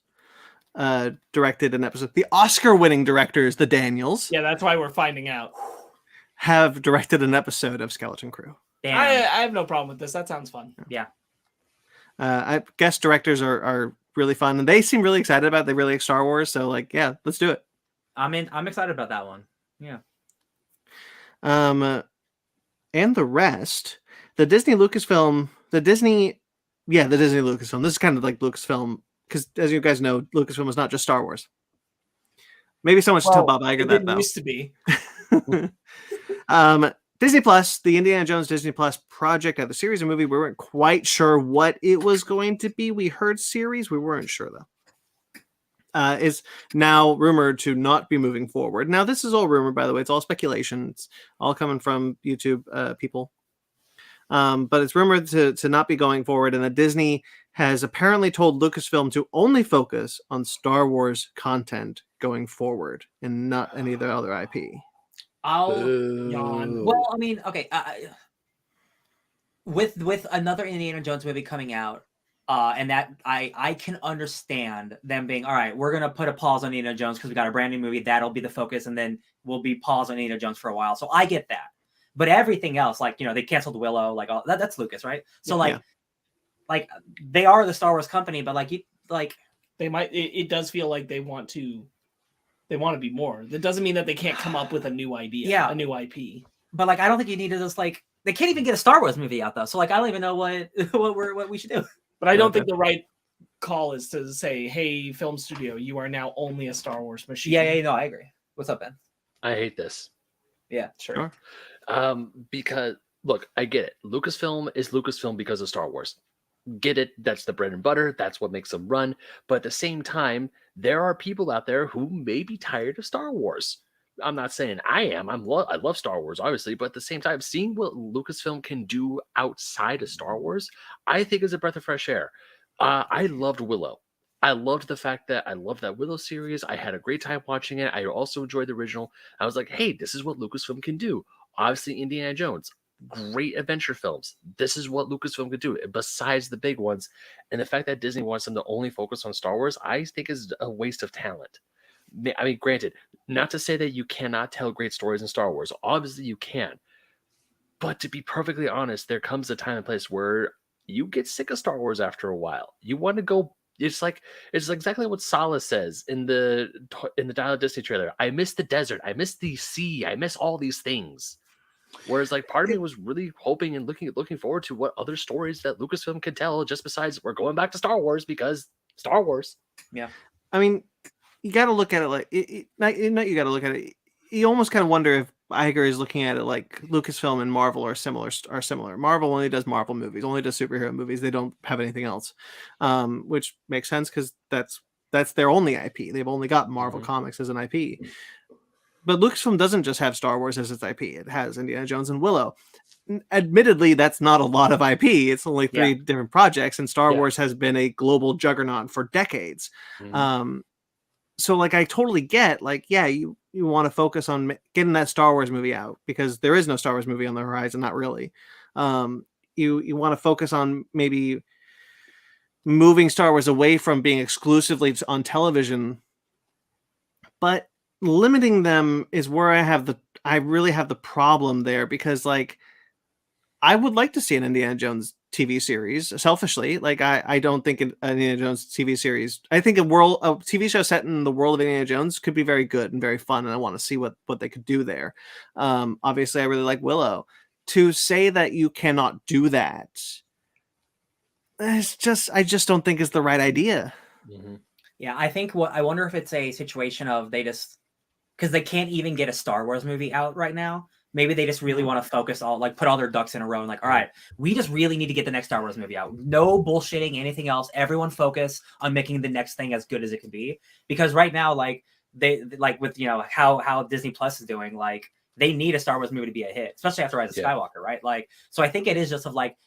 directed an episode. The Oscar-winning directors, the Daniels. Yeah, that's why we're finding out. Have directed an episode of Skeleton Crew. Damn. I have no problem with this. That sounds fun. Yeah. I guess directors are really fun, and they seem really excited about it. They really like Star Wars, so like, yeah, let's do it. I'm excited about that one. Yeah. And the rest, the Disney Lucasfilm. This is kind of like Lucasfilm, because as you guys know, Lucasfilm is not just Star Wars. Maybe someone should tell Bob Iger that, though. It used to be. Disney Plus, the Indiana Jones Disney Plus project, the series of movie. We weren't quite sure what it was going to be. We heard series. We weren't sure, though. Is now rumored to not be moving forward. Now, this is all rumor, by the way. It's all speculation. It's all coming from YouTube people. But it's rumored to not be going forward, and that Disney has apparently told Lucasfilm to only focus on Star Wars content going forward and not any of the other IP. I'll Boo. well, I mean, okay, with another Indiana Jones movie coming out, and that I can understand them being all right. We're gonna put a pause on Indiana Jones because we got a brand new movie that'll be the focus, and then we'll be paused on Indiana Jones for a while. So I get that, but everything else, like they canceled Willow, like all that's Lucas, right? So like they are the Star Wars company, but they might. It does feel like they want to be more. That doesn't mean that they can't come up with a new idea, a new IP. But I don't think you need to just they can't even get a Star Wars movie out though. So I don't even know what we should do. But I don't think the right call is to say, "Hey, film studio, you are now only a Star Wars machine." Yeah, no, I agree. What's up, Ben? I hate this. Yeah, sure. Because look, I get it. Lucasfilm is Lucasfilm because of Star Wars. Get it? That's the bread and butter. That's what makes them run. But at the same time, there are people out there who may be tired of Star Wars. I'm not saying I am. I love Star Wars, obviously, but at the same time, seeing what Lucasfilm can do outside of Star Wars, I think is a breath of fresh air. I loved Willow. I loved the fact that I loved that Willow series. I had a great time watching it. I also enjoyed the original. I was like, hey, this is what Lucasfilm can do. Obviously, Indiana Jones, great adventure films. This is what Lucasfilm could do besides the big ones. And the fact that Disney wants them to only focus on Star Wars, I think is a waste of talent. I mean, granted, not to say that you cannot tell great stories in Star Wars. Obviously, you can. But to be perfectly honest, there comes a time and place where you get sick of Star Wars after a while. You want to go. It's exactly what Sala says in the Dial Disney trailer. I miss the desert. I miss the sea. I miss all these things. Whereas, part of me was really hoping and looking forward to what other stories that Lucasfilm could tell. Just besides, we're going back to Star Wars because Star Wars. Yeah, I mean, you got to look at it you got to look at it. You almost kind of wonder if Iger is looking at it like Lucasfilm and Marvel are similar. Marvel only does Marvel movies, only does superhero movies. They don't have anything else, which makes sense because that's their only IP. They've only got Marvel Comics as an IP. But Lucasfilm doesn't just have Star Wars as its IP. It has Indiana Jones and Willow. Admittedly, that's not a lot of IP. It's only 3 different projects, and Star Wars has been a global juggernaut for decades. So I totally get you want to focus on getting that Star Wars movie out because there is no Star Wars movie on the horizon, not really. You want to focus on maybe moving Star Wars away from being exclusively on television, but limiting them is where I really have the problem there because I would like to see an Indiana Jones TV series. Selfishly, I don't think an Indiana Jones TV series. I think a TV show set in the world of Indiana Jones could be very good and very fun, and I want to see what they could do there. Obviously, I really like Willow. To say that you cannot do that, I just don't think is the right idea. Yeah, I think I wonder if it's a situation of they just because they can't even get a Star Wars movie out right now. Maybe they just really want to focus on put all their ducks in a row and all right, we just really need to get the next Star Wars movie out. No bullshitting, anything else. Everyone focus on making the next thing as good as it can be. Because right now, they with how Disney Plus is doing, they need a Star Wars movie to be a hit, especially after Rise of Skywalker, right? So I think it is just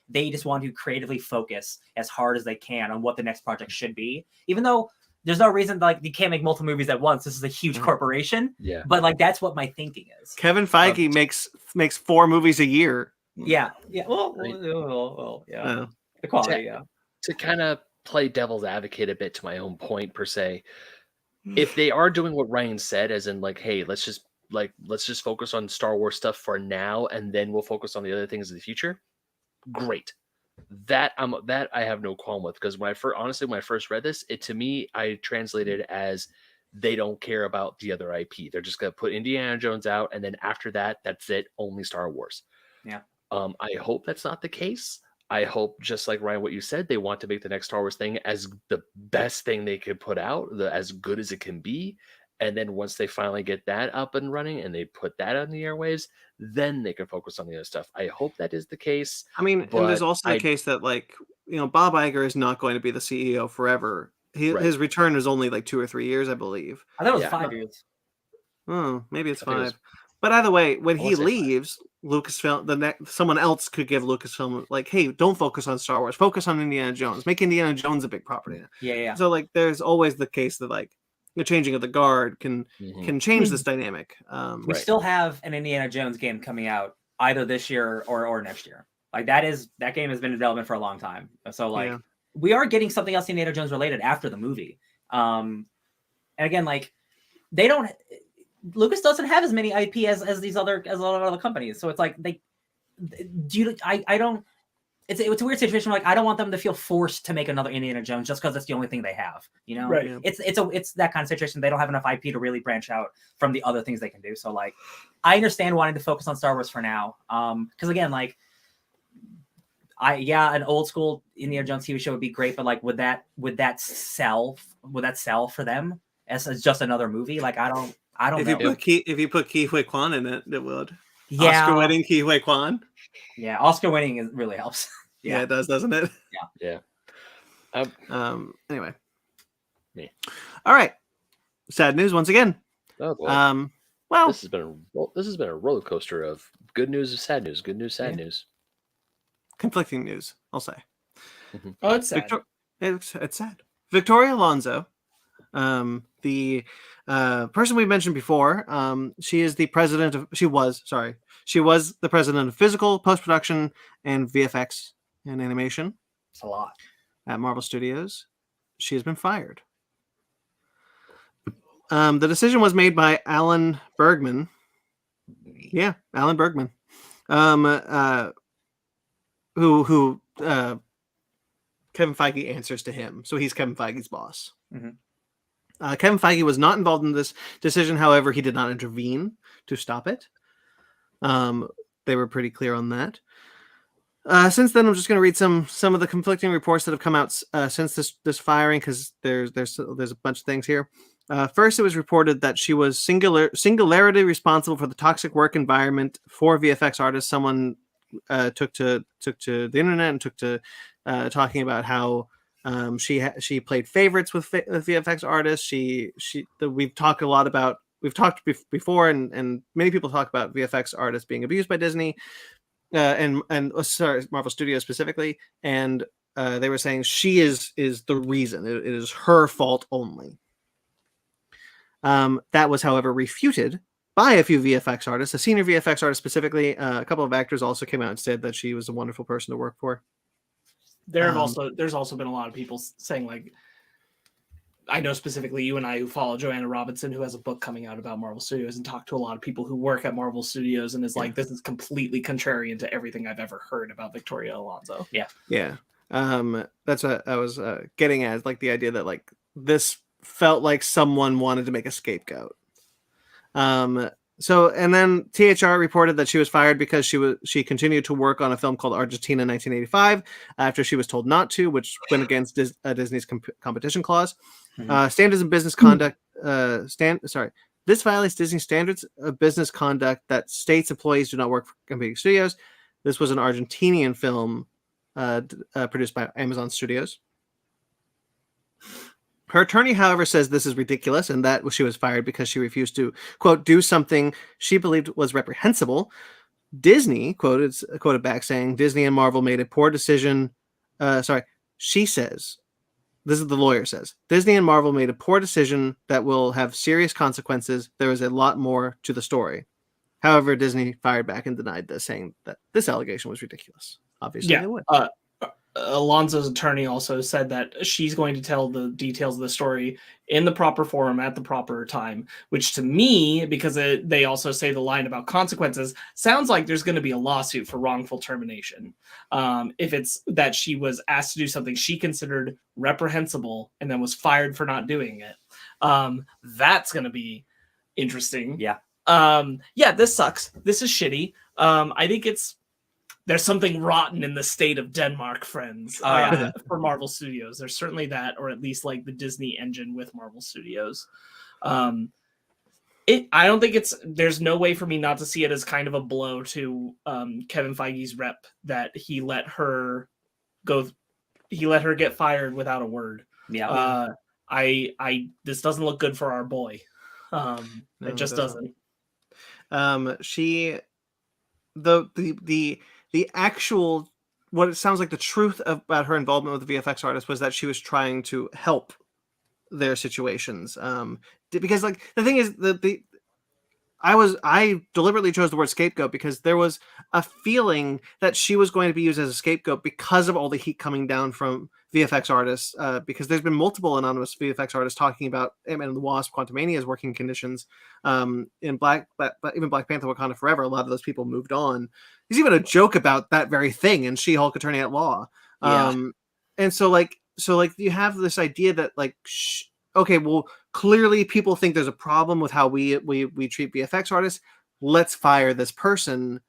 they just want to creatively focus as hard as they can on what the next project should be, even though there's no reason you can't make multiple movies at once. This is a huge corporation. Yeah. But that's what my thinking is. Kevin Feige makes 4 movies a year. Yeah. Yeah. Well, yeah. The quality, To kind of play devil's advocate a bit to my own point per se, if they are doing what Ryan said, as in hey, let's just focus on Star Wars stuff for now, and then we'll focus on the other things in the future. Great. That I have no qualm with because when I first read this, to me I translated as they don't care about the other IP. They're just gonna put Indiana Jones out, and then after that, that's it. Only Star Wars. Yeah. I hope that's not the case. I hope, just like Ryan, what you said, they want to make the next Star Wars thing as the best thing they could put out, as good as it can be. And then once they finally get that up and running and they put that on the airwaves, then they can focus on the other stuff. I hope that is the case. I mean, and there's also the case that Bob Iger is not going to be the CEO forever. His return is only 2 or 3 years, I believe. I thought it was 5 years. Oh, maybe it's 5. But either way, when he leaves, Lucasfilm, someone else could give Lucasfilm like, hey, don't focus on Star Wars, focus on Indiana Jones, make Indiana Jones a big property. Yeah. So like, there's always the case that like the changing of the guard can change this dynamic. We still have an Indiana Jones game coming out either this year or next year. Like that game has been in development for a long time. So like we are getting something else Indiana Jones related after the movie. And again, like Lucas doesn't have as many IP as a lot of other companies. So it's like it's a weird situation. Like I don't want them to feel forced to make another Indiana Jones just because that's the only thing they have. You know, right? Yeah. It's that kind of situation. They don't have enough IP to really branch out from the other things they can do. So like, I understand wanting to focus on Star Wars for now. Because again, like, an old school Indiana Jones TV show would be great, but like, would that sell for them as just another movie? Like, I don't know. If you put Ke Huy Quan in it, it would. Yeah, Oscar winning Ke Huy Quan. Yeah, Oscar winning really helps. Yeah, it does, doesn't it? Yeah. Anyway. Me. All right. Sad news once again. Oh boy. Well, this has been a roller coaster of good news and sad news. Good news, sad news. Conflicting news, I'll say. Oh, it's sad. It's sad. Victoria Alonso, the person we mentioned before, she was the president of physical, post-production, and VFX and animation. It's a lot. At Marvel Studios. She has been fired. The decision was made by Alan Bergman. Yeah, Alan Bergman. Who Kevin Feige answers to him. So he's Kevin Feige's boss. Mm-hmm. Kevin Feige was not involved in this decision. However, he did not intervene to stop it. They were pretty clear on that. Since then, I'm just going to read some of the conflicting reports that have come out since this firing, because there's a bunch of things here. First, it was reported that she was singularly responsible for the toxic work environment for VFX artists. Someone took to the internet and took to talking about how she played favorites with VFX artists. We've talked before, and many people talk about VFX artists being abused by Disney, and Marvel Studios specifically, and they were saying she is the reason. It is her fault only. That was, however, refuted by a few VFX artists, a senior VFX artist specifically. A couple of actors also came out and said that she was a wonderful person to work for. There's also been a lot of people saying, like, I know specifically you and I who follow Joanna Robinson, who has a book coming out about Marvel Studios, and talk to a lot of people who work at Marvel Studios, and is like, this is completely contrarian to everything I've ever heard about Victoria Alonso. Yeah. That's what I was getting at, like the idea that like this felt like someone wanted to make a scapegoat. So, and then THR reported that she was fired because she continued to work on a film called Argentina in 1985 after she was told not to, which went against Disney's competition clause. Standards of business conduct. This violates Disney's standards of business conduct that states employees do not work for competing studios. This was an Argentinian film produced by Amazon Studios. Her attorney, however, says this is ridiculous and that she was fired because she refused to, quote, do something she believed was reprehensible. Disney, quoted back saying, Disney and Marvel made a poor decision. She says, this is the lawyer says, Disney and Marvel made a poor decision that will have serious consequences. There is a lot more to the story. However, Disney fired back and denied this, saying that this allegation was ridiculous. Obviously, they would. Alonso's attorney also said that she's going to tell the details of the story in the proper forum at the proper time, which to me, because they also say the line about consequences, sounds like there's going to be a lawsuit for wrongful termination. If it's that she was asked to do something she considered reprehensible and then was fired for not doing it. That's going to be interesting. Yeah. This sucks. This is shitty. I think there's something rotten in the state of Denmark, friends, for Marvel Studios. There's certainly that, or at least like the Disney engine with Marvel Studios. I don't think there's no way for me not to see it as kind of a blow to Kevin Feige's rep that he let her get fired without a word. Yeah. This doesn't look good for our boy. It just doesn't. the actual, what it sounds like the truth about her involvement with the VFX artist was that she was trying to help their situations. Because like the thing is I deliberately chose the word scapegoat because there was a feeling that she was going to be used as a scapegoat because of all the heat coming down from VFX artists. Because there's been multiple anonymous VFX artists talking about Ant-Man and the Wasp: Quantumania's working conditions. In even Black Panther: Wakanda Forever, a lot of those people moved on. There's even a joke about that very thing in She-Hulk: Attorney at Law. Yeah. And so you have this idea that like, okay, well, clearly people think there's a problem with how we treat VFX artists. Let's fire this person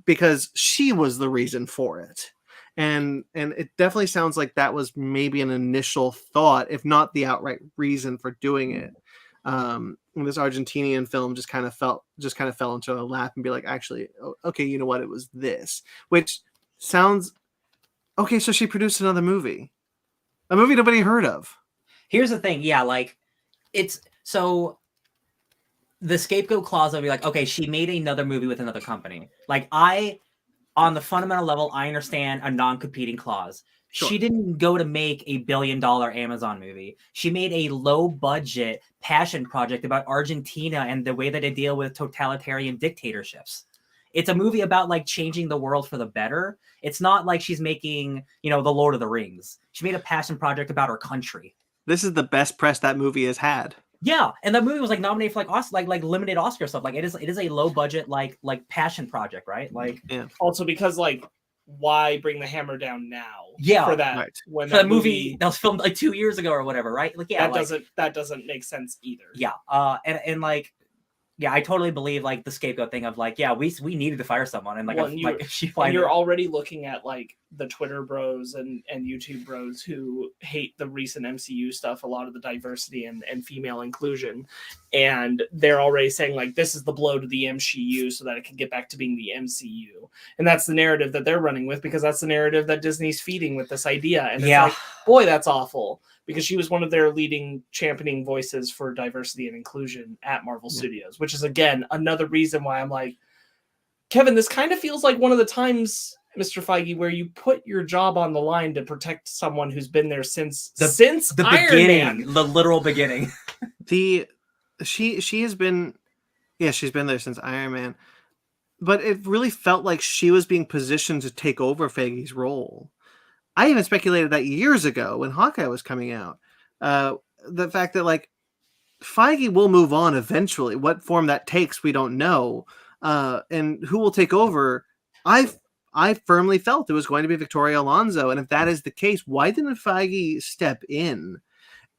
because she was the reason for it. And it definitely sounds like that was maybe an initial thought, if not the outright reason for doing it. This Argentinian film just kind of fell into a lap and be like, actually, okay, you know what? It was this, which sounds okay. So she produced another movie, a movie nobody heard of. Here's the thing. Yeah. Like it's so the scapegoat clause would be like, okay, she made another movie with another company. Like on the fundamental level, I understand a non-competing clause. Sure. She didn't go to make a $1 billion Amazon movie. She made a low-budget passion project about Argentina and the way that they deal with totalitarian dictatorships. It's a movie about like changing the world for the better. It's not like she's making, The Lord of the Rings. She made a passion project about her country. This is the best press that movie has had. Yeah, and that movie was like nominated for like limited Oscar stuff. Like it is a low budget like passion project, right? Like also because like why bring the hammer down now? Yeah, for that right. When for that movie that was filmed like 2 years ago or whatever, right? Like that doesn't make sense either. Yeah, and like. Yeah, I totally believe like the scapegoat thing of like, yeah, we needed to fire someone, and like, you're already looking at like the Twitter bros and YouTube bros who hate the recent MCU stuff, a lot of the diversity and female inclusion, and they're already saying like this is the blow to the MCU so that it can get back to being the MCU, and that's the narrative that they're running with because that's the narrative that Disney's feeding with this idea, and it's like, boy, that's awful. Because she was one of their leading championing voices for diversity and inclusion at Marvel Studios, which is, again, another reason why I'm like, Kevin, this kind of feels like one of the times, Mr. Feige, where you put your job on the line to protect someone who's been there since the Iron beginning, Man. The literal beginning. She has been, she's been there since Iron Man, but it really felt like she was being positioned to take over Feige's role. I even speculated that years ago when Hawkeye was coming out. The fact that like Feige will move on eventually. What form that takes, we don't know. And who will take over? I firmly felt it was going to be Victoria Alonso. And if that is the case, why didn't Feige step in?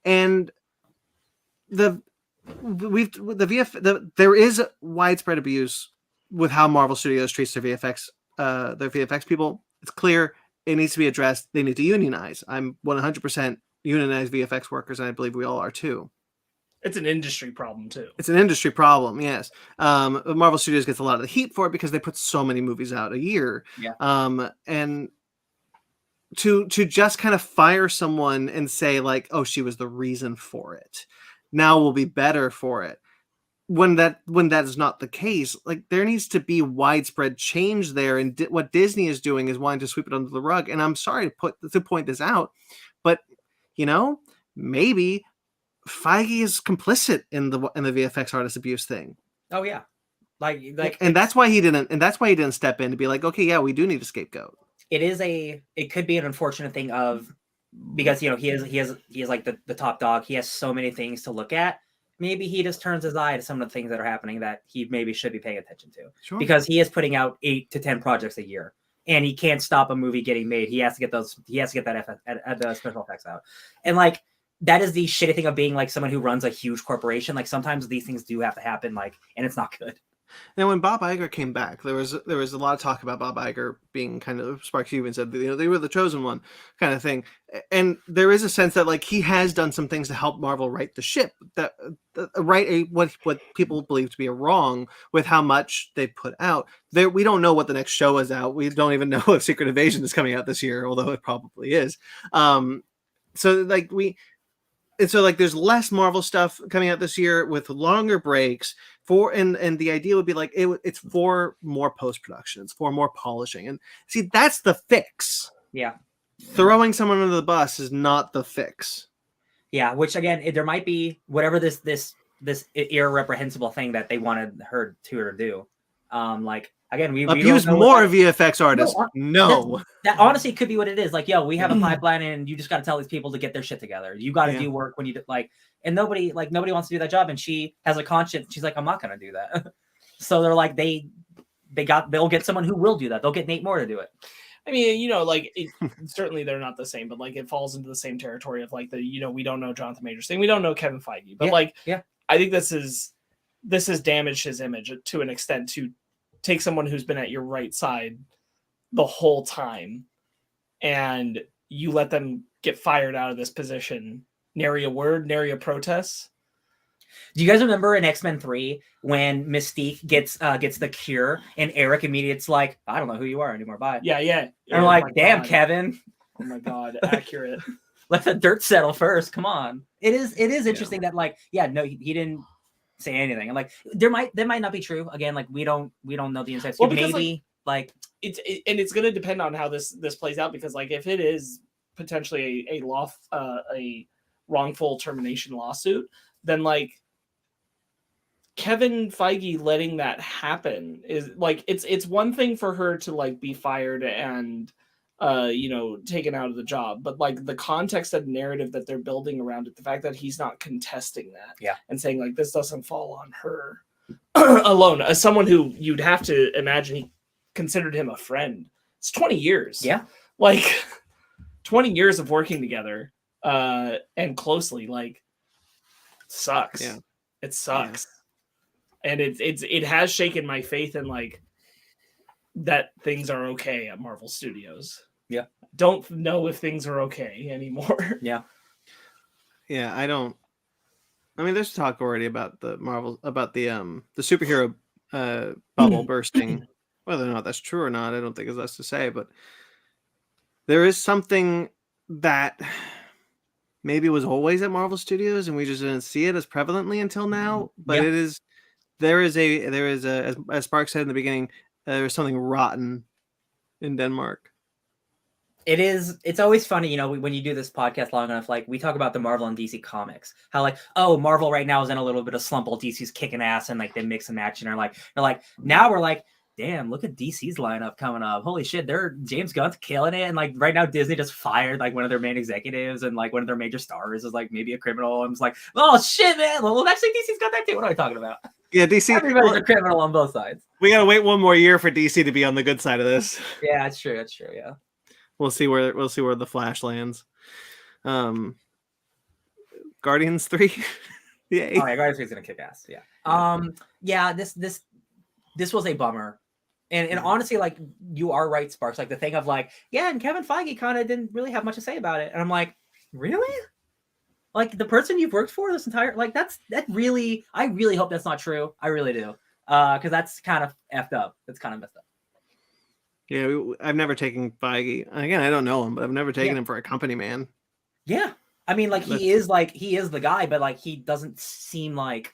And there is widespread abuse with how Marvel Studios treats their VFX people. It's clear. It needs to be addressed. They need to unionize. I'm 100% unionized VFX workers, and I believe we all are too. It's an industry problem too. It's an industry problem, yes. Marvel Studios gets a lot of the heat for it because they put so many movies out a year. Yeah. And to just kind of fire someone and say like, oh, she was the reason for it. Now we'll be better for it. When that is not the case, like there needs to be widespread change there, and what Disney is doing is wanting to sweep it under the rug. And I'm sorry to point this out, but maybe Feige is complicit in the VFX artist abuse thing. Oh yeah, like, and that's why he didn't step in to be like, okay, yeah, we do need a scapegoat. It could be an unfortunate thing of because he is like the top dog. He has so many things to look at. Maybe he just turns his eye to some of the things that are happening that he maybe should be paying attention to. Sure. Because he is putting out 8 to 10 projects a year, and he can't stop a movie getting made. He has to get those. He has to get that special effects out, and like that is the shitty thing of being like someone who runs a huge corporation. Like sometimes these things do have to happen, like, and it's not good. Now, when Bob Iger came back, there was a lot of talk about Bob Iger being kind of Sparks even said, they were the chosen one kind of thing. And there is a sense that like he has done some things to help Marvel right the ship, that what people believe to be a wrong with how much they put out. We don't know what the next show is out. We don't even know if Secret Invasion is coming out this year, although it probably is. So there's less Marvel stuff coming out this year with longer breaks. and the idea would be like it's for more post-production, it's for more polishing. And see, that's the fix. Yeah. Throwing someone under the bus is not the fix. Yeah, which again, there might be whatever this irreprehensible thing that they wanted her to do. Like again, we abuse don't know more VFX artists. No. That honestly could be what it is. Like, yo, we have a pipeline, and you just got to tell these people to get their shit together. You got to do work when you do, like, and nobody wants to do that job, and she has a conscience. She's like, I'm not gonna do that. So they're like, they'll get someone who will do that. They'll get Nate Moore to do it. I mean, you know, like certainly they're not the same, but like it falls into the same territory of like we don't know Jonathan Majors thing, we don't know Kevin Feige, but I think this has damaged his image to an extent to take someone who's been at your right side the whole time and you let them get fired out of this position. Nary a word, nary a protest. Do you guys remember in X-Men 3 when Mystique gets the cure and Eric immediately's like, I don't know who you are anymore. Bye. Yeah. And I'm like, damn, God. Kevin. Oh my God, accurate. Let the dirt settle first. Come on. It is interesting that like, no, he didn't say anything. And like that might not be true. Again, like we don't know the insights. Well, maybe like it's gonna depend on how this plays out, because like if it is potentially a wrongful termination lawsuit, then like Kevin Feige letting that happen is like it's one thing for her to like be fired and taken out of the job, but like the context and narrative that they're building around it, the fact that he's not contesting that and saying like this doesn't fall on her alone, as someone who you'd have to imagine he considered him a friend. It's 20 years. Yeah. Like 20 years of working together and closely, like sucks. Yeah. It sucks. Yeah. And it has shaken my faith in like that things are okay at Marvel Studios. Yeah. Don't know if things are okay anymore. Yeah. Yeah, I mean, there's talk already about the superhero bubble bursting. Whether or not that's true or not, I don't think is us to say, but there is something that maybe was always at Marvel Studios and we just didn't see it as prevalently until now. But there is a, as Spark said in the beginning, there's something rotten in Denmark. It's always funny, when you do this podcast long enough, like we talk about the Marvel and DC comics, how like, oh, Marvel right now is in a little bit of slump while DC's kicking ass and like they mix and match and they're like, now we're like, damn, look at DC's lineup coming up. Holy shit, James Gunn's killing it. And like right now Disney just fired like one of their main executives and like one of their major stars is like maybe a criminal. I'm just like, oh shit, man. Well, actually DC's got that too. What am I talking about? Yeah, DC. Everybody's a criminal on both sides. We gotta wait one more year for DC to be on the good side of this. Yeah, that's true. Yeah. We'll see where the Flash lands. Guardians 3. Yay. Oh yeah, Guardians 3 is gonna kick ass. Yeah. Yeah, this was a bummer. And honestly, like you are right, Sparks. Like the thing of like, and Kevin Feige kind of didn't really have much to say about it. And I'm like, really? Like the person you've worked for this entire I really hope that's not true. I really do. Because that's kind of effed up. That's kind of messed up. Yeah, I've never taken Feige. Again, I don't know him, but I've never taken him for a company man. Yeah. I mean, like he is the guy, but like he doesn't seem like that.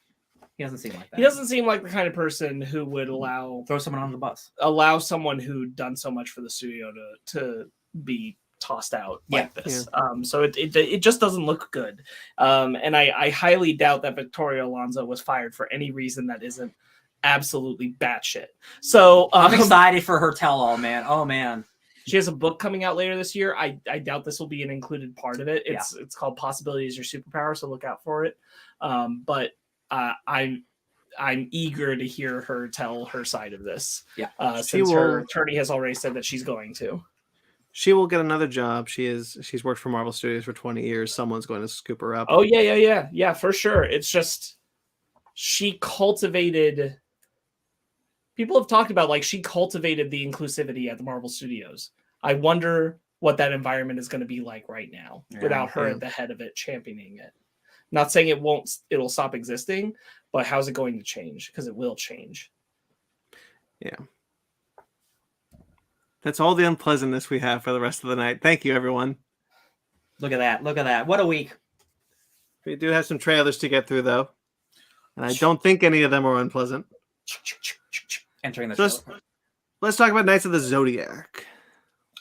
He doesn't seem like the kind of person who would throw someone on the bus. Allow someone who'd done so much for the studio to be tossed out like this. Yeah. So it just doesn't look good. And I highly doubt that Victoria Alonso was fired for any reason that isn't absolutely batshit. So I'm excited for her tell-all, man. Oh man. She has a book coming out later this year. I doubt this will be an included part of it. It's called Possibility is Your Superpower, so look out for it. But I'm eager to hear her tell her side of this. Yeah. Since her attorney has already said that she's going to. She will get another job. She's worked for Marvel Studios for 20 years. Someone's going to scoop her up. Oh yeah, for sure. It's just she cultivated. People have talked about like she cultivated the inclusivity at the Marvel Studios. I wonder what that environment is going to be like right now without her at the head of it championing it. Not saying it'll stop existing, but how's it going to change? Because it will change. Yeah. That's all the unpleasantness we have for the rest of the night. Thank you, everyone. Look at that. What a week. We do have some trailers to get through, though. and I don't think any of them are unpleasant. Entering the Just- show. Let's talk about Knights of the Zodiac.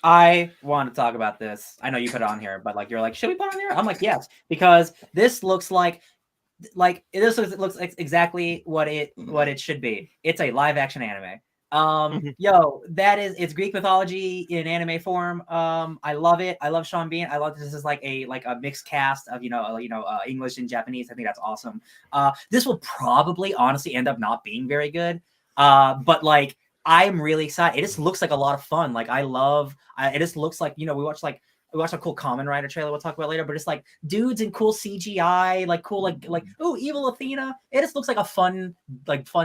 I want to talk about this. I know you put it on here, but like you're like, should we put it on here? I'm like, yes, because this looks like it looks like exactly what it should be. It's a live action anime. Yo, it's Greek mythology in anime form. I love it. I love Sean Bean. I love this is like a mixed cast of English and Japanese. I think that's awesome. This will probably honestly end up not being very good. But like I'm really excited. It just looks like a lot of fun. Like it just looks like we watched a cool Kamen Rider trailer we'll talk about later, but it's like dudes in cool CGI, like cool like ooh, evil Athena. It just looks like a fun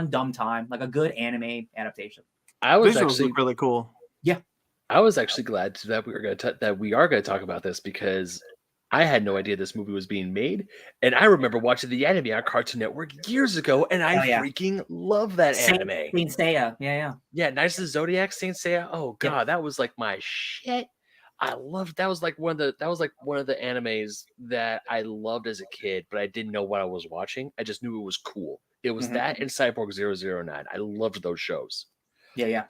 dumb time, like a good anime adaptation. I was Visuals actually look really cool. I was actually glad that we are going to talk about this because I had no idea this movie was being made, and I remember watching the anime on Cartoon Network years ago, and I freaking love that anime. Saint Seiya, yeah. Knights of the Zodiac, Saint Seiya. Oh god, that was like my shit. I loved that was like one of the animes that I loved as a kid, but I didn't know what I was watching. I just knew it was cool. It was that and Cyborg 009. I loved those shows. Yeah.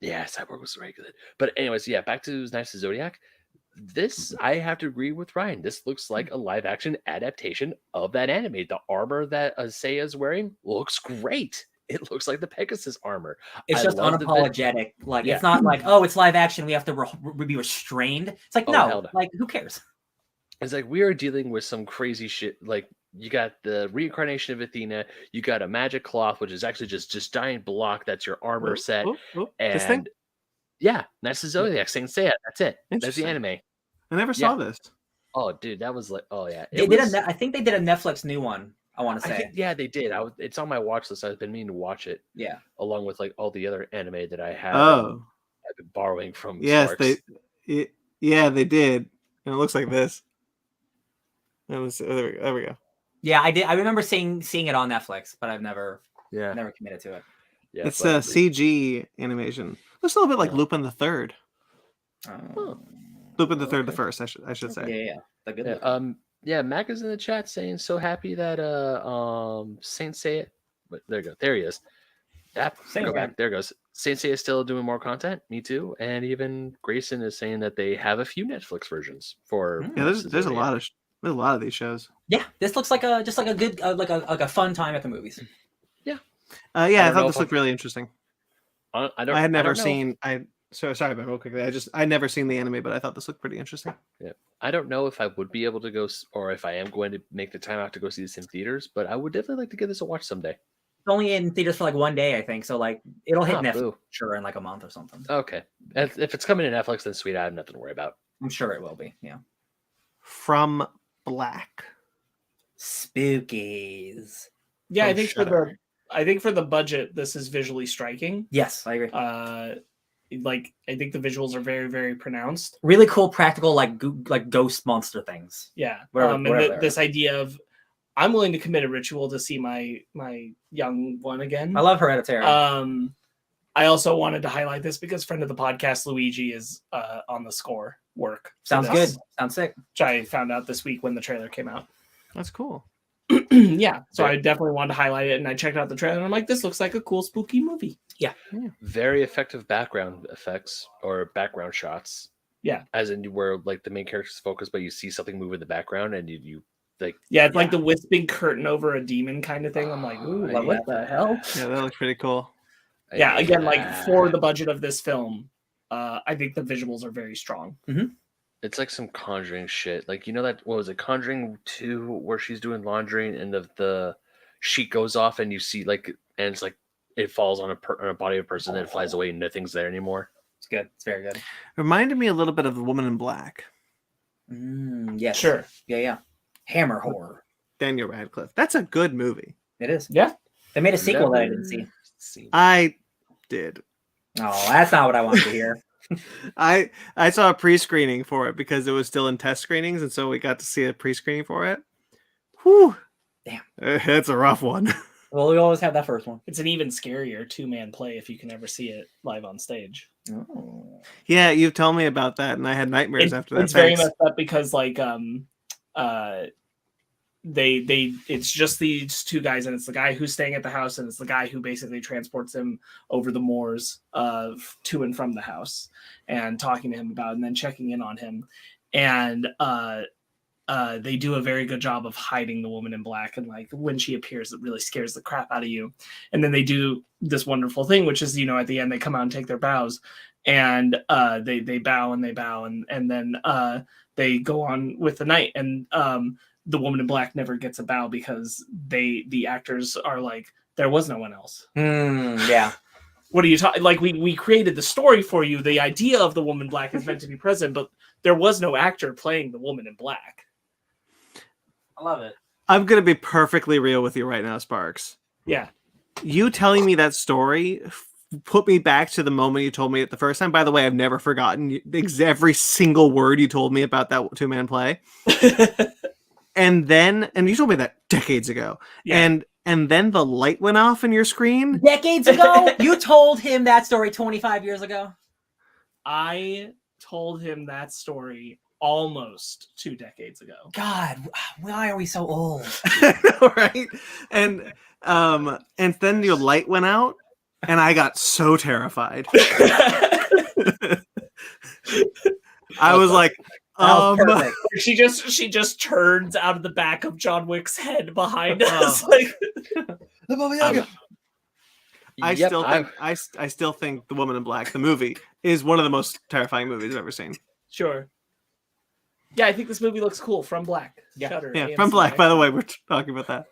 Yeah, Cyborg was very good. But anyways, back to Knights of the Zodiac. This, I have to agree with Ryan. This looks like a live action adaptation of that anime. The armor that Seiya is wearing looks great. It looks like the Pegasus armor. It's just unapologetic. It's not like, oh, it's live action. We have to be restrained. It's like, no, like, who cares? It's like we are dealing with some crazy shit. Like, you got the reincarnation of Athena. You got a magic cloth, which is actually just giant block. That's your armor set. And this thing? Yeah, Knights of Zodiac, Saint Seiya. That's it. That's the anime. I never saw this. Oh, dude, that was like, oh yeah. I think they did a Netflix new one. I want to say. They did. It's on my watch list. I've been meaning to watch it. Yeah. Along with like all the other anime that I have. I've been borrowing from. Yes, Sparks. they did, and it looks like this. There we go. Yeah, I did. I remember seeing it on Netflix, but I've never committed to it. Yeah, it's a CG animation. Looks a little bit like Lupin the Third. Lupin the Third, the first, I should say. Yeah. The good. Mac is in the chat saying so happy that Saint Seiya. But there you go. There he is. Go back. There goes. Saint Seiya is still doing more content. Me too. And even Grayson is saying that they have a few Netflix versions for. Yeah, there's a lot of these shows. Yeah, this looks like a good like a fun time at the movies. Yeah. I thought this looked really interesting. I had never seen. Sorry, but real quickly, I'd never seen the anime, but I thought this looked pretty interesting. Yeah, I don't know if I would be able to go, or if I am going to make the time out to go see this in theaters, but I would definitely like to give this a watch someday. It's only in theaters for like one day, I think. So like it'll hit Netflix in like a month or something. Okay, if it's coming to Netflix, then sweet. I have nothing to worry about. I'm sure it will be. Yeah. From Black. Spookies. Yeah, I think for the budget, this is visually striking. Yes, I agree. I think the visuals are very, very pronounced. Really cool, practical, like ghost monster things. Yeah, this idea of I'm willing to commit a ritual to see my young one again. I love Hereditary. I also wanted to highlight this because friend of the podcast Luigi is on the score work. Sounds good. Sounds sick. Which I found out this week when the trailer came out. That's cool. Yeah, so I definitely wanted to highlight it, and I checked out the trailer, and I'm like, this looks like a cool, spooky movie. Yeah. Very effective background effects or background shots. Yeah. As in where like the main character's focused, but you see something move in the background, and you like. Yeah, it's like the wisping curtain over a demon kind of thing. I'm like, ooh, what the hell? Yeah, that looks pretty cool. Yeah, again, like for the budget of this film, I think the visuals are very strong. Mm-hmm. It's like some Conjuring shit. Like, you know that, what was it, Conjuring 2, where she's doing laundry and the sheet goes off and you see like, and it's like it falls on a body of a person and it flies away and nothing's there anymore. It's good. It's very good. Reminded me a little bit of The Woman in Black. Yes. Sure. Yeah. Hammer horror. Daniel Radcliffe. That's a good movie. It is. Yeah. They made a sequel that I didn't see. I did. Oh, that's not what I wanted to hear. I saw a pre-screening for it because it was still in test screenings, and so we got to see a pre-screening for it. Whew. Damn. It's a rough one. Well, we always have that first one. It's an even scarier two-man play if you can ever see it live on stage. Oh. Yeah, you've told me about that, and I had nightmares after that. It's very messed up because, like, it's just these two guys, and it's the guy who's staying at the house, and it's the guy who basically transports him over the moors to and from the house, and talking to him about it, and then checking in on him. And they do a very good job of hiding the woman in black, and like when she appears, it really scares the crap out of you. And then they do this wonderful thing, which is, at the end they come out and take their bows, and they bow and they bow, and then they go on with the night. And the woman in black never gets a bow because the actors are like, there was no one else. Yeah. What are you talking? Like we created the story for you. The idea of the woman in black is meant to be present, but there was no actor playing the woman in black. I love it. I'm going to be perfectly real with you right now, Sparks. Yeah. You telling me that story put me back to the moment you told me it the first time. By the way, I've never forgotten every single word you told me about that two-man play. And you told me that decades ago. Yeah. And then the light went off in your screen. Decades ago? You told him that story 25 years ago? I told him that story almost 2 decades ago. God, why are we so old? Right? And then your light went out, and I got so terrified. I was like, she just turns out of the back of John Wick's head behind us. Like, I still think The Woman in Black, the movie, is one of the most terrifying movies I've ever seen. Sure. Yeah, I think this movie looks cool. From Black. Yeah, Shutter, yeah, AMC, From Black. By the way, we're talking about that.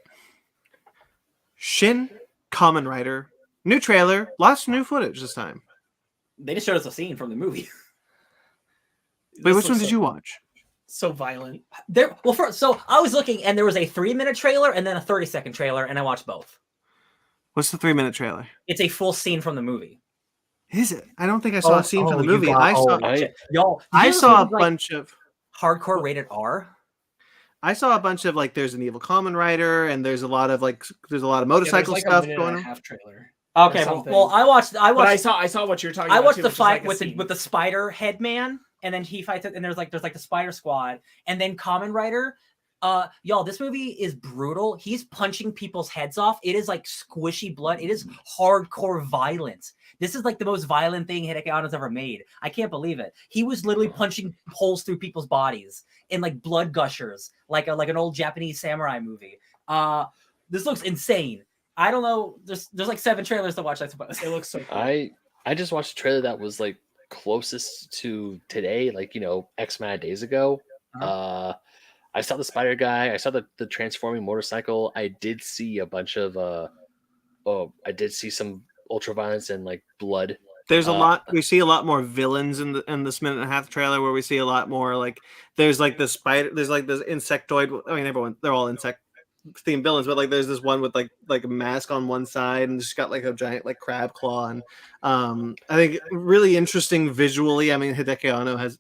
Shin Kamen Rider. New trailer. Lots of new footage this time. They just showed us a scene from the movie. Wait, which one did you watch? So violent. So I was looking, and there was a 3-minute trailer and then a 30-second trailer, and I watched both. What's the 3-minute trailer? It's a full scene from the movie. Is it? I don't think I saw a scene from the movie. I saw a bunch of hardcore rated R. I saw a bunch of like, there's an evil Kamen Rider, and there's a lot of motorcycle stuff going on. Half trailer. Okay, well, I watched. But I saw what you're talking about. I watched too, the fight like with the spider head man, and then he fights it, and there's like the spider squad, and then Kamen Rider. Y'all, this movie is brutal. He's punching people's heads off. It is like squishy blood. It is hardcore violence. This is like the most violent thing Hideki Anno's ever made. I can't believe it. He was literally punching holes through people's bodies in like blood gushers, like an old Japanese samurai movie. This looks insane. I don't know. There's like 7 trailers to watch, I suppose. It looks so cool. I just watched a trailer that was like closest to today, like, X amount of days ago. I saw the spider guy. I saw the transforming motorcycle. I did see a bunch of I did see some ultra violence and like blood. There's a lot. We see a lot more villains in this minute and a half trailer, where we see a lot more like there's like the spider. There's like this insectoid. I mean, they're all insect themed villains, but like there's this one with like a mask on one side and just got like a giant like crab claw. And I think really interesting visually. I mean, Hideki Anno has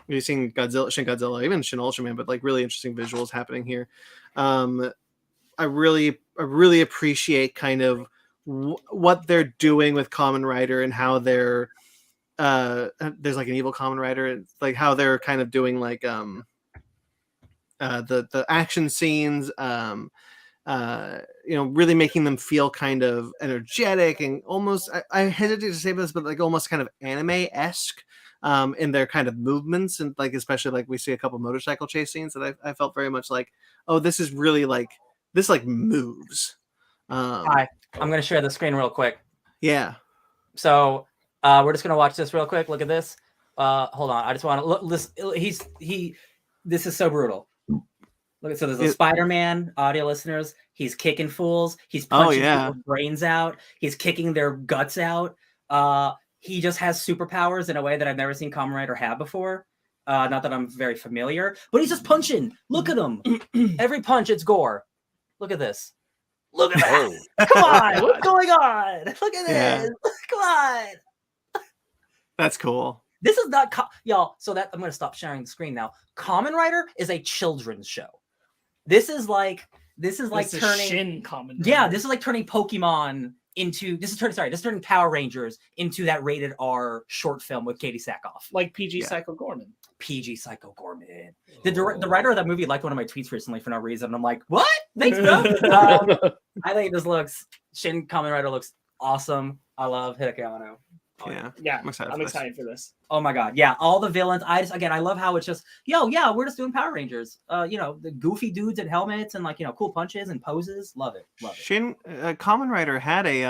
you've seen Godzilla, Shin Godzilla, even Shin Ultraman, but like really interesting visuals happening here. I really appreciate kind of what they're doing with Kamen Rider, and how they're there's like an evil Kamen Rider, and like how they're kind of doing like the action scenes, really making them feel kind of energetic and almost, I hesitate to say this, but like almost kind of anime-esque in their kind of movements, and like especially like we see a couple motorcycle chase scenes that I felt very much like, oh, this is really like this like moves. Hi, I'm gonna share the screen real quick. Yeah. So we're just gonna watch this real quick. Look at this. Hold on. I just want to look. This is so brutal. Look, so there's a Spider-Man, audio listeners. He's kicking fools. He's punching people's brains out. He's kicking their guts out. He just has superpowers in a way that I've never seen Kamen Rider have before. Not that I'm very familiar, but he's just punching. Look at him. Every punch, it's gore. Look at this. Look at that. Come on. What's going on? Look at this. Come on. That's cool. This is not y'all. So that I'm going to stop sharing the screen now. Kamen Rider is a children's show. This is like turning Shin Kamen Rider. Yeah, this is like turning Pokemon into this is turning Power Rangers into that rated R short film with Katie Sackhoff. Like PG Psycho Gorman. PG Psycho Gorman. The writer of that movie liked one of my tweets recently for no reason. And I'm like, what? Thanks, bro. I think this looks, Shin Kamen Rider looks awesome. I love Hideki Anno. Yeah, I'm excited for this. Oh my god, yeah, all the villains. I love how it's just, we're just doing Power Rangers. The goofy dudes and helmets and cool punches and poses. Love it. Shin Kamen Rider had a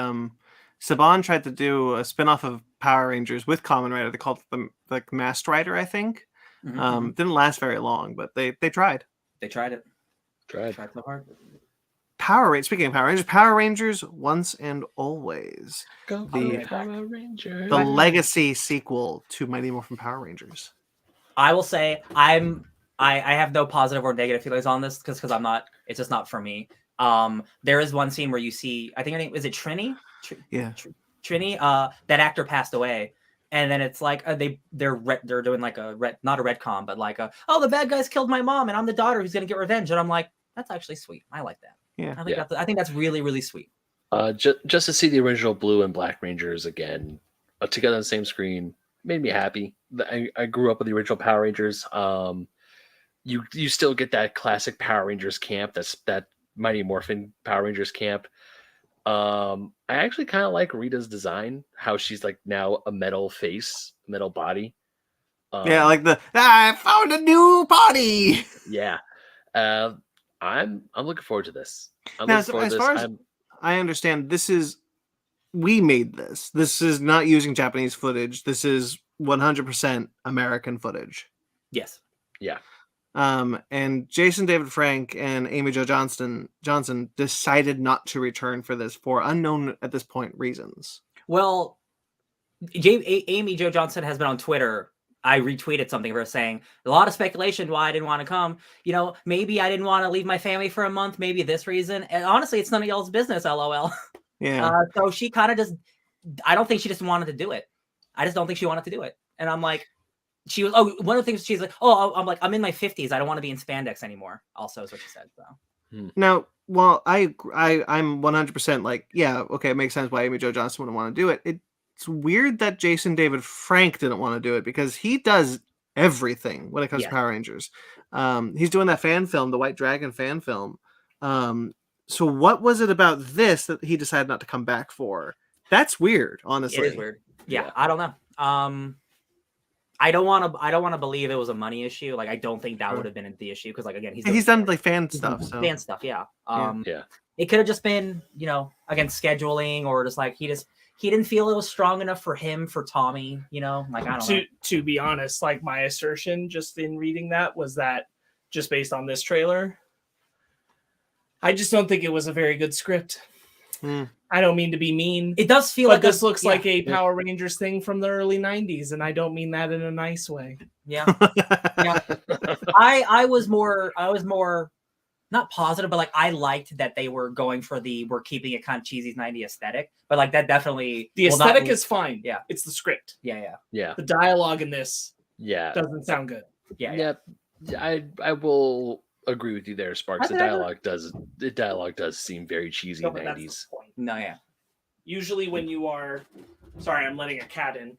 Saban tried to do a spin-off of Power Rangers with Kamen Rider. They called it the Masked Rider, I think. Didn't last very long, but they tried. They tried it. Tried so hard. Speaking of Power Rangers Once and Always. Power Rangers. The legacy sequel to Mighty Morphin Power Rangers. I will say I have no positive or negative feelings on this because it's just not for me. There is one scene where you see, I think her name is it Trini? Trini. That actor passed away. And then it's like they're doing like not a retcon, but like the bad guys killed my mom and I'm the daughter who's gonna get revenge. And I'm like, that's actually sweet. I like that. Yeah, I think that's really, really sweet. Just to see the original Blue and Black Rangers again together on the same screen made me happy. I grew up with the original Power Rangers. You still get that classic Power Rangers camp. That Mighty Morphin Power Rangers camp. I actually kind of like Rita's design. How she's like now a metal face, metal body. Like I found a new body. Yeah. I'm looking forward to this. As far as I understand, we made this. This is not using Japanese footage. This is 100% American footage. Yes. Yeah. And Jason David Frank and Amy Jo Johnson decided not to return for this for unknown at this point reasons. Well, Amy Jo Johnson has been on Twitter. I retweeted something of her saying a lot of speculation why I didn't want to come. Maybe I didn't want to leave my family for a month. Maybe this reason. And honestly, it's none of y'all's business. LOL. Yeah. So she kind of I don't think she just wanted to do it. I just don't think she wanted to do it. And I'm like, one of the things she's like, I'm like, I'm in my 50s. I don't want to be in spandex anymore. Also is what she said. So. Now, well, I'm 100% like, yeah, okay, it makes sense why Amy Jo Johnson wouldn't want to do it. It's weird that Jason David Frank didn't want to do it because he does everything when it comes to Power Rangers. He's doing that fan film, the White Dragon fan film. So what was it about this that he decided not to come back for? That's weird, honestly. It is weird. Yeah. I don't know. I don't want to believe it was a money issue. Like I don't think that would have been the issue because again he's done like fan stuff. So. Fan stuff, yeah. It could have just been again scheduling or just like he didn't feel it was strong enough for him for Tommy. Like I don't know. To be honest, like my assertion just in reading that was that just based on this trailer, I just don't think it was a very good script. I don't mean to be mean. It does feel like this looks like a Power Rangers thing from the early 90s, and I don't mean that in a nice way. Yeah. I was more not positive, but like I liked that they were going for we're keeping it kind of cheesy 90s aesthetic. But like that definitely the aesthetic is fine. Yeah. It's the script. Yeah. The dialogue in this doesn't sound good. Yeah. I will agree with you there, Sparks. The dialogue does seem very cheesy in the 90s. No, yeah. Usually when you are sorry, I'm letting a cat in.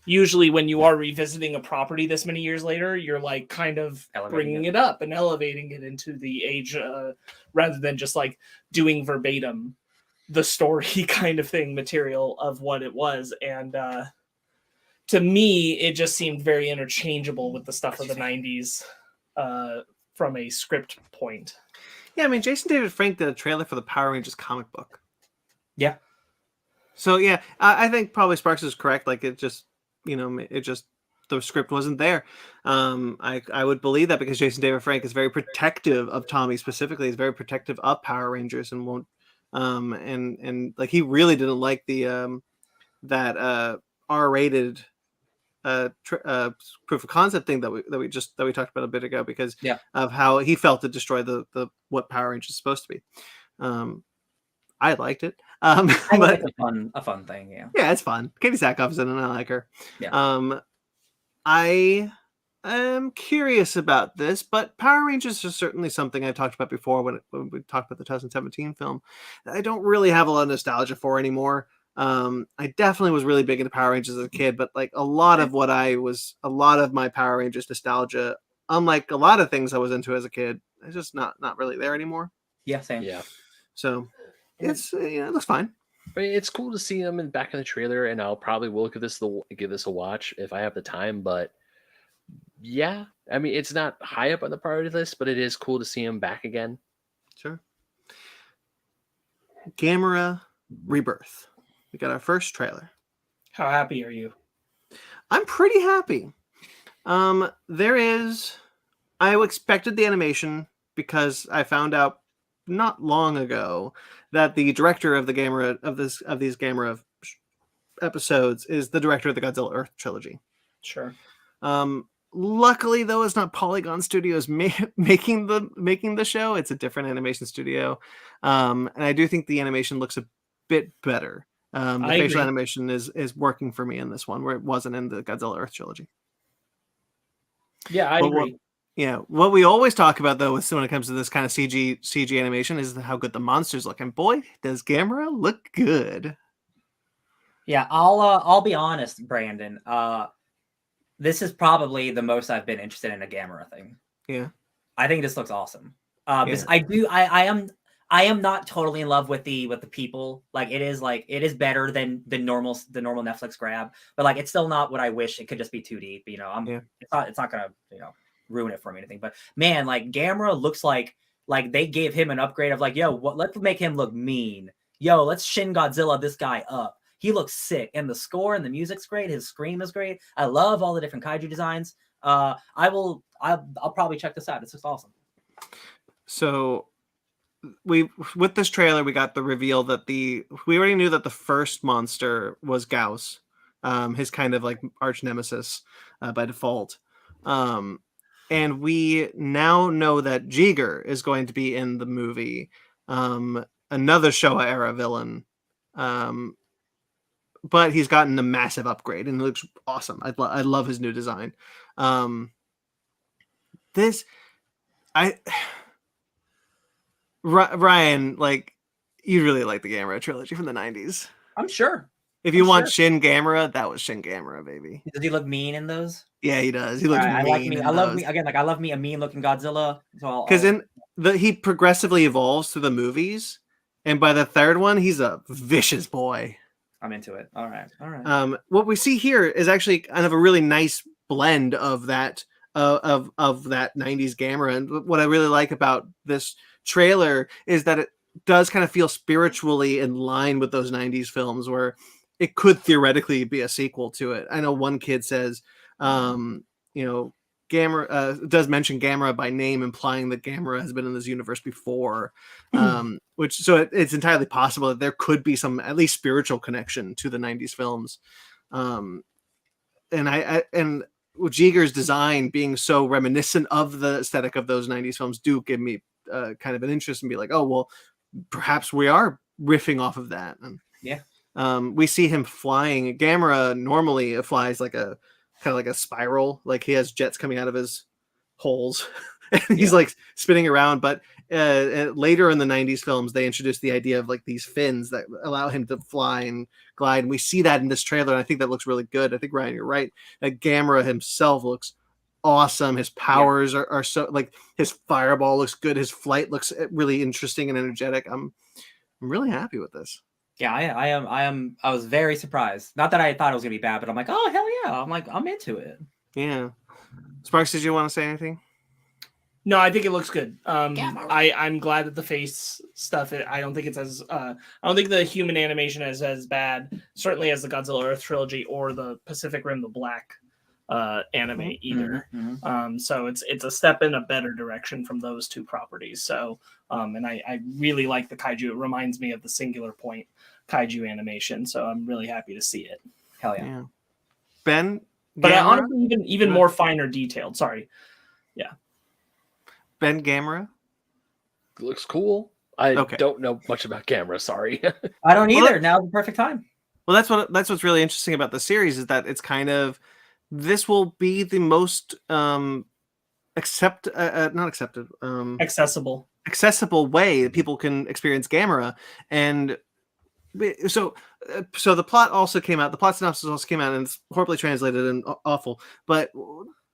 Usually when you are revisiting a property this many years later, you're like kind of bringing it up and elevating it into the age rather than just like doing verbatim the story kind of thing material of what it was. And to me, it just seemed very interchangeable with the stuff of the 90s from a script point. Yeah, I mean, Jason David Frank did a trailer for the Power Rangers comic book. Yeah. So yeah, I think probably Sparks is correct. Like it just, the script wasn't there. I would believe that because Jason David Frank is very protective of Tommy specifically. He's very protective of Power Rangers and won't, and like he really didn't like the that R-rated proof of concept thing that we talked about a bit ago because of how he felt it destroyed the what Power Rangers is supposed to be. I liked it. But it's a fun thing, yeah. Yeah, it's fun. Katie Sackhoff's in it, and I like her. Yeah. I I'm curious about this, but Power Rangers is certainly something I've talked about before when we talked about the 2017 film that I don't really have a lot of nostalgia for anymore. I definitely was really big into Power Rangers as a kid, but like a lot of my Power Rangers nostalgia, unlike a lot of things I was into as a kid, it's just not really there anymore. Yeah, same. Yeah. So it's it looks fine. But it's cool to see them back in the trailer, and I'll probably will give this a watch if I have the time. But yeah, I mean, it's not high up on the priority list, but it is cool to see him back again. Sure. Gamera Rebirth. We got our first trailer. How happy are you? I'm pretty happy. I expected the animation because I found out not long ago that the director of the Gamera of these Gamera episodes is the director of the Godzilla Earth trilogy. Sure. Luckily, though, it's not Polygon Studios making the show. It's a different animation studio, and I do think the animation looks a bit better. The facial animation is working for me in this one, where it wasn't in the Godzilla Earth trilogy. Yeah, I agree. What we always talk about, though, when it comes to this kind of CG animation, is how good the monsters look. And boy, does Gamera look good. Yeah, I'll be honest, Brandon. This is probably the most I've been interested in a Gamera thing. Yeah, I think this looks awesome. Because I am not totally in love with the people. Like it is better than the normal Netflix grab, but like it's still not what I wish. It could just be 2D. But, it's not gonna ruin it for me or anything. But man, like Gamera looks like they gave him an upgrade of like, yo, let's make him look mean. Yo, let's Shin Godzilla this guy up. He looks sick, and the score and the music's great. His scream is great. I love all the different kaiju designs. I'll probably check this out. It's just awesome. So with this trailer, we got the reveal that we already knew that the first monster was Gauss, his kind of like arch nemesis by default. And we now know that Jiger is going to be in the movie, another Showa era villain. But he's gotten a massive upgrade and it looks awesome. I love his new design. Ryan, like, you really like the Gamera trilogy from the 90s. I'm sure. If you want Shin Gamera, that was Shin Gamera, baby. Does he look mean in those? Yeah, he does. He looks mean. I love me again. Like I love me a mean looking Godzilla. Because he progressively evolves through the movies, and by the third one, he's a vicious boy. I'm into it. All right. What we see here is actually kind of a really nice blend of that of that 90s Gamera. And what I really like about this trailer is that it does kind of feel spiritually in line with those 90s films where it could theoretically be a sequel to it. I know one kid says, Gamera does mention Gamera by name, implying that Gamera has been in this universe before. It's entirely possible that there could be some at least spiritual connection to the 90s films. And Jiger's design being so reminiscent of the aesthetic of those 90s films do give me kind of an interest and be like, oh, well, perhaps we are riffing off of that. And we see him flying. Gamera normally flies like a kind of like a spiral, like he has jets coming out of his holes and he's like spinning around. But later in the 90s films, they introduced the idea of like these fins that allow him to fly and glide. And we see that in this trailer. And I think that looks really good. I think, Ryan, you're right. That Gamera himself looks awesome. His powers are so, like, his fireball looks good. His flight looks really interesting and energetic. I'm really happy with this. Yeah, I am. I was very surprised. Not that I thought it was gonna be bad, but I'm like, oh hell yeah! I'm into it. Yeah. Sparks, did you want to say anything? No, I think it looks good. I'm glad that the face stuff. I don't think it's as. I don't think the human animation is as bad, certainly as the Godzilla Earth trilogy or the Pacific Rim: The Black anime either. So it's a step in a better direction from those two properties. So and I really like the kaiju. It reminds me of the Singular Point kaiju animation. So I'm really happy to see it. Hell yeah. Ben, but honestly, even more finer detailed. Sorry. Yeah. Ben Gamera looks cool. I don't know much about Gamera. Sorry. I don't either. Now's the perfect time. Well, that's what's really interesting about the series is that it's kind of this will be the most not accepted Accessible. way that people can experience Gamera. And so the plot also came out. The plot synopsis also came out, and it's horribly translated and awful. But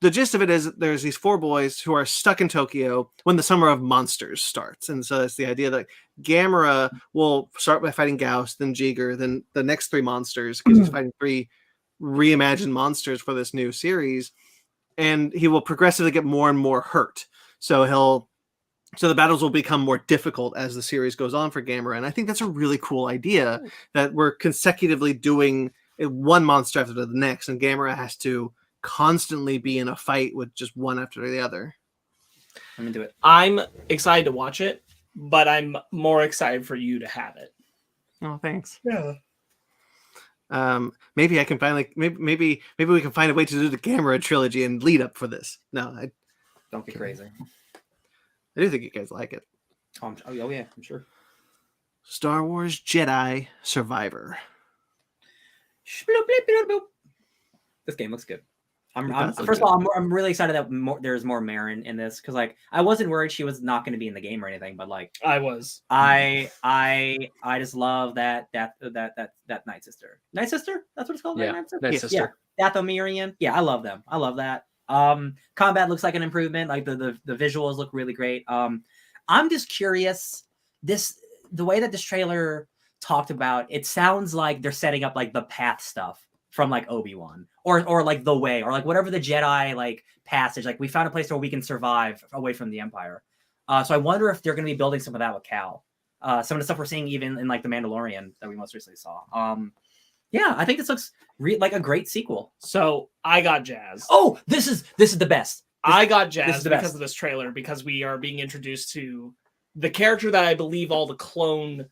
the gist of it is there's these 4 boys who are stuck in Tokyo when the Summer of Monsters starts. And so it's the idea that Gamera will start by fighting Gauss, then Jiger, then the next 3 monsters, because he's fighting 3 reimagined monsters for this new series. And he will progressively get more and more hurt. So the battles will become more difficult as the series goes on for Gamera. And I think that's a really cool idea, that we're consecutively doing one monster after the next, and Gamera has to constantly be in a fight with just one after the other. I'm into it. I'm excited to watch it, but I'm more excited for you to have it. Oh, thanks. Yeah. Maybe I can finally maybe we can find a way to do the Gamera trilogy and lead up for this. No, Don't be crazy. I do think you guys like it. Oh yeah, I'm sure. Star Wars Jedi Survivor. This game looks good. I'm does look first of all, I'm really excited that there's more Marin in this, because like I wasn't worried she was not going to be in the game or anything, but like I was. I just love that Night Sister. Night Sister? That's what it's called, Yeah, right? Night Sister. Yeah. Memoriam. Yeah, I love them. I love that. Combat looks like an improvement. Like the visuals look really great. I'm just curious. The way that this trailer talked about, it sounds like they're setting up like the path stuff from like Obi-Wan or like the way, or like whatever the Jedi like passage. Like we found a place where we can survive away from the Empire. So I wonder if they're going to be building some of that with Cal. Some of the stuff we're seeing even in like the Mandalorian that we most recently saw. Yeah, I think this looks like a great sequel. So I got jazzed. Oh, this is the best. I got jazzed the because best. of this trailer, because we are being introduced to the character that I believe all the clone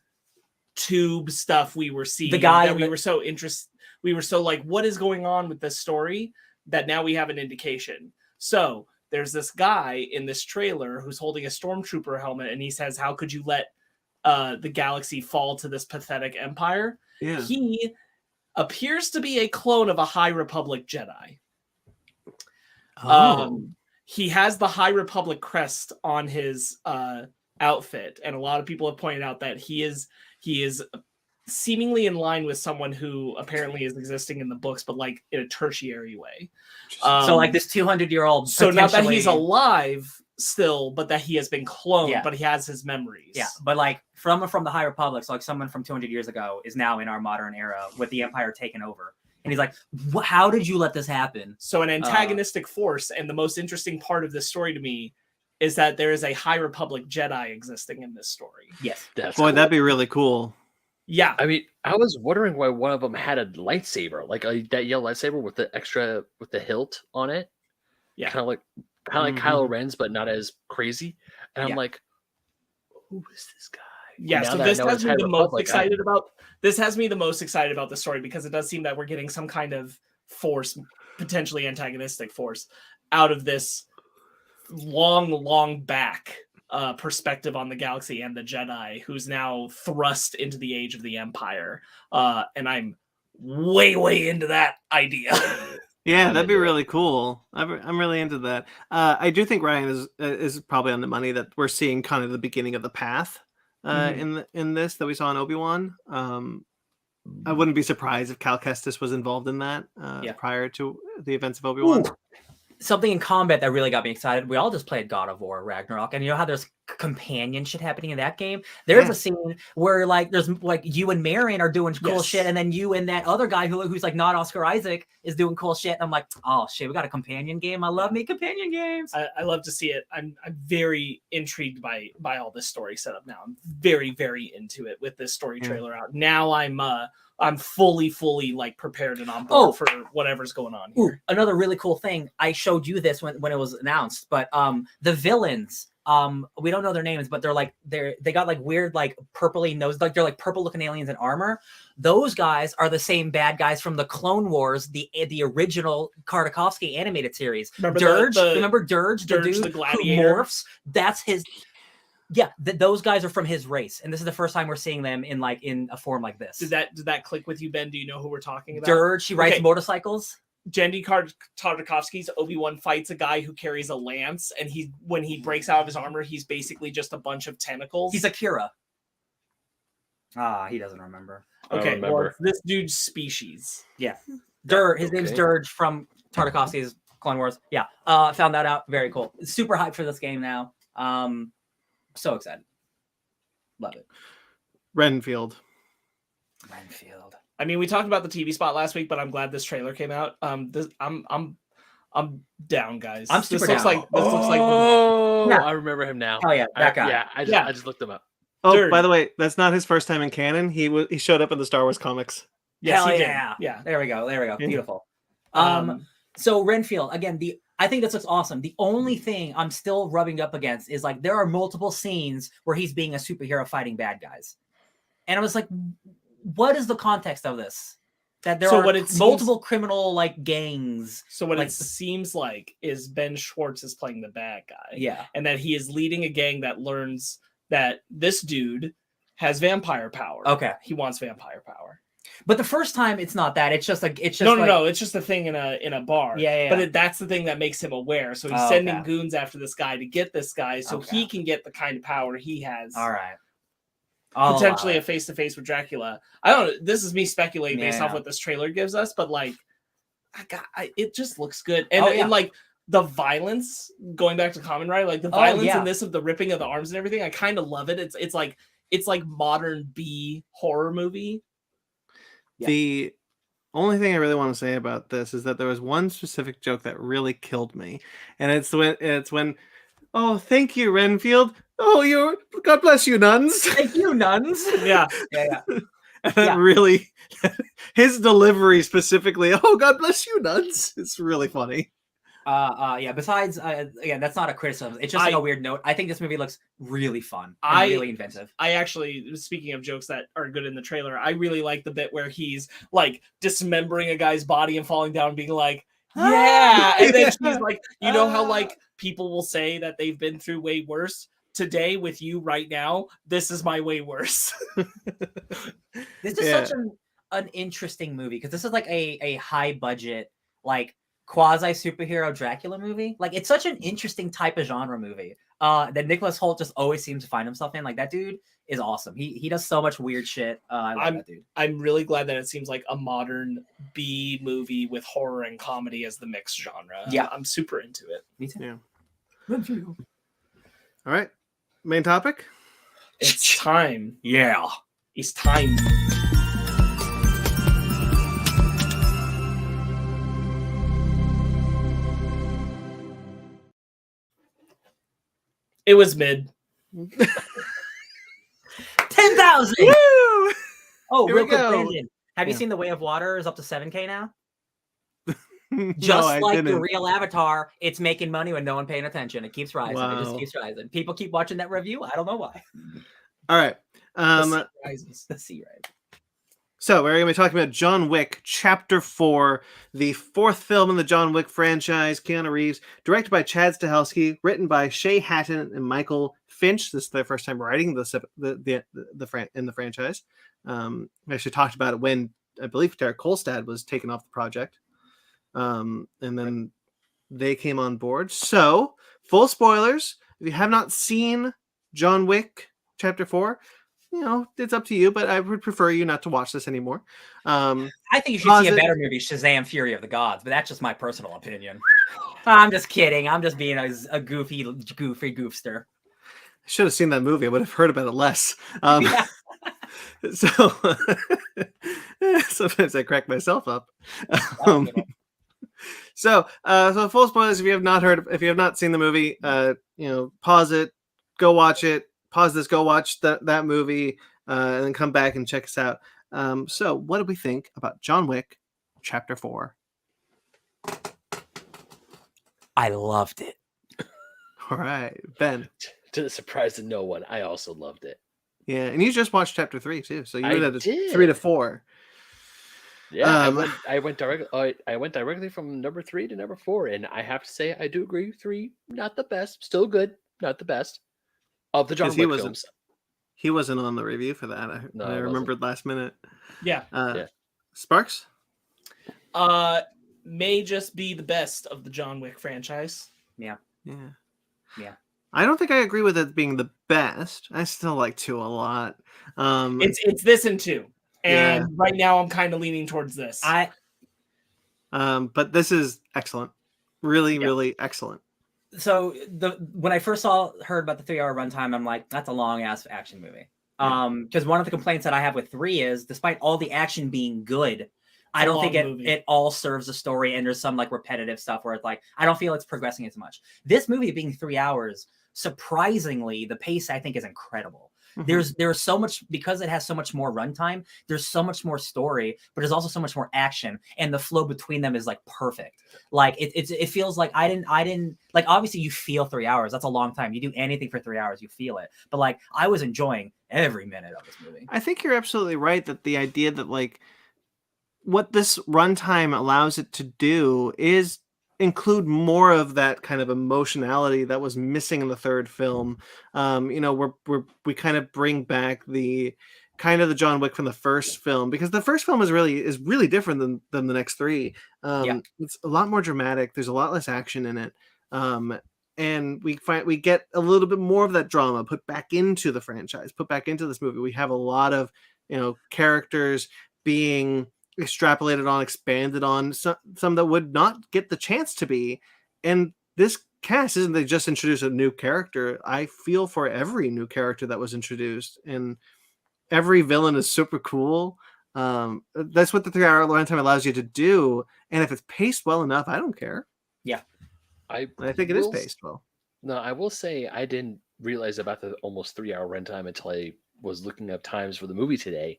tube stuff we were seeing. The guy that we were so interested. We were so like, what is going on with this story? That now we have an indication. So there's this guy in this trailer who's holding a stormtrooper helmet, and he says, "How could you let the galaxy fall to this pathetic empire?" Yeah. He appears to be a clone of a High Republic Jedi. He has the High Republic crest on his outfit, and a lot of people have pointed out that he is seemingly in line with someone who apparently is existing in the books, but like in a tertiary way. So like this 200-year-old. So not that he's alive still, but that he has been cloned, Yeah. but he has his memories. Yeah, but like from the High Republic, so like someone from 200 years ago is now in our modern era with the Empire taken over. And he's like, how did you let this happen? So an antagonistic force, and the most interesting part of this story to me is that there is a High Republic Jedi existing in this story. Yes. That's Boy, cool. that'd be really cool. Yeah. I mean, I was wondering why one of them had a lightsaber, like that yellow lightsaber with the hilt on it. Yeah. Kind of like Kylo Ren's, but not as crazy. And I'm like, who is this guy? Yeah, Now so that I this know has it's me High the most Republic, excited about. This has me the most excited about the story, because it does seem that we're getting some kind of force, potentially antagonistic force, out of this long back perspective on the galaxy and the Jedi, who's now thrust into the age of the Empire. And I'm way into that idea. Yeah, that'd be really cool. I'm really into that. I do think Ryan is probably on the money that we're seeing kind of the beginning of the path in this that we saw in Obi-Wan. I wouldn't be surprised if Cal Kestis was involved in that prior to the events of Obi-Wan. Something in combat that really got me excited. We all just played God of War Ragnarok, and you know how there's companion shit happening in that game? There's a scene where like there's like you and Marin are doing cool shit, and then you and that other guy who's like not Oscar Isaac is doing cool shit. And I'm like, oh shit, we got a companion game. I love me companion games. I love to see it. I'm very intrigued by all this story setup now. I'm very into it with this story trailer out. Now I'm fully like prepared and on board for whatever's going on here. Ooh, another really cool thing. I showed you this when it was announced, but the villains, we don't know their names, but they got like weird like purpley nose, like they're like purple looking aliens in armor. Those guys are the same bad guys from the Clone Wars, the original Tartakovsky animated series. Remember Dirge? the Remember Dirge, the dude the who gladiator? morphs? That's his. Yeah, those guys are from his race, and this is the first time we're seeing them in a form like this. Did that click with you, Ben? Do you know who we're talking about? Dirge, she rides motorcycles. Tartakovsky's Obi-Wan fights a guy who carries a lance, and when he breaks out of his armor, he's basically just a bunch of tentacles. He's Akira. He doesn't remember. Okay, well, it's this dude's species. Yeah. His name's Dirge from Tartakovsky's Clone Wars. Yeah. Found that out. Very cool. Super hyped for this game now. So excited. Love it. Renfield. I mean, we talked about the TV spot last week, but I'm glad this trailer came out. I'm down, guys. I'm super Looks down. like this looks like Yeah. I remember him now. Oh yeah, that guy. Yeah, I just looked him up. Oh, Dirge. by the way, that's not his first time in canon. He showed up in the Star Wars comics. yes, Hell he did. yeah. Yeah. There we go. Yeah. Beautiful. So Renfield, again, I think this looks awesome. The only thing I'm still rubbing up against is like there are multiple scenes where he's being a superhero fighting bad guys. And I was like, what is the context of this? That there are multiple criminal like gangs. So what it seems like is Ben Schwartz is playing the bad guy. Yeah. And that he is leading a gang that learns that this dude has vampire power. Okay. He wants vampire power. But the first time it's not that. It's just no. It's just a thing in a bar. Yeah. But that's the thing that makes him aware. So he's sending goons after this guy to get this guy, so he can get the kind of power he has. All right. Potentially a face-to-face with Dracula. I don't know. This is me speculating based off what this trailer gives us, but like, it just looks good. And like the violence, going back to Kamen Rider, like the violence in this of the ripping of the arms and everything, I kind of love it. It's like modern B horror movie. Yeah. The only thing I really want to say about this is that there was one specific joke that really killed me, and it's when, oh, thank you, Renfield. Oh, God bless you, nuns. Thank you, nuns. Yeah. And that really, his delivery specifically, oh, God bless you, nuns. It's really funny. Besides, again, that's not a criticism. It's just like a weird note. I think this movie looks really fun and really inventive. I actually, speaking of jokes that are good in the trailer, I really like the bit where he's like dismembering a guy's body and falling down and being like, yeah. And then she's like, you know how like people will say that they've been through way worse? Today with you right now, this is my way worse. This is such an interesting movie because this is like a high budget, like quasi superhero Dracula movie. Like it's such an interesting type of genre movie that Nicholas Hoult just always seems to find himself in. Like that dude is awesome. He does so much weird shit. I love that dude. I'm really glad that it seems like a modern B movie with horror and comedy as the mixed genre. Yeah, I'm super into it. Me too. Yeah. All right. Main topic? It's time. Yeah. It's time. It was mid. 10,000. Woo! Oh, Here real we quick, go. Brandon. Have you seen The Way of Water is up to 7K now? Just No, I like the didn't. real Avatar, it's making money when no one paying attention. It keeps rising. It just Wow. keeps rising. People keep watching that review. I don't know why. All right. The sea rises. So we're going to be talking about John Wick, Chapter 4, the fourth film in the John Wick franchise. Keanu Reeves, directed by Chad Stahelski, written by Shay Hatton and Michael Finch. This is their first time writing in the franchise. We actually talked about it when I believe Derek Kolstad was taken off the project, and then they came on board. So full spoilers. If you have not seen John Wick, Chapter 4. You know, it's up to you, but I would prefer you not to watch this anymore. I think you should see a better movie, Shazam! Fury of the Gods, but that's just my personal opinion. I'm just kidding. I'm just being a goofy goofster. I should have seen that movie. I would have heard about it less. So sometimes I crack myself up. So full spoilers. If you have not seen the movie, pause it, go watch it. Pause this, go watch that movie, and then come back and check us out. So what do we think about John Wick, Chapter 4? I loved it. All right, Ben. To the surprise of no one, I also loved it. Yeah, and you just watched Chapter 3 too, so you went at did. 3 to 4. Yeah, I went directly from number 3 to number 4, and I have to say I do agree. 3, not the best, still good, not the best. Of the John Wick films. He wasn't on the review for that. I remembered last minute. Yeah. Sparks? may just be the best of the John Wick franchise. Yeah. Yeah. I don't think I agree with it being the best. I still like 2 a lot. It's this and 2. And Yeah. right now I'm kind of leaning towards this. But this is excellent. Really, really excellent. So when I first heard about the 3-hour runtime, I'm like, that's a long ass action movie. Because one of the complaints that I have with 3 is, despite all the action being good, I don't think it all serves the story, and there's some like repetitive stuff where it's like, I don't feel it's progressing as much. This movie being 3 hours, surprisingly, the pace I think is incredible. There's so much, because it has so much more runtime, there's so much more story, but there's also so much more action, and the flow between them is like perfect. Like it feels like I didn't like, obviously you feel 3 hours. That's a long time. You do anything for 3 hours, you feel it. But like, I was enjoying every minute of this movie. I think you're absolutely right that the idea that like what this runtime allows it to do is include more of that kind of emotionality that was missing in the third film. You know, we kind of bring back the kind of the John Wick from the first film, because the first film is really different than the next 3. It's a lot more dramatic. There's a lot less action in it. And we get a little bit more of that drama put back into the franchise, put back into this movie. We have a lot of, you know, characters being extrapolated on, expanded on, some that would not get the chance to be. And this cast, isn't they just introduce a new character? I feel for every new character that was introduced, and every villain is super cool. That's what the 3-hour runtime allows you to do. And if it's paced well enough, I don't care. Yeah. I think it is paced well. No, I will say I didn't realize about the almost 3-hour runtime until I was looking up times for the movie today.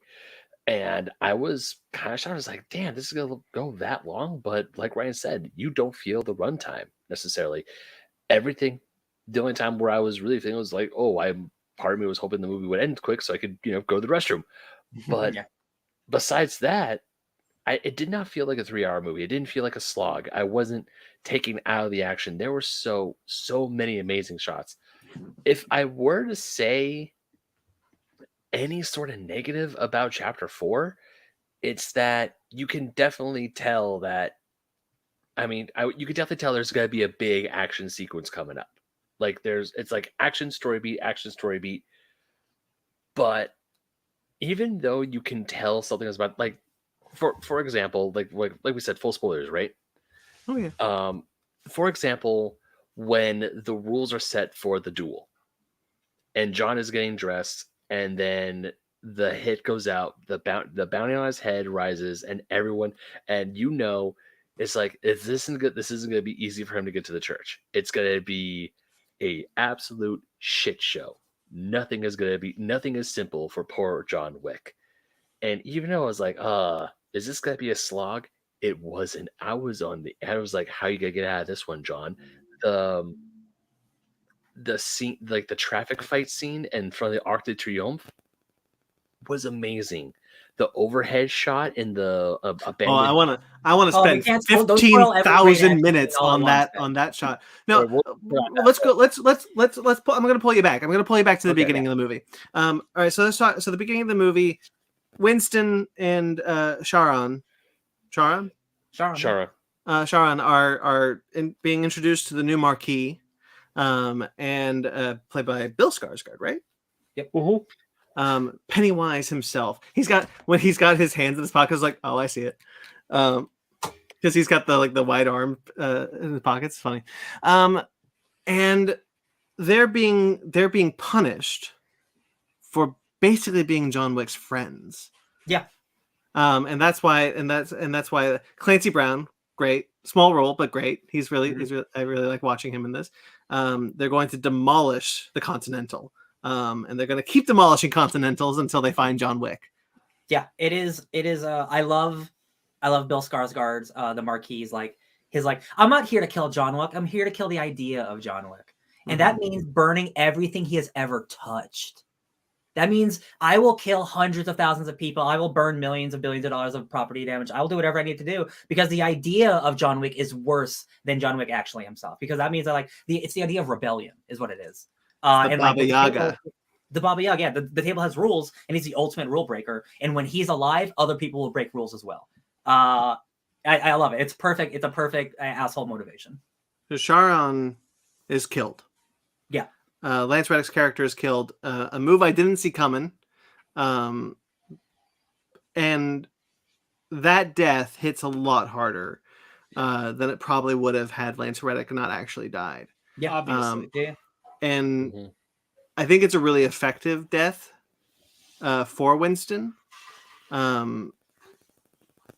And I was kind of shocked. I was like, damn, this is going to go that long. But like Ryan said, you don't feel the runtime necessarily. Everything, the only time where I was really thinking was like, part of me was hoping the movie would end quick so I could, go to the restroom. But besides that, it did not feel like a 3-hour movie. It didn't feel like a slog. I wasn't taken out of the action. There were so many amazing shots. If I were to say any sort of negative about chapter 4, it's that you can definitely tell that, you can definitely tell there's going to be a big action sequence coming up. Like it's like action story beat. But even though you can tell something is about, like, for example, like we said, full spoilers, right? Oh yeah. For example, when the rules are set for the duel and John is getting dressed, and then the hit goes out, the bounty on his head rises, and everyone, and it's like, if this isn't good, this isn't going to be easy for him to get to the church. It's going to be a absolute shit show. Nothing is simple for poor John Wick. And even though I was like, is this going to be a slog? It wasn't. I was like, how are you going to get out of this one, John? The scene, like the traffic fight scene in front of the Arc de Triomphe, was amazing. The overhead shot in the abandoned. I want to spend 15,000 minutes on that shot. No, let's go. Let's. I'm going to pull you back. I'm going to pull you back to the beginning of the movie. All right. So let's talk. So the beginning of the movie, Winston and Sharon are being introduced to the new Marquis. And played by Bill Skarsgård, right? Yep. Mm-hmm. Pennywise himself. He's got his hands in his pockets, like, oh, I see it. Because he's got the wide arm in his pockets. It's funny. And they're being punished for basically being John Wick's friends. Yeah. And that's why Clancy Brown, great, small role, but great. He's really, I really like watching him in this. They're going to demolish the Continental, and they're going to keep demolishing Continentals until they find John Wick. Yeah, it is. I love Bill Skarsgård's the Marquis. I'm not here to kill John Wick. I'm here to kill the idea of John Wick, and that means burning everything he has ever touched. That means I will kill hundreds of thousands of people. I will burn millions of billions of dollars of property damage. I will do whatever I need to do, because the idea of John Wick is worse than John Wick actually himself. Because that means that it's the idea of rebellion is what it is. And Baba Yaga. The Baba Yaga. Yeah, the table has rules, and he's the ultimate rule breaker. And when he's alive, other people will break rules as well. I love it. It's perfect. It's a perfect asshole motivation. So Sharon is killed. Yeah. Lance Reddick's character is killed. A move I didn't see coming. And that death hits a lot harder than it probably would have had Lance Reddick not actually died. Yeah, obviously. Yeah. And I think it's a really effective death for Winston. And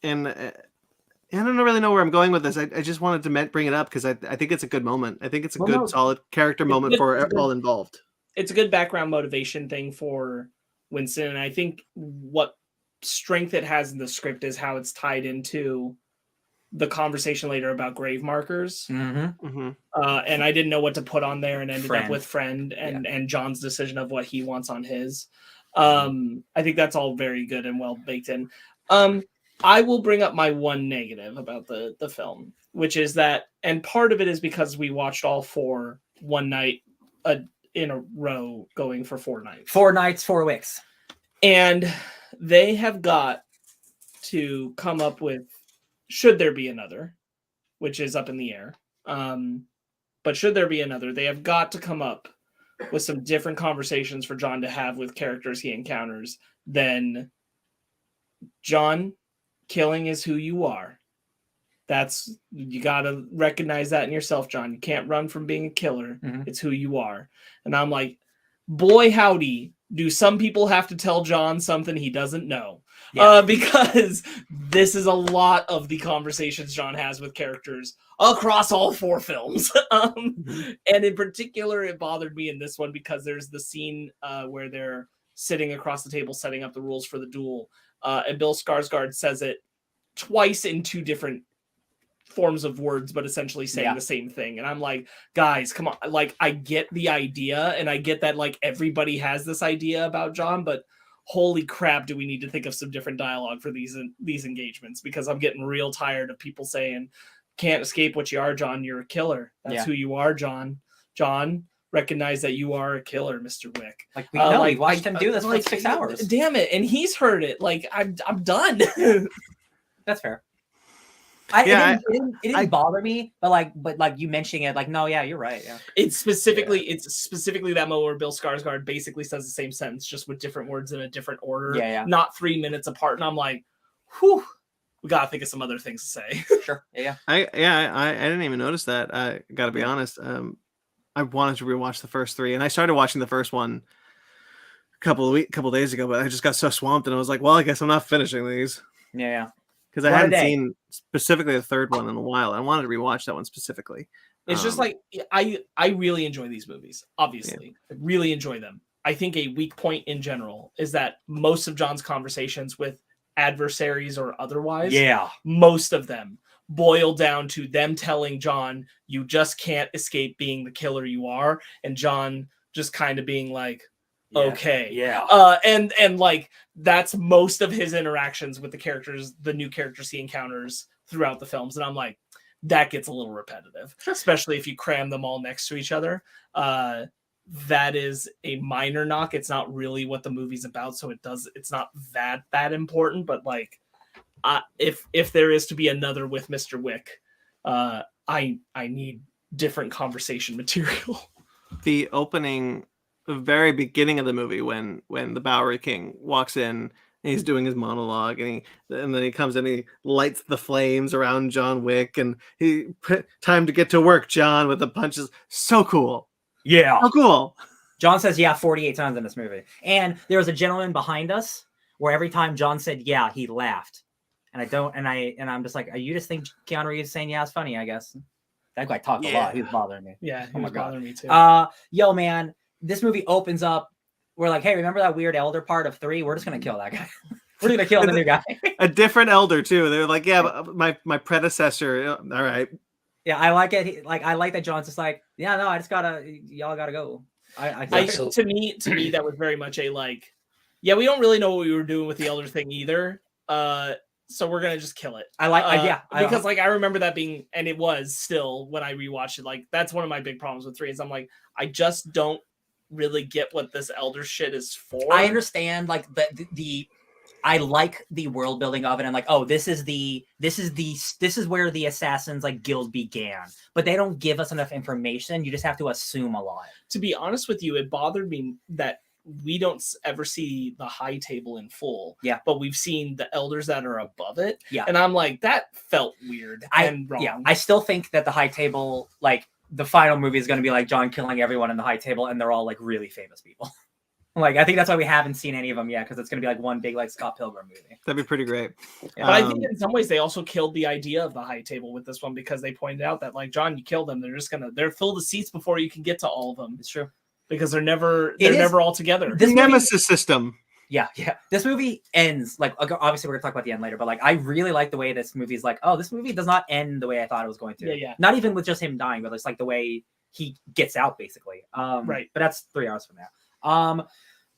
I don't really know where I'm going with this. I just wanted to bring it up because I think it's a good moment. I think it's a good, solid character moment for all involved. It's a good background motivation thing for Winston. And I think what strength it has in the script is how it's tied into the conversation later about grave markers. And I didn't know what to put on there and ended up with friend and John's decision of what he wants on his. I think that's all very good and well baked in. I will bring up my one negative about the film, which is that, and part of it is because we watched all four one night in a row going for 4 nights. 4 nights, 4 weeks. And they have got to come up with, should there be another, which is up in the air. But should there be another, they have got to come up with some different conversations for John to have with characters he encounters than John, killing is who you are. You got to recognize that in yourself, John. You can't run from being a killer. It's who you are. And I'm like, boy, howdy, do some people have to tell John something he doesn't know? Yeah. Because this is a lot of the conversations John has with characters across all 4 films. And in particular, it bothered me in this one because there's the scene where they're sitting across the table setting up the rules for the duel. And Bill Skarsgård says it twice in 2 different forms of words, but essentially saying the same thing. And I'm like, guys, come on. Like, I get the idea, and I get that like everybody has this idea about John, but holy crap, do we need to think of some different dialogue for these engagements? Because I'm getting real tired of people saying, can't escape what you are, John. You're a killer. That's who you are, John. John, recognize that you are a killer, Mr. Wick. Like, we know, we watched him do this for 6 hours. Damn it. And he's heard it. Like, I'm done. That's fair. It didn't bother me, but you mentioning it, like, no, yeah, you're right. Yeah. It's specifically that moment where Bill Skarsgård basically says the same sentence, just with different words in a different order. Yeah. Not 3 minutes apart. And I'm like, whew, we gotta think of some other things to say. Sure. Yeah. I didn't even notice that. I gotta be honest. I wanted to rewatch the first 3, and I started watching the first one a couple days ago, but I just got so swamped, and I was like, well, I guess I'm not finishing these. Yeah. Because I hadn't seen specifically the third one in a while. I wanted to rewatch that one specifically. It's just like, I really enjoy these movies, obviously. I really enjoy them. I think a weak point in general is that most of John's conversations with adversaries or otherwise, most of them boil down to them telling John, you just can't escape being the killer you are. And John just kind of being like, okay. And like, that's most of his interactions with the characters, the new characters he encounters throughout the films. And I'm like, that gets a little repetitive, especially if you cram them all next to each other. That is a minor knock. It's not really what the movie's about. So it's not that important, but like, if there is to be another with Mr. Wick, I need different conversation material. The very beginning of the movie, when the Bowery King walks in and he's doing his monologue, and then he comes in, he lights the flames around John Wick, and time to get to work, John, with the punches. So cool. Yeah. So cool. John says 48 times in this movie. And there was a gentleman behind us where every time John said he laughed. And I'm just like, you just think Keanu Reeves saying it's funny, I guess. That guy talked a lot. He was bothering me. Yeah, he was bothering me too. Yo, man, this movie opens up. We're like, hey, remember that weird elder part of 3? We're just gonna kill that guy. We're gonna kill the new guy. A different elder too. They're like, but my predecessor. All right. Yeah, I like it. I like that John's just like, yeah, no, y'all gotta go. To me, that was very much a like, yeah, we don't really know what we were doing with the elder thing either. So we're gonna just kill it. Because I remember that being, and it was still when I rewatched it. Like, that's one of my big problems with 3 is I'm like, I just don't really get what this elder shit is for. I understand like the I like the world building of it. And like, oh, this is where the Assassins like guild began, but they don't give us enough information. You just have to assume a lot. To be honest with you, it bothered me that we don't ever see the high table in full. Yeah. But we've seen the elders that are above it. Yeah. And I'm like, that felt weird and wrong. Yeah. I still think that the high table, like the final movie is going to be like John killing everyone in the high table, and they're all like really famous people. Like, I think that's why we haven't seen any of them yet, because it's going to be like one big like Scott Pilgrim movie. That'd be pretty great. Yeah. But I think in some ways they also killed the idea of the high table with this one, because they pointed out that like, John, you kill them, they're fill the seats before you can get to all of them. It's true. Because they're never all together. The Nemesis system. Yeah. This movie ends like, obviously we're gonna talk about the end later, but like I really like the way this movie's like, oh, this movie does not end the way I thought it was going to. Yeah. Not even with just him dying, but it's like the way he gets out, basically. Right. But that's 3 hours from now.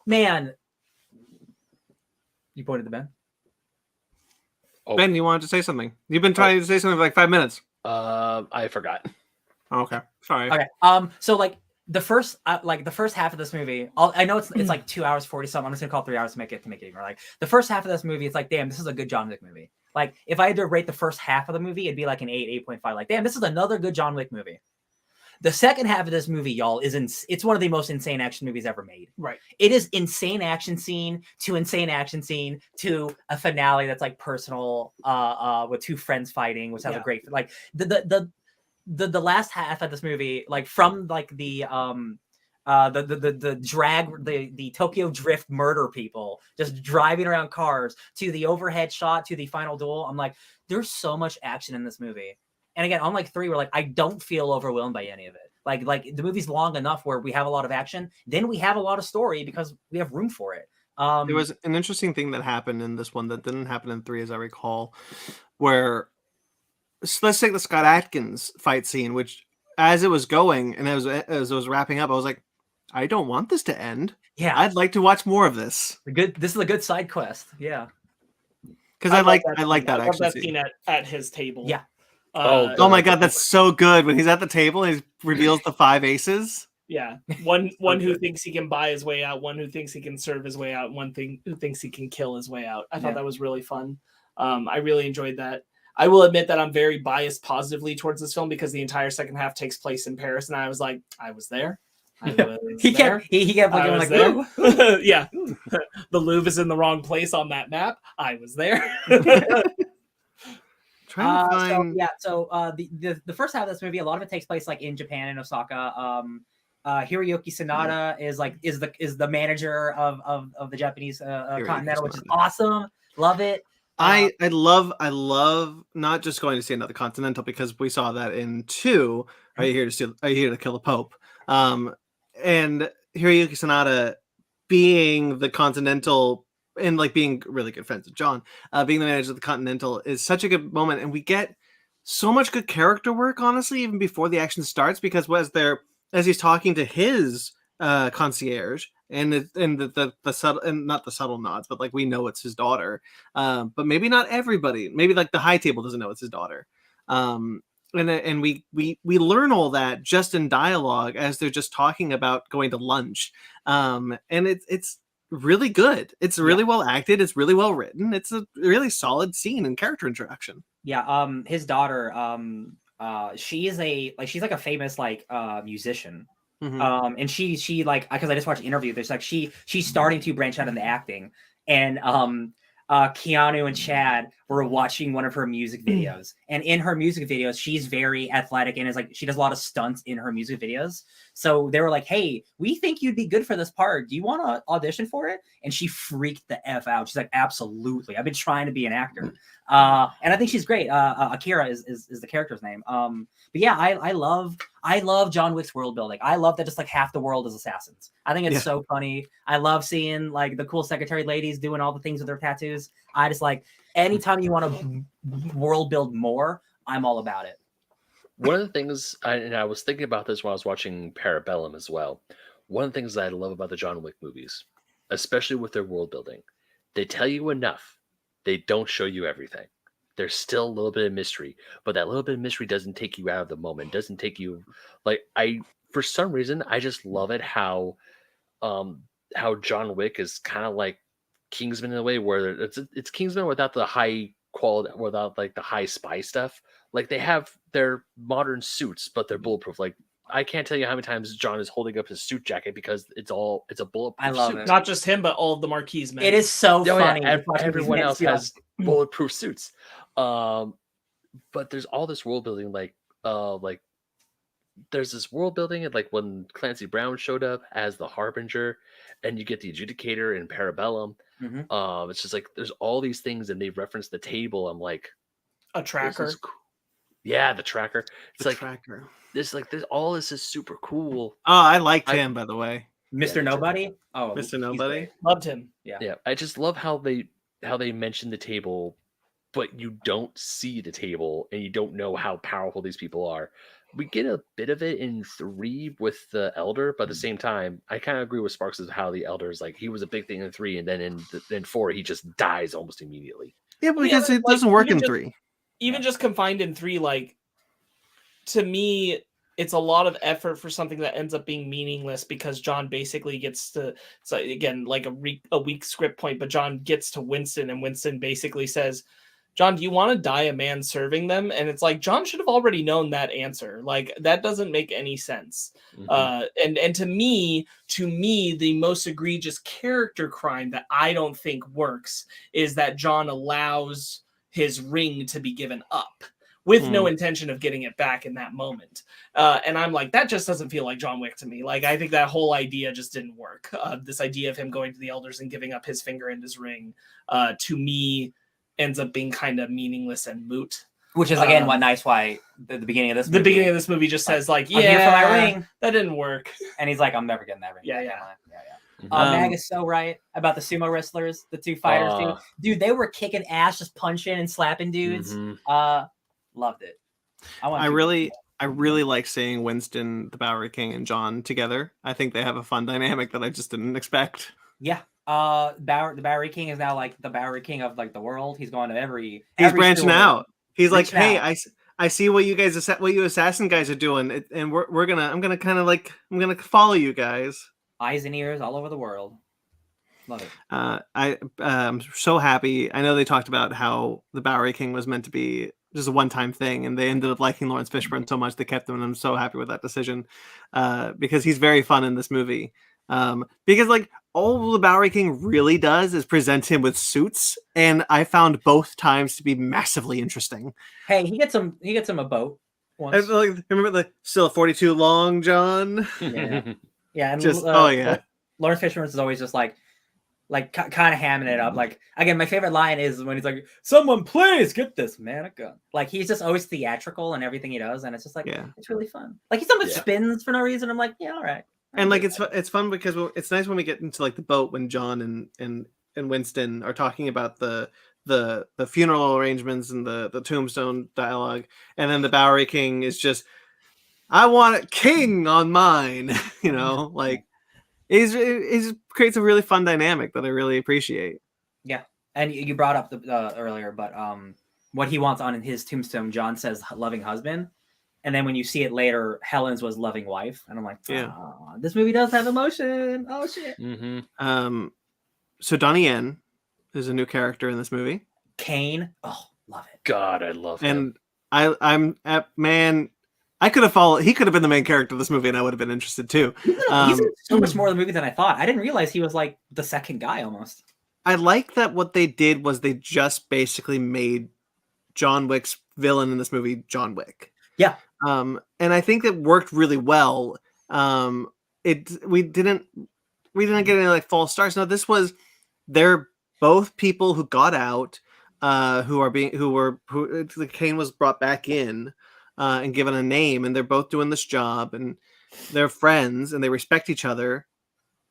Man, you pointed to Ben. Oh. Ben, you wanted to say something. You've been trying to say something for like 5 minutes. I forgot. Okay, sorry. Okay. So like the first half of this movie, I know it's like 2 hours 40 something. I'm just gonna call it 3 hours to make it even. Like the first half of this movie, it's like, damn, this is a good John Wick movie. Like if I had to rate the first half of the movie, it'd be like an 8.5. Like, damn, this is another good John Wick movie. The second half of this movie, y'all, it's one of the most insane action movies ever made. Right. It is insane action scene to a finale that's like personal, with two friends fighting, which has a great, like the last half of this movie, like from like the Tokyo Drift murder people just driving around cars to the overhead shot to the final duel. I'm like, there's so much action in this movie. And again, on like 3, we're like, I don't feel overwhelmed by any of it. Like the movie's long enough where we have a lot of action, then we have a lot of story because we have room for it. There was an interesting thing that happened in this one that didn't happen in 3, as I recall, where let's take the Scott Adkins fight scene, which as it was going and as it was wrapping up, I was like, I don't want this to end. Yeah, I'd like to watch more of this. This is a good side quest. Yeah, because I like that I love that scene at his table. Yeah. Oh my god, that's so good when he's at the table and he reveals the 5 aces. Yeah, one who thinks he can buy his way out, one who thinks he can serve his way out, one who thinks he can kill his way out. I thought that was really fun. I really enjoyed that. I will admit that I'm very biased positively towards this film because the entire second half takes place in Paris, and I was like, I was there. He kept looking like, there. Yeah, the Louvre is in the wrong place on that map. I was there. So the first half of this movie, a lot of it takes place like in Japan and Osaka. Hiroyuki Sanada is the manager of the Japanese Continental, which is awesome. Love it. I love not just going to see another Continental because we saw that in 2. Are you here to kill the Pope? And Hiroyuki Sanada being the Continental and like being really good friends with John, being the manager of the Continental is such a good moment, and we get so much good character work, honestly, even before the action starts, because as he's talking to his concierge and the subtle, and not the subtle nods, but like we know it's his daughter, but maybe not everybody, maybe like the high table doesn't know it's his daughter, and we learn all that just in dialogue as they're just talking about going to lunch, and it's really good. It's really well acted. It's really well written. It's a really solid scene and character introduction. Yeah. His daughter, she's like a famous like musician. Mm-hmm. And she like, because I just watched an interview, there's like she's starting to branch out into acting, and Keanu and Chad were watching one of her music videos, and in her music videos she's very athletic and is like, she does a lot of stunts in her music videos. So they were like, hey, we think you'd be good for this part, do you want to audition for it? And she freaked the F out. She's like, absolutely, I've been trying to be an actor. And I think she's great. Akira is the character's name. But yeah, I love John Wick's world building. I love that just like half the world is assassins. I think it's so funny. I love seeing like the cool secretary ladies doing all the things with their tattoos. I just like, anytime you want to world build more, I'm all about it. One of the things, and I was thinking about this when I was watching Parabellum as well. One of the things that I love about the John Wick movies, especially with their world building, they tell you enough. They don't show you everything. There's still a little bit of mystery, but that little bit of mystery doesn't take you out of the moment. Doesn't take you for some reason, I just love it how John Wick is kind of like Kingsman in a way where it's Kingsman without the high quality, without like the high spy stuff. Like they have their modern suits, but they're bulletproof. Like I can't tell you how many times John is holding up his suit jacket because it's a bulletproof I love suit. it. Not just him, but all of the Marquise men. It is so funny. Yeah, just watching these everyone men else steal. has bulletproof suits. But there's all this world building, like there's this world building, and like when Clancy Brown showed up as the Harbinger, and you get the Adjudicator in Parabellum. It's just like there's all these things, and they reference the table. I'm like, a tracker. Yeah, the tracker. It's The like tracker. this, like this. All this is super cool. Oh, I liked him, by the way. Mr. Yeah, Nobody. Oh, Mr. he's Nobody. great. Loved him. Yeah, I just love how they mention the table, but you don't see the table, and you don't know how powerful these people are. We get a bit of it in 3 with the Elder, but at the same time, I kind of agree with Sparks as how the Elder is like he was a big thing in 3, and then in 4 he just dies almost immediately. Yeah, but because it doesn't work in 3. Even just confined in 3, like to me, it's a lot of effort for something that ends up being meaningless because John basically gets to. So again, like a weak script point, but John gets to Winston, and Winston basically says, John, do you want to die a man serving them? And it's like, John should have already known that answer. Like, that doesn't make any sense. And to me, the most egregious character crime that I don't think works is that John allows his ring to be given up with no intention of getting it back in that moment. And I'm like, that just doesn't feel like John Wick to me. Like, I think that whole idea just didn't work. This idea of him going to the Elders and giving up his finger and his ring, to me, ends up being kind of meaningless and moot. Which is again why the beginning of this movie, the beginning of this movie just says like, I'm here for my ring. That didn't work. And he's like, I'm never getting that ring. Yeah. Mag is so right about the sumo wrestlers, the 2 fighters, dude. They were kicking ass, just punching and slapping dudes. Loved it. I really like seeing Winston, the Bowery King, and John together. I think they have a fun dynamic that I just didn't expect. Yeah. The Bowery King is now like the Bowery King of like the world. He's going to every. He's branching out. He's like, hey, out. I see what you guys, what you assassin guys are doing, and I'm gonna follow you guys. Eyes and ears all over the world. Love it. I'm so happy. I know they talked about how the Bowery King was meant to be just a one-time thing, and they ended up liking Lawrence Fishburne so much they kept him, and I'm so happy with that decision because he's very fun in this movie. Because like all the Bowery King really does is present him with suits, and I found both times to be massively interesting. Hey, he gets him a boat once. Remember the still 42 long John? Yeah, and just Lawrence Fishburne is always just like kind of hamming it up. Like again, my favorite line is when he's like, "Someone please get this man a gun." Like he's just always theatrical in everything he does, and it's just like it's really fun. Like he sometimes spins for no reason. I'm like, yeah, all right. And like it's fun because it's nice when we get into like the boat when John and Winston are talking about the funeral arrangements and the tombstone dialogue, and then the Bowery King is just, I want a king on mine, like he's creates a really fun dynamic that I really appreciate. Yeah, and you brought up the earlier, but what he wants on his tombstone, John says loving husband. And then when you see it later, Helen's was loving wife. And I'm like, this movie does have emotion. Oh, shit. So Donnie Yen is a new character in this movie. Kane. Oh, love it. God, I love him. And I could have followed. He could have been the main character of this movie, and I would have been interested too. He's in so much more of the movie than I thought. I didn't realize he was like the second guy almost. I like that what they did was they just basically made John Wick's villain in this movie John Wick. Yeah. And I think it worked really well. We didn't get any like false starts. No, they're both people who got out, who Kane was brought back in, and given a name, and they're both doing this job, and they're friends, and they respect each other,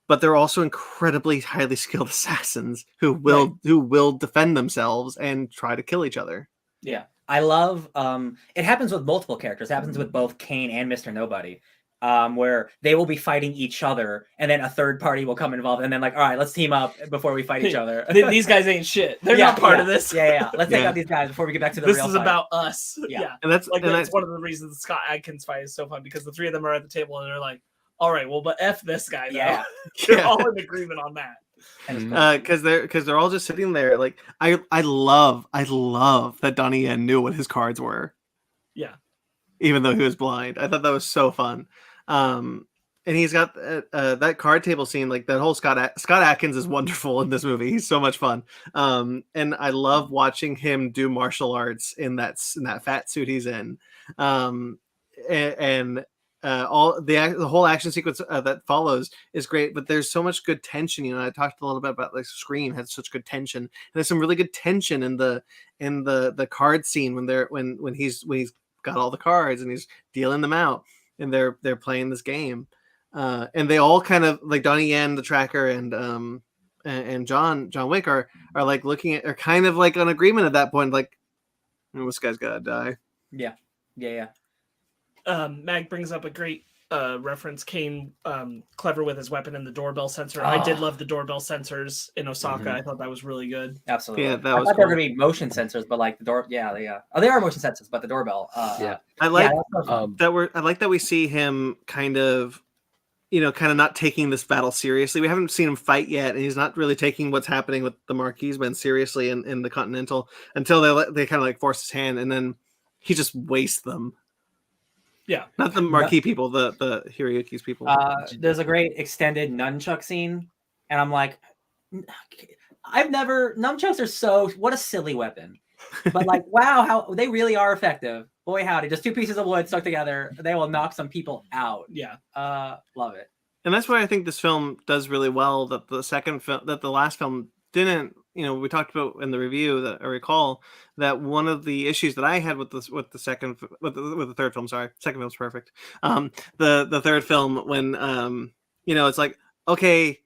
but they're also incredibly highly skilled assassins who will defend themselves and try to kill each other. Yeah. I love it happens with multiple characters. It happens with both Kane and Mr. Nobody, where they will be fighting each other, and then a third party will come involved, and then like, all right, let's team up before we fight each other. These guys ain't shit. They're not part of this. Yeah. Let's take out these guys before we get back to the real fight. This is about us. Yeah. And that's one of the reasons the Scott Adkins fight is so fun, because the 3 of them are at the table and they're like, all right, well, but F this guy though. Yeah. They're all in agreement on that. because they're all just sitting there. Like I love that Donnie Yen knew what his cards were. Yeah. Even though he was blind, I thought that was so fun. And he's got that card table scene, like that whole Scott Adkins is wonderful in this movie. He's so much fun. And I love watching him do martial arts in that fat suit he's in. And all the whole action sequence that follows is great, but there's so much good tension. You know, I talked a little bit about like Scream had such good tension, and there's some really good tension in the card scene when he's got all the cards and he's dealing them out, and they're playing this game. And they all kind of like Donnie Yen, the tracker, and John Wick are like are kind of like on agreement at that point. Like, oh, this guy's gotta die. Yeah. Mag brings up a great reference. Kane, clever with his weapon and the doorbell sensor. I did love the doorbell sensors in Osaka. Mm-hmm. I thought that was really good. Absolutely. Yeah, that I was thought cool. they were gonna be motion sensors, but like the door. Yeah, they are. Oh, they are motion sensors, but the doorbell. I like that I like that we see him kind of not taking this battle seriously. We haven't seen him fight yet, and he's not really taking what's happening with the Marquismen seriously in the Continental until they kind of like force his hand, and then he just wastes them. Yeah, not the Marquis people, the Hiroyuki's people. There's a great extended nunchuck scene, and I'm like, nunchucks are what a silly weapon, but like, wow, how they really are effective. Boy, howdy, just two pieces of wood stuck together, they will knock some people out. Yeah. Love it. And that's why I think this film does really well, that the last film didn't. We talked about in the review that I recall that one of the issues that I had with the third film, sorry, second film's perfect. The third film, when it's like, okay,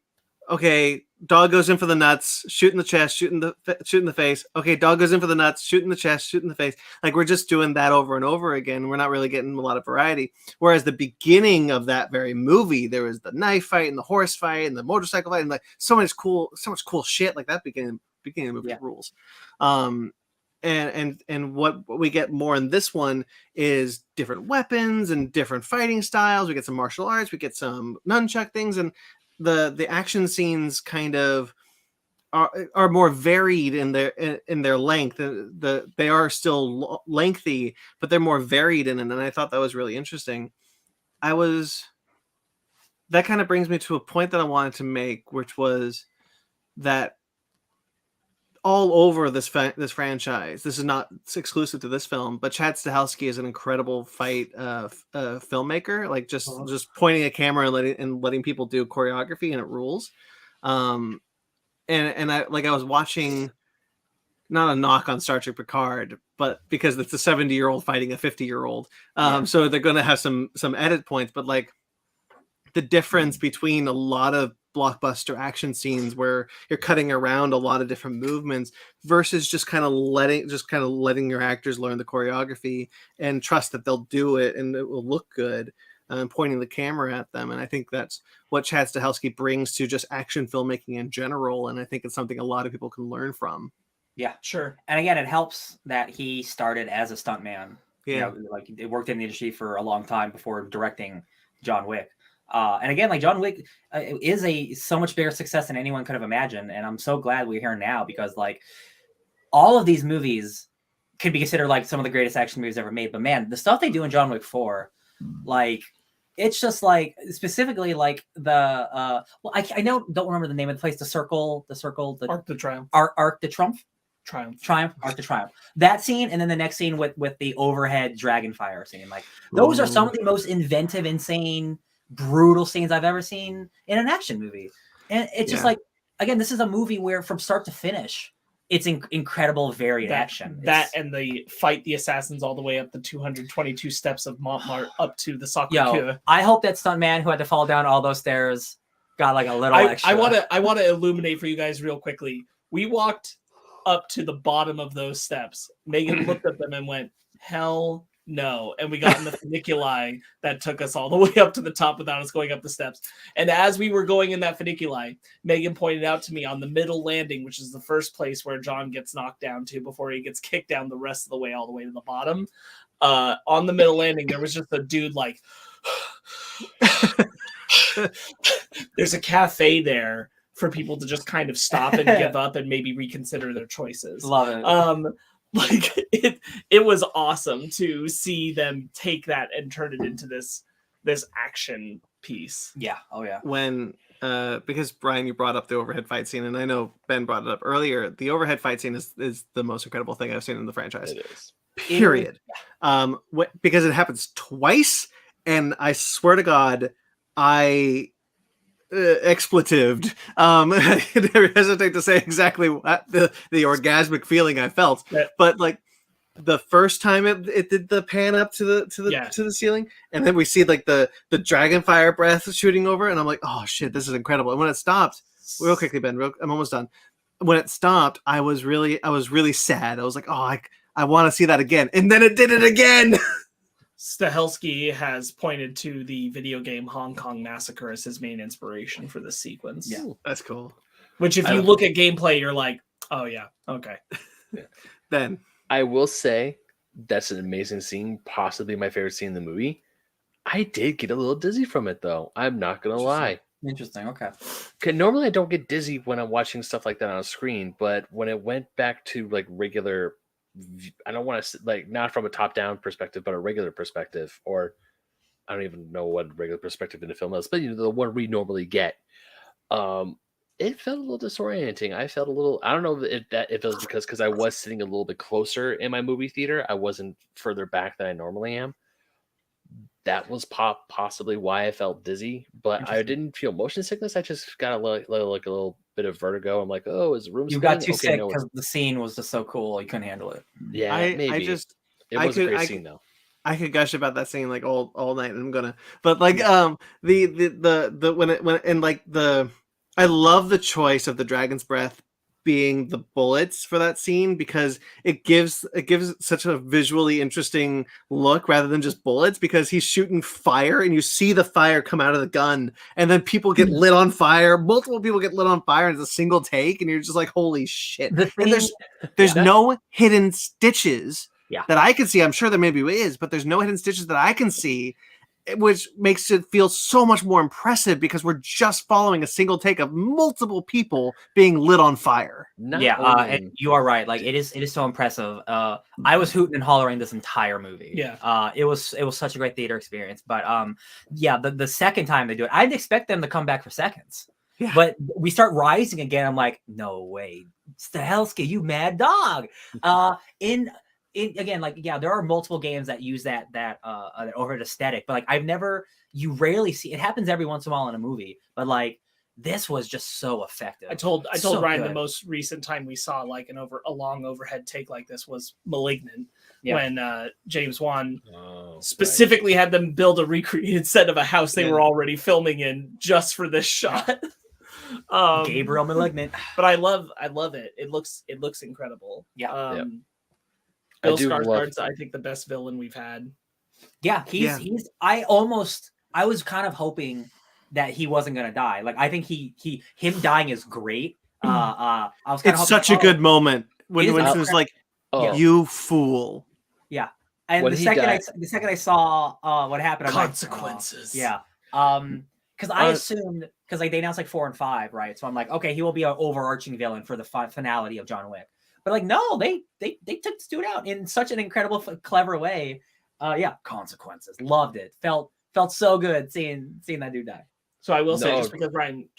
dog goes in for the nuts, shoot in the chest, shoot in the face. Okay, dog goes in for the nuts, shoot in the chest, shoot in the face. Like, we're just doing that over and over again. We're not really getting a lot of variety. Whereas the beginning of that very movie, there was the knife fight and the horse fight and the motorcycle fight and like so much cool shit. Like that beginning of the movie rules. And what we get more in this one is different weapons and different fighting styles. We get some martial arts, we get some nunchuck things, and the action scenes kind of are more varied in their length. They are still lengthy, but they're more varied in it, and I thought that was really interesting. That kind of brings me to a point that I wanted to make, which was that all over this franchise, this is not exclusive to this film, but Chad Stahelski is an incredible fight filmmaker. Like just pointing a camera and letting people do choreography, and it rules. And I was watching, not a knock on Star Trek Picard, but because it's a 70-year-old fighting a 50-year-old, so they're going to have some edit points. But like the difference between a lot of blockbuster action scenes where you're cutting around a lot of different movements versus just kind of letting your actors learn the choreography and trust that they'll do it and it will look good, and pointing the camera at them. And I think that's what Chad Stahelski brings to just action filmmaking in general, and I think it's something a lot of people can learn from. Yeah, sure. And again, it helps that he started as a stuntman. Yeah, like it worked in the industry for a long time before directing John Wick. And again, like John Wick is so much bigger success than anyone could have imagined. And I'm so glad we're here now, because like all of these movies could be considered like some of the greatest action movies ever made. But man, the stuff they do in John Wick 4, like it's just like specifically like the I don't remember the name of the place, the Arc de Triomphe. Arc de Triomphe. Arc de Triomphe. That scene, and then the next scene with the overhead dragon fire scene. Like those are some of the most inventive, insane, brutal scenes I've ever seen in an action movie. And it's just like, again, this is a movie where from start to finish, it's incredible varied action. And they fight the assassins all the way up the 222 steps of Montmartre up to the Sacré-Cœur. I hope that stuntman who had to fall down all those stairs got like a little extra. I want to illuminate for you guys real quickly. We walked up to the bottom of those steps. Megan looked at them and went, hell no. And we got in the funiculi that took us all the way up to the top without us going up the steps. And as we were going in that funiculi, Megan pointed out to me on the middle landing, which is the first place where John gets knocked down to before he gets kicked down the rest of the way all the way to the bottom. On the middle landing, there was just a dude like, there's a cafe there for people to just kind of stop and give up and maybe reconsider their choices. Love it. Like it was awesome to see them take that and turn it into this action piece. Yeah. Oh yeah. When because Brian, you brought up the overhead fight scene, and I know Ben brought it up earlier. The overhead fight scene is the most incredible thing I've seen in the franchise. It is. Period. Because it happens twice, and I swear to God, I expletived. I never hesitate to say exactly what the orgasmic feeling I felt. Yeah. But like the first time it did the pan up to the ceiling, and then we see like the dragon fire breath shooting over, and I'm like, oh shit, this is incredible. And when it stopped, real quickly, Ben, I'm almost done. When it stopped, I was really sad. I was like, oh, I want to see that again, and then it did it again. Stahelski has pointed to the video game Hong Kong Massacre as his main inspiration for this sequence. Yeah, that's cool. Which, if you look at gameplay, you're like, oh yeah, okay. Ben, I will say that's an amazing scene, possibly my favorite scene in the movie. I did get a little dizzy from it, though. I'm not gonna lie. Interesting. Okay. Normally, I don't get dizzy when I'm watching stuff like that on a screen, but when it went back to like regular, I don't want to like not from a top-down perspective, but a regular perspective, or I don't even know what regular perspective in the film is, but the one we normally get. It felt a little disorienting. I felt a little. I don't know if it was because I was sitting a little bit closer in my movie theater. I wasn't further back than I normally am. That was possibly why I felt dizzy, but I didn't feel motion sickness. I just got like a little bit of vertigo. I'm like, oh, is the room? You got too sick because the scene was just so cool. You couldn't handle it. Yeah, maybe. It was a great scene though. I could gush about that scene like all night, and I'm gonna. But like I love the choice of the dragon's breath being the bullets for that scene, because it gives such a visually interesting look rather than just bullets, because he's shooting fire and you see the fire come out of the gun, and then people get lit on fire. Multiple people get lit on fire, and it's a single take, and you're just like, holy shit. And there's no hidden stitches that I can see. I'm sure there maybe is, but there's no hidden stitches that I can see, which makes it feel so much more impressive, because we're just following a single take of multiple people being lit on fire. And you are right. Like it is so impressive. I was hooting and hollering this entire movie. Yeah. It was such a great theater experience. But the second time they do it, I didn't expect them to come back for seconds. Yeah. But we start rising again. I'm like, no way, Stahelski, you mad dog. Again, like, yeah, there are multiple games that use that overhead aesthetic, but like you rarely see it. Happens every once in a while in a movie, but like this was just so effective. I told Ryan the most recent time we saw like a long overhead take like this was Malignant, when James Wan specifically had them build a recreated set of a house they were already filming in just for this shot. Gabriel Malignant. But I love it. It looks incredible. Yeah. Bill Skarsgård's, I think, the best villain we've had. Yeah, he's. I was kind of hoping that he wasn't gonna die. Like I think him dying is great. I was kind of it's such a good moment when Winston's like, "You fool." Yeah, and the second I saw what happened, consequences. I'm like, because I assumed because like they announced like 4 and 5, right? So I'm like, okay, he will be an overarching villain for the finality of John Wick. But like, no, they took this dude out in such an incredible, clever way. Consequences. Loved it. Felt so good seeing that dude die. So I will say, because Ryan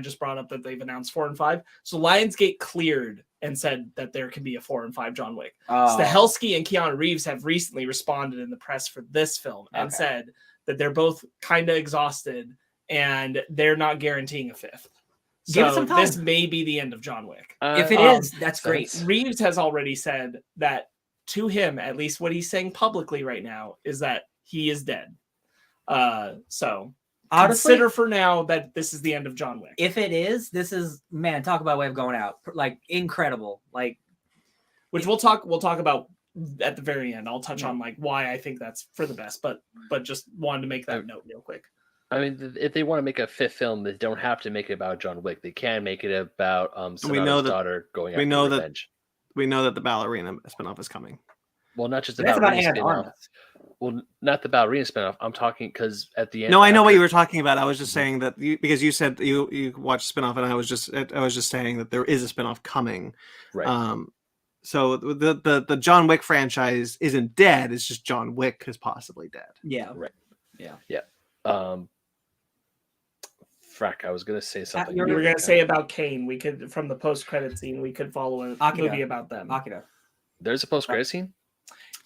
just brought up that they've announced 4 and 5. So Lionsgate cleared and said that there can be a 4 and 5 John Wick. Stahelski and Keanu Reeves have recently responded in the press for this film and said that they're both kind of exhausted and they're not guaranteeing a 5th. Give it some time. This may be the end of John Wick. If it is, that's great. Reeves has already said that to him, at least what he's saying publicly right now, is that he is dead. So honestly, consider for now that this is the end of John Wick. If it is, this is, man, talk about a way of going out. Like incredible. Like, which we'll talk about at the very end. I'll touch on like why I think that's for the best, but just wanted to make that note real quick. I mean, if they want to make a 5th film, they don't have to make it about John Wick. They can make it about Sonata's daughter going after revenge. We know that the ballerina spinoff is coming. Well, not just about ballerina spinoff. Well, not the ballerina spinoff. I'm talking because at the end. No, I know what after- you were talking about. I was just saying that because you said you watched spinoff, and I was just saying that there is a spinoff coming. Right. So the John Wick franchise isn't dead. It's just John Wick is possibly dead. Yeah. Right. Yeah. Frack, I was gonna say something. You were gonna say about Kane. We could, from the post-credit scene, we could follow a Akira. movie about them. Akira. There's a post-credit scene.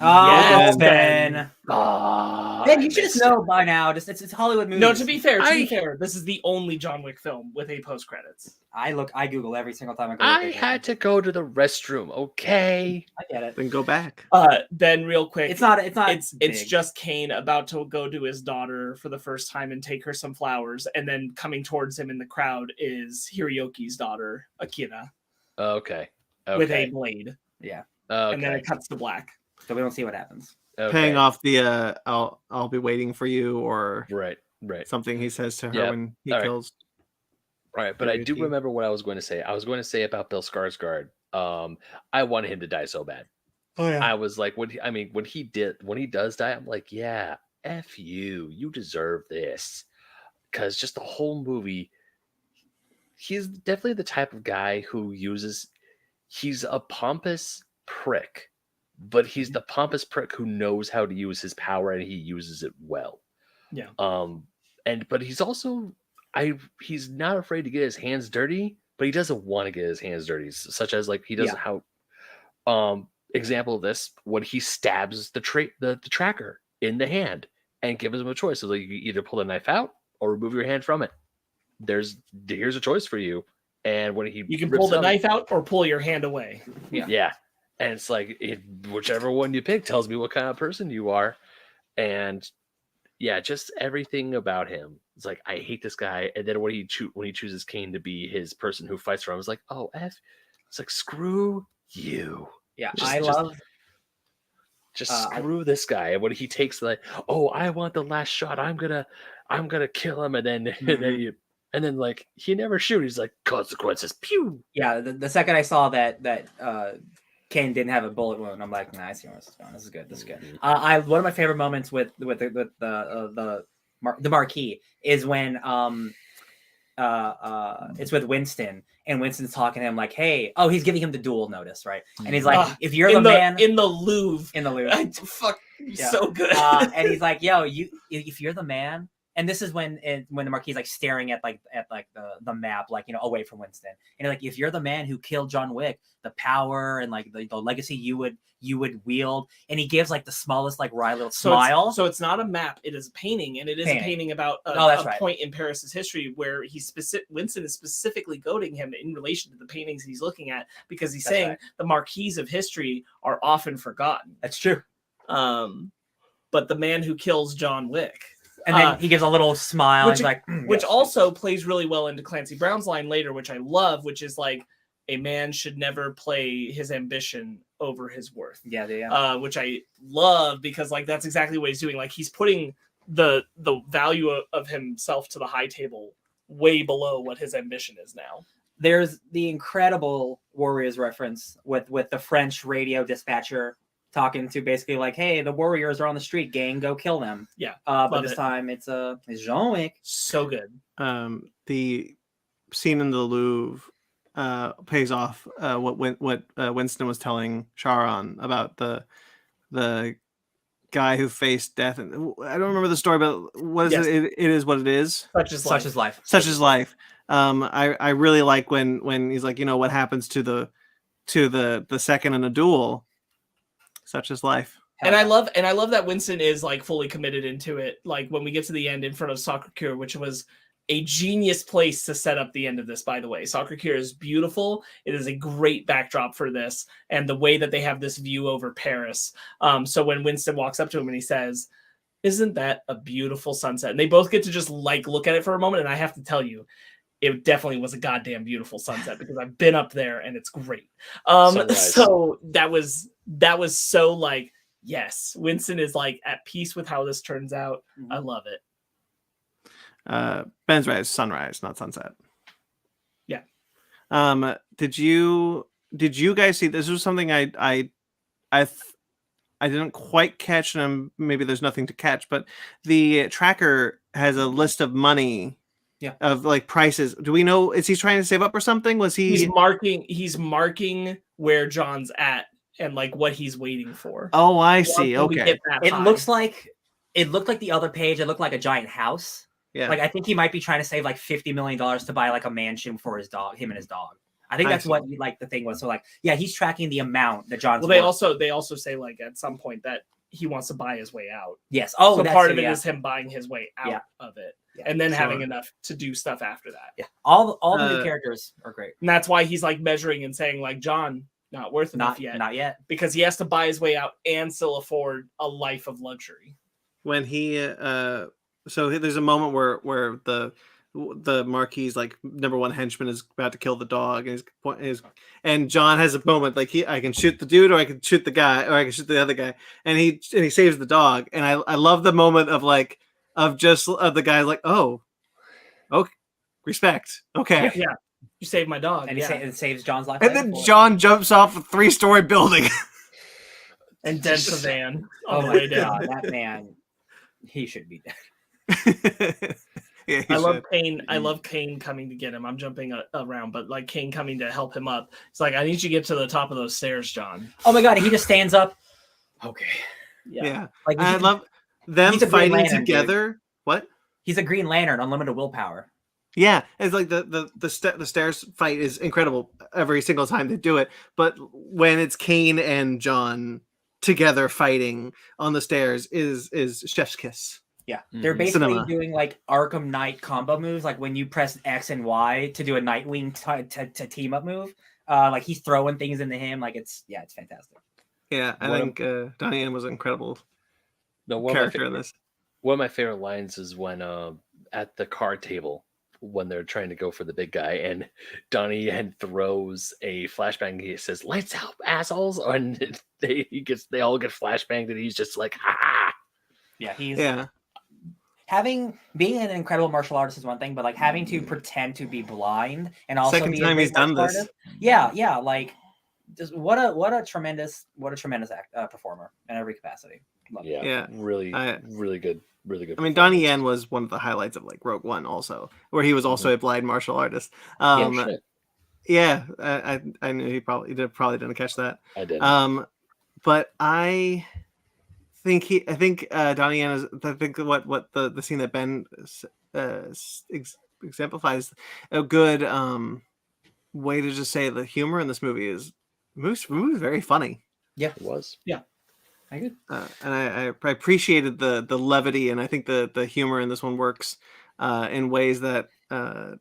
Oh, Yes, Ben. Ah, Ben, I you should missed know by now. Just it's Hollywood movies. No, to be fair, I- this is the only John Wick film with a post-credits. I Google every single time I go. I had to go to the restroom. Okay. I get it. Then go back. Ben, real quick, It's not. it's big. just Kane about to go to his daughter for the first time and take her some flowers, and then coming towards him in the crowd is Hiroyuki's daughter, Akira, Okay. with a Okay. blade, Yeah. and then Okay. it cuts to black. So we don't see what happens. Okay. Paying off the I'll be waiting for you, or Right. Right. something he says to her Yep. when he All right. kills. Right. But I do Hiroyuki. remember what I was going to say. I was going to say about Bill Skarsgård. I wanted him to die so bad. Oh yeah. I was like, when he does die, I'm like, yeah, F you deserve this. Because just the whole movie, he's definitely the type of guy who he's a pompous prick, but he's the pompous prick who knows how to use his power and he uses it well. Yeah. But he's also, he's not afraid to get his hands dirty, but he doesn't want to get his hands dirty, such as like he doesn't example of this when he stabs the tracker in the hand and gives him a choice. So like, you either pull the knife out or remove your hand from it. Here's a choice for you. And when You can pull the knife out or pull your hand away. Yeah. And it's like, whichever one you pick tells me what kind of person you are. And yeah, just everything about him. It's like, I hate this guy. And then when he chooses Kane to be his person who fights for him, it's like, oh, it's like, screw you. Yeah, Just screw this guy. And when he takes I want the last shot. I'm gonna kill him. And then and then like he never shoots. He's like, consequences. Pew. Yeah, the second I saw that Kane didn't have a bullet wound, I'm like, nah, I see where this is going. This is good. This is good. One of my favorite moments with the marquee is when it's with Winston, and Winston's talking to him like, hey, he's giving him the duel notice, right? And he's like, if you're the man in the Louvre, yeah. so good. And he's like, yo, if you're the man. And this is when the Marquis is like staring at the map, like, away from Winston. And like, if you're the man who killed John Wick, the power and like the legacy you would wield. And he gives like the smallest like wry little smile. So it's not a map; it is a painting, and it is a painting about a point in Paris's history where Winston is specifically goading him in relation to the paintings he's looking at, because he's saying the marquees of history are often forgotten. That's true. But the man who kills John Wick. And then he gives a little smile. Which also plays really well into Clancy Brown's line later, which I love, which is like, a man should never play his ambition over his worth. Yeah. Which I love, because like that's exactly what he's doing. Like he's putting the value of himself to the high table way below what his ambition is now. There's the incredible Warriors reference with the French radio dispatcher talking to basically like, hey, the Warriors are on the street, gang, go kill them. Yeah. But this time it's Jean Wick. So good. The scene in the Louvre pays off what Winston was telling Sharon about the guy who faced death. And I don't remember the story, but what is it? It is what it is. Such is life. Such is life. I really like when he's like, what happens to the second in a duel. Such is life. And I love that Winston is like fully committed into it. Like when we get to the end in front of Sacre Coeur, which was a genius place to set up the end of this, by the way. Sacre Coeur is beautiful. It is a great backdrop for this, and the way that they have this view over Paris. So when Winston walks up to him and he says, "Isn't that a beautiful sunset?" and they both get to just like look at it for a moment, and I have to tell you, it definitely was a goddamn beautiful sunset, because I've been up there and it's great. So that was so like, yes, Winston is like at peace with how this turns out. I love it. Ben's right, it's sunrise, not sunset. Yeah. Did you guys see, this was something I I didn't quite catch, and maybe there's nothing to catch, but the tracker has a list of money. Yeah. Of like prices. Do we know? Is he trying to save up or something? Was he? He's marking where John's at and like what he's waiting for. Oh, I see. Until we Okay. get that It high. looked like the other page. It looked like a giant house. Yeah. Like I think he might be trying to save like $50 million to buy like a mansion for his dog, him and his dog. I think that's what like the thing was. So like, yeah, he's tracking the amount that John's. Well, they also say like at some point that he wants to buy his way out. Yes. Oh, so that's part of it is him buying his way out of it, and then having enough to do stuff after that. Yeah. All the new characters are great, and that's why he's like measuring and saying like, John, not worth enough yet. Not yet, because he has to buy his way out and still afford a life of luxury. When he so there's a moment where the Marquis like number one henchman is about to kill the dog, and John has a moment like I can shoot the dude, or I can shoot the guy, or I can shoot the other guy, and he saves the dog, and I love the moment of like of the guy like, oh, okay, respect, okay, yeah, you saved my dog, and it saves John's life, and then John jumps off a 3-story building and dents a van. Oh my god, that man, he should be dead. Yeah, I love Kane. I love Kane coming to get him. I'm jumping around, but like Kane coming to help him up. It's like, I need you to get to the top of those stairs, John. Oh my god, he just stands up. Okay. Yeah. Like I love them fighting together. Dude. What? He's a Green Lantern, unlimited willpower. Yeah, it's like the stairs fight is incredible every single time they do it. But when it's Kane and John together fighting on the stairs is chef's kiss. Yeah, they're basically doing like Arkham Knight combo moves, like when you press X and Y to do a Nightwing to team up move. Like he's throwing things into him, like it's fantastic. Yeah, I think Donnie Yen was an incredible character in this. One of my favorite lines is when at the card table when they're trying to go for the big guy, and Donnie Yen throws a flashbang. And he says, "Lights out, assholes!" And they all get flashbanged, and he's just like, "Ha!" Yeah, being an incredible martial artist is one thing, but like having to pretend to be blind and also second time he's done this. Artist, yeah, like just what a tremendous performer in every capacity. Really good. I mean, Donnie Yen was one of the highlights of like Rogue One, also, where he was also a blind martial artist. I knew he probably didn't catch that. I did. But I think Donnie Yen is. I think what the scene that Ben exemplifies a good way to just say the humor in this movie is very funny. Yeah, it was. Yeah. And I appreciated the levity, and I think the humor in this one works in ways that it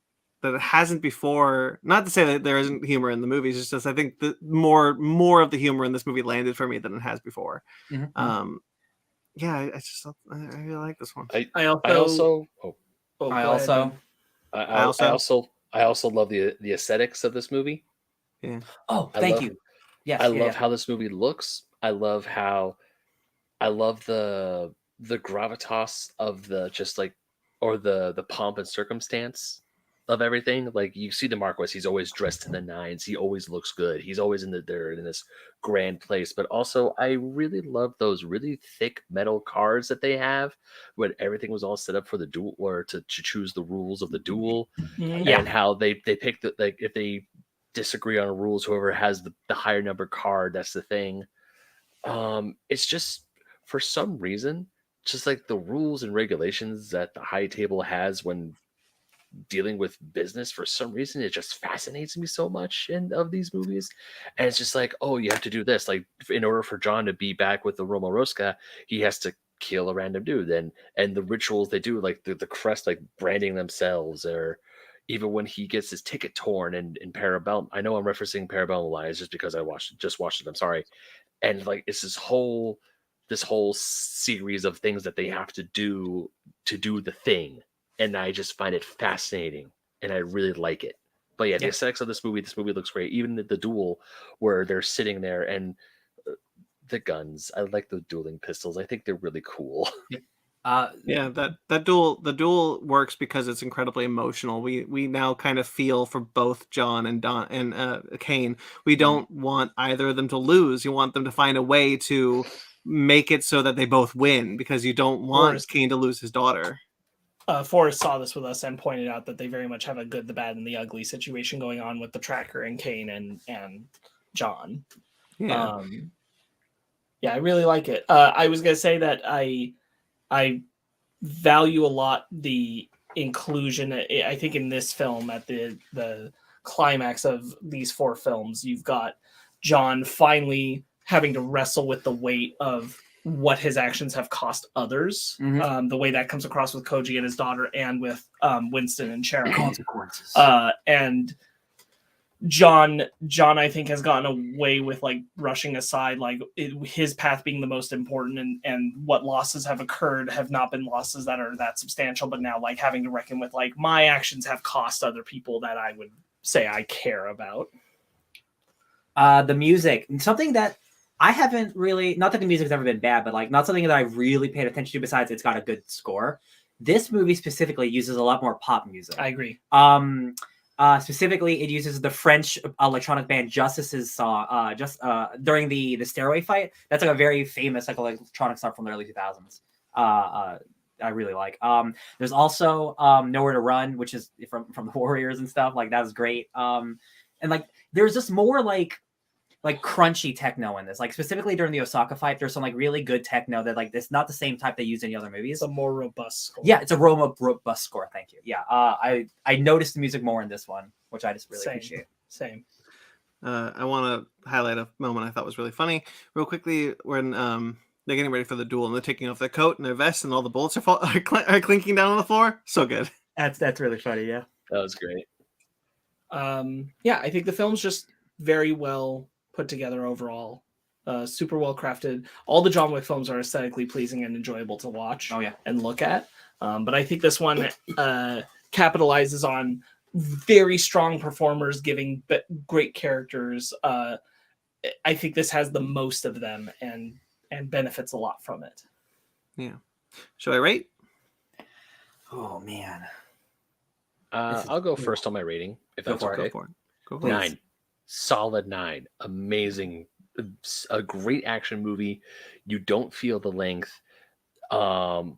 hasn't before. Not to say that there isn't humor in the movies, it's just I think the more of the humor in this movie landed for me than it has before. Mm-hmm. I really like this one. I also love the aesthetics of this movie. Yeah. Oh, thank you. Yes. I love how this movie looks. I love the gravitas of the pomp and circumstance of everything. Like you see the Marquis, he's always dressed to the nines. He always looks good. He's always in this grand place. But also, I really love those really thick metal cards that they have, when everything was all set up for the duel, or to choose the rules of the duel, and how they pick if they disagree on rules, whoever has the higher number card, that's the thing. It's just, for some reason, just like the rules and regulations that the high table has when dealing with business, for some reason it just fascinates me so much of these movies. And it's just like, oh, you have to do this, like in order for John to be back with the Romo Rosca, he has to kill a random dude. And the rituals they do, like the crest, like branding themselves, or even when he gets his ticket torn in Parabellum. I know I'm referencing Parabellum Lies just because I just watched it. I'm sorry. And like it's this whole series of things that they have to do the thing, and I just find it fascinating, and I really like it. But the aesthetics of this movie looks great. Even the duel where they're sitting there, and the guns. I like the dueling pistols. I think they're really cool. The duel works because it's incredibly emotional. We now kind of feel for both John and Kane. We don't want either of them to lose. You want them to find a way to make it so that they both win, because you don't want Forrest- Kane to lose his daughter. Forrest saw this with us and pointed out that they very much have a good, the bad, and the ugly situation going on with the tracker and Kane and John. Yeah. Yeah, I really like it. I was gonna say that I value a lot the inclusion. I think in this film, at the climax of these 4 films, you've got John finally having to wrestle with the weight of what his actions have cost others. The way that comes across with Koji and his daughter, and with Winston and Sharon. Consequences. And John, I think, has gotten away with like brushing aside like his path being the most important, and what losses have occurred have not been losses that are that substantial, but now like having to reckon with like my actions have cost other people that I would say I care about. The music, something that I haven't really, not that the music's ever been bad, but like not something that I really paid attention to besides it's got a good score. This movie specifically uses a lot more pop music. I agree. Specifically, it uses the French electronic band Justice's song during the stairway fight. That's like a very famous like electronic song from the early 2000s. I really like. There's also Nowhere to Run, which is from the Warriors and stuff. Like that was great. And like there's just more like crunchy techno in this. Like specifically during the Osaka fight, there's some like really good techno that like it's not the same type they use in the other movies. It's a more robust score. Yeah, it's a robust score. Thank you. Yeah, I noticed the music more in this one, which I just really appreciate. Same. I want to highlight a moment I thought was really funny. Real quickly, when they're getting ready for the duel and they're taking off their coat and their vest and all the bullets are clinking down on the floor. So good. That's really funny. Yeah, That was great. Yeah, I think the film's just very well put together overall. Super well crafted. All the John Wick films are aesthetically pleasing and enjoyable to watch. Oh yeah, and look at. But I think this one capitalizes on very strong performers giving great characters. I think this has the most of them and benefits a lot from it. Yeah. Shall I rate? Oh man. I'll go first on my rating. If that's okay. Go for it. 9. Solid 9. Amazing. A great action movie. You don't feel the length. Probably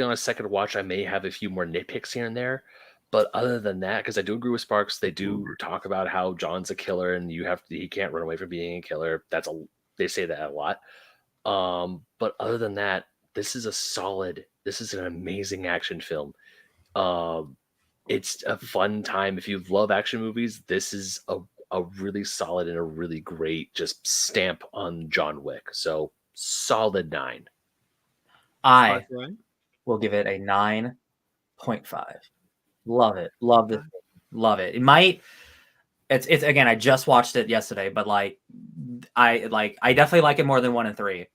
on a second watch, I may have a few more nitpicks here and there. But other than that, because I do agree with Sparks, they do talk about how John's a killer and he can't run away from being a killer. They say that a lot. But other than that, this is an amazing action film. It's a fun time. If you love action movies, this is a really solid and a really great just stamp on John Wick. So solid 9. I will give it a 9.5. Love it. Love it. Love it. It's again, I just watched it yesterday, but I definitely like it more than 1 and 3.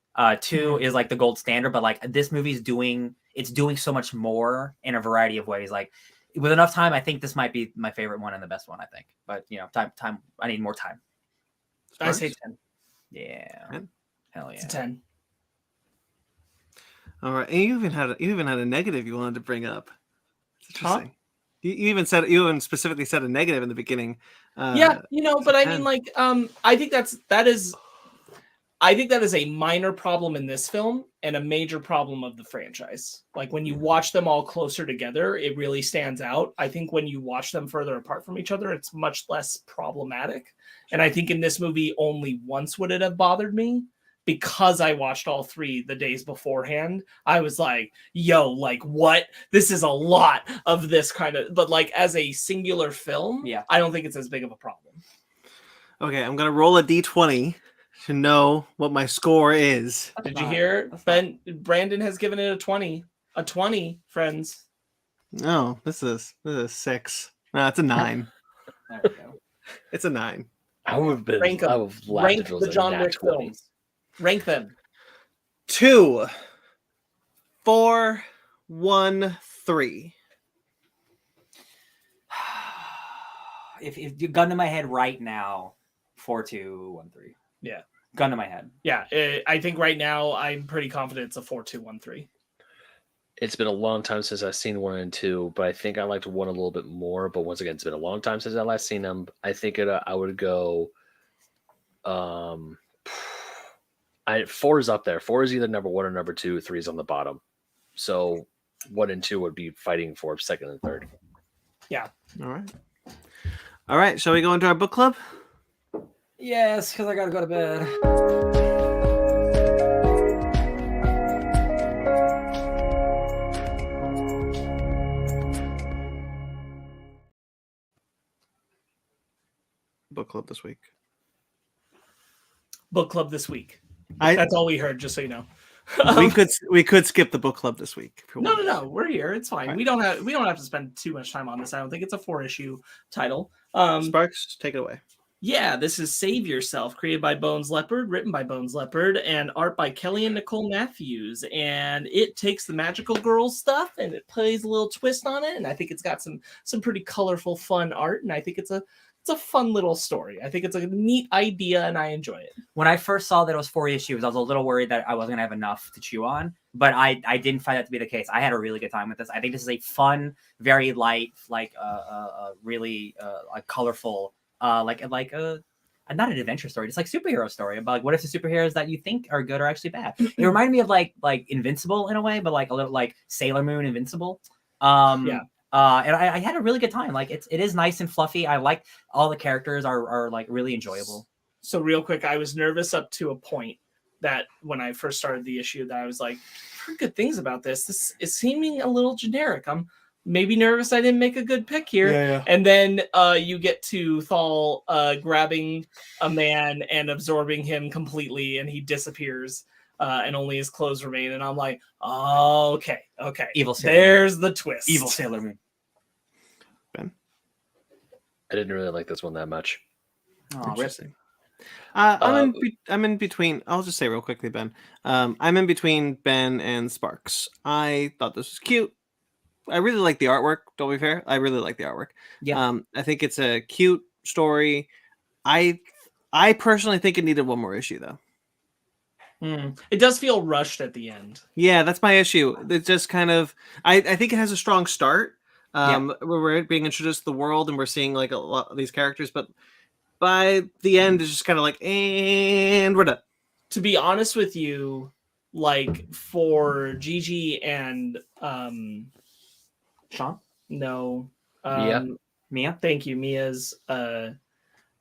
2 is like the gold standard, but like this movie's doing so much more in a variety of ways. Like with enough time, I think this might be my favorite one and the best one, I think. But time I need more time. I say 10. Yeah. 10? Hell yeah. It's a 10. All right. And you even had a negative you wanted to bring up. It's interesting. You even specifically said a negative in the beginning. Yeah, but I mean, like, I think that is a minor problem in this film and a major problem of the franchise. Like when you watch them all closer together, it really stands out. I think when you watch them further apart from each other, it's much less problematic. And I think in this movie, only once would it have bothered me. Because I watched all 3 the days beforehand, I was like, yo, like what? This is a lot of this kind of, but like as a singular film, yeah, I don't think it's as big of a problem. Okay, I'm going to roll a D20 to know what my score is. Did you hear? Brandon has given it a 20. A 20, friends. No, this is 6. No, it's a 9. There we go. It's a 9. I would have been. Rank I would have laughed Rank if it was the a John nat Wick 20. films. Rank them. 2, 4, 1, 3. If you gun to my head right now, 4, 2, 1, 3. Yeah. Gun to my head. Yeah, I think right now I'm pretty confident it's a 4-2-1-3. It's been a long time since I've seen 1 and 2, but I think I liked 1 a little bit more. But once again, it's been a long time since I last seen them. I think I would go 4 is up there. 4 is either number 1 or number 2. 3 is on the bottom. So 1 and 2 would be fighting for 2nd and 3rd. Yeah. All right. Shall we go into our book club? Yes, because I gotta go to bed. Book club this week. Book club this week. I- That's all we heard, just so you know. We could skip the book club this week. if you No, want. we're here. It's fine. Right. We don't have to spend too much time on this. I don't think it's a 4-issue title. Sparks, take it away. Yeah, this is Save Yourself, created by Bones Leopard, written by Bones Leopard, and art by Kelly and Nicole Matthews. And it takes the magical girl stuff and it plays a little twist on it. And I think it's got some pretty colorful, fun art. And I think it's a fun little story. I think it's a neat idea and I enjoy it. When I first saw that it was 4 issues, I was a little worried that I wasn't gonna have enough to chew on, but I didn't find that to be the case. I had a really good time with this. I think this is a fun, very light, really colorful, not an adventure story, just like superhero story about like what if the superheroes that you think are good are actually bad. It reminded me of like Invincible in a way, but like a little like Sailor Moon Invincible. And I had a really good time. Like it is nice and fluffy. I like all the characters are like really enjoyable. So real quick, I was nervous up to a point that when I first started the issue that I was like, I've heard good things about this. This is seeming a little generic. I'm maybe nervous I didn't make a good pick here. Yeah. And then you get to Thal grabbing a man and absorbing him completely, and he disappears, and only his clothes remain. And I'm like, oh, okay. Evil Sailor There's the twist. Evil Sailor Moon. Ben? I didn't really like this one that much. Oh, rip. Interesting. I'm in between. I'll just say real quickly, Ben. I'm in between Ben and Sparks. I thought this was cute. I really like the artwork. Don't be fair. I really like the artwork. Yeah. I think it's a cute story. I personally think it needed one more issue though. It does feel rushed at the end. Yeah, that's my issue. It's just kind of. I think it has a strong start. Where we're being introduced to the world and we're seeing like a lot of these characters, but by the end it's just kind of like, and we're done. To be honest with you, like for Gigi and Sean? No. Mia? Thank you. Mia's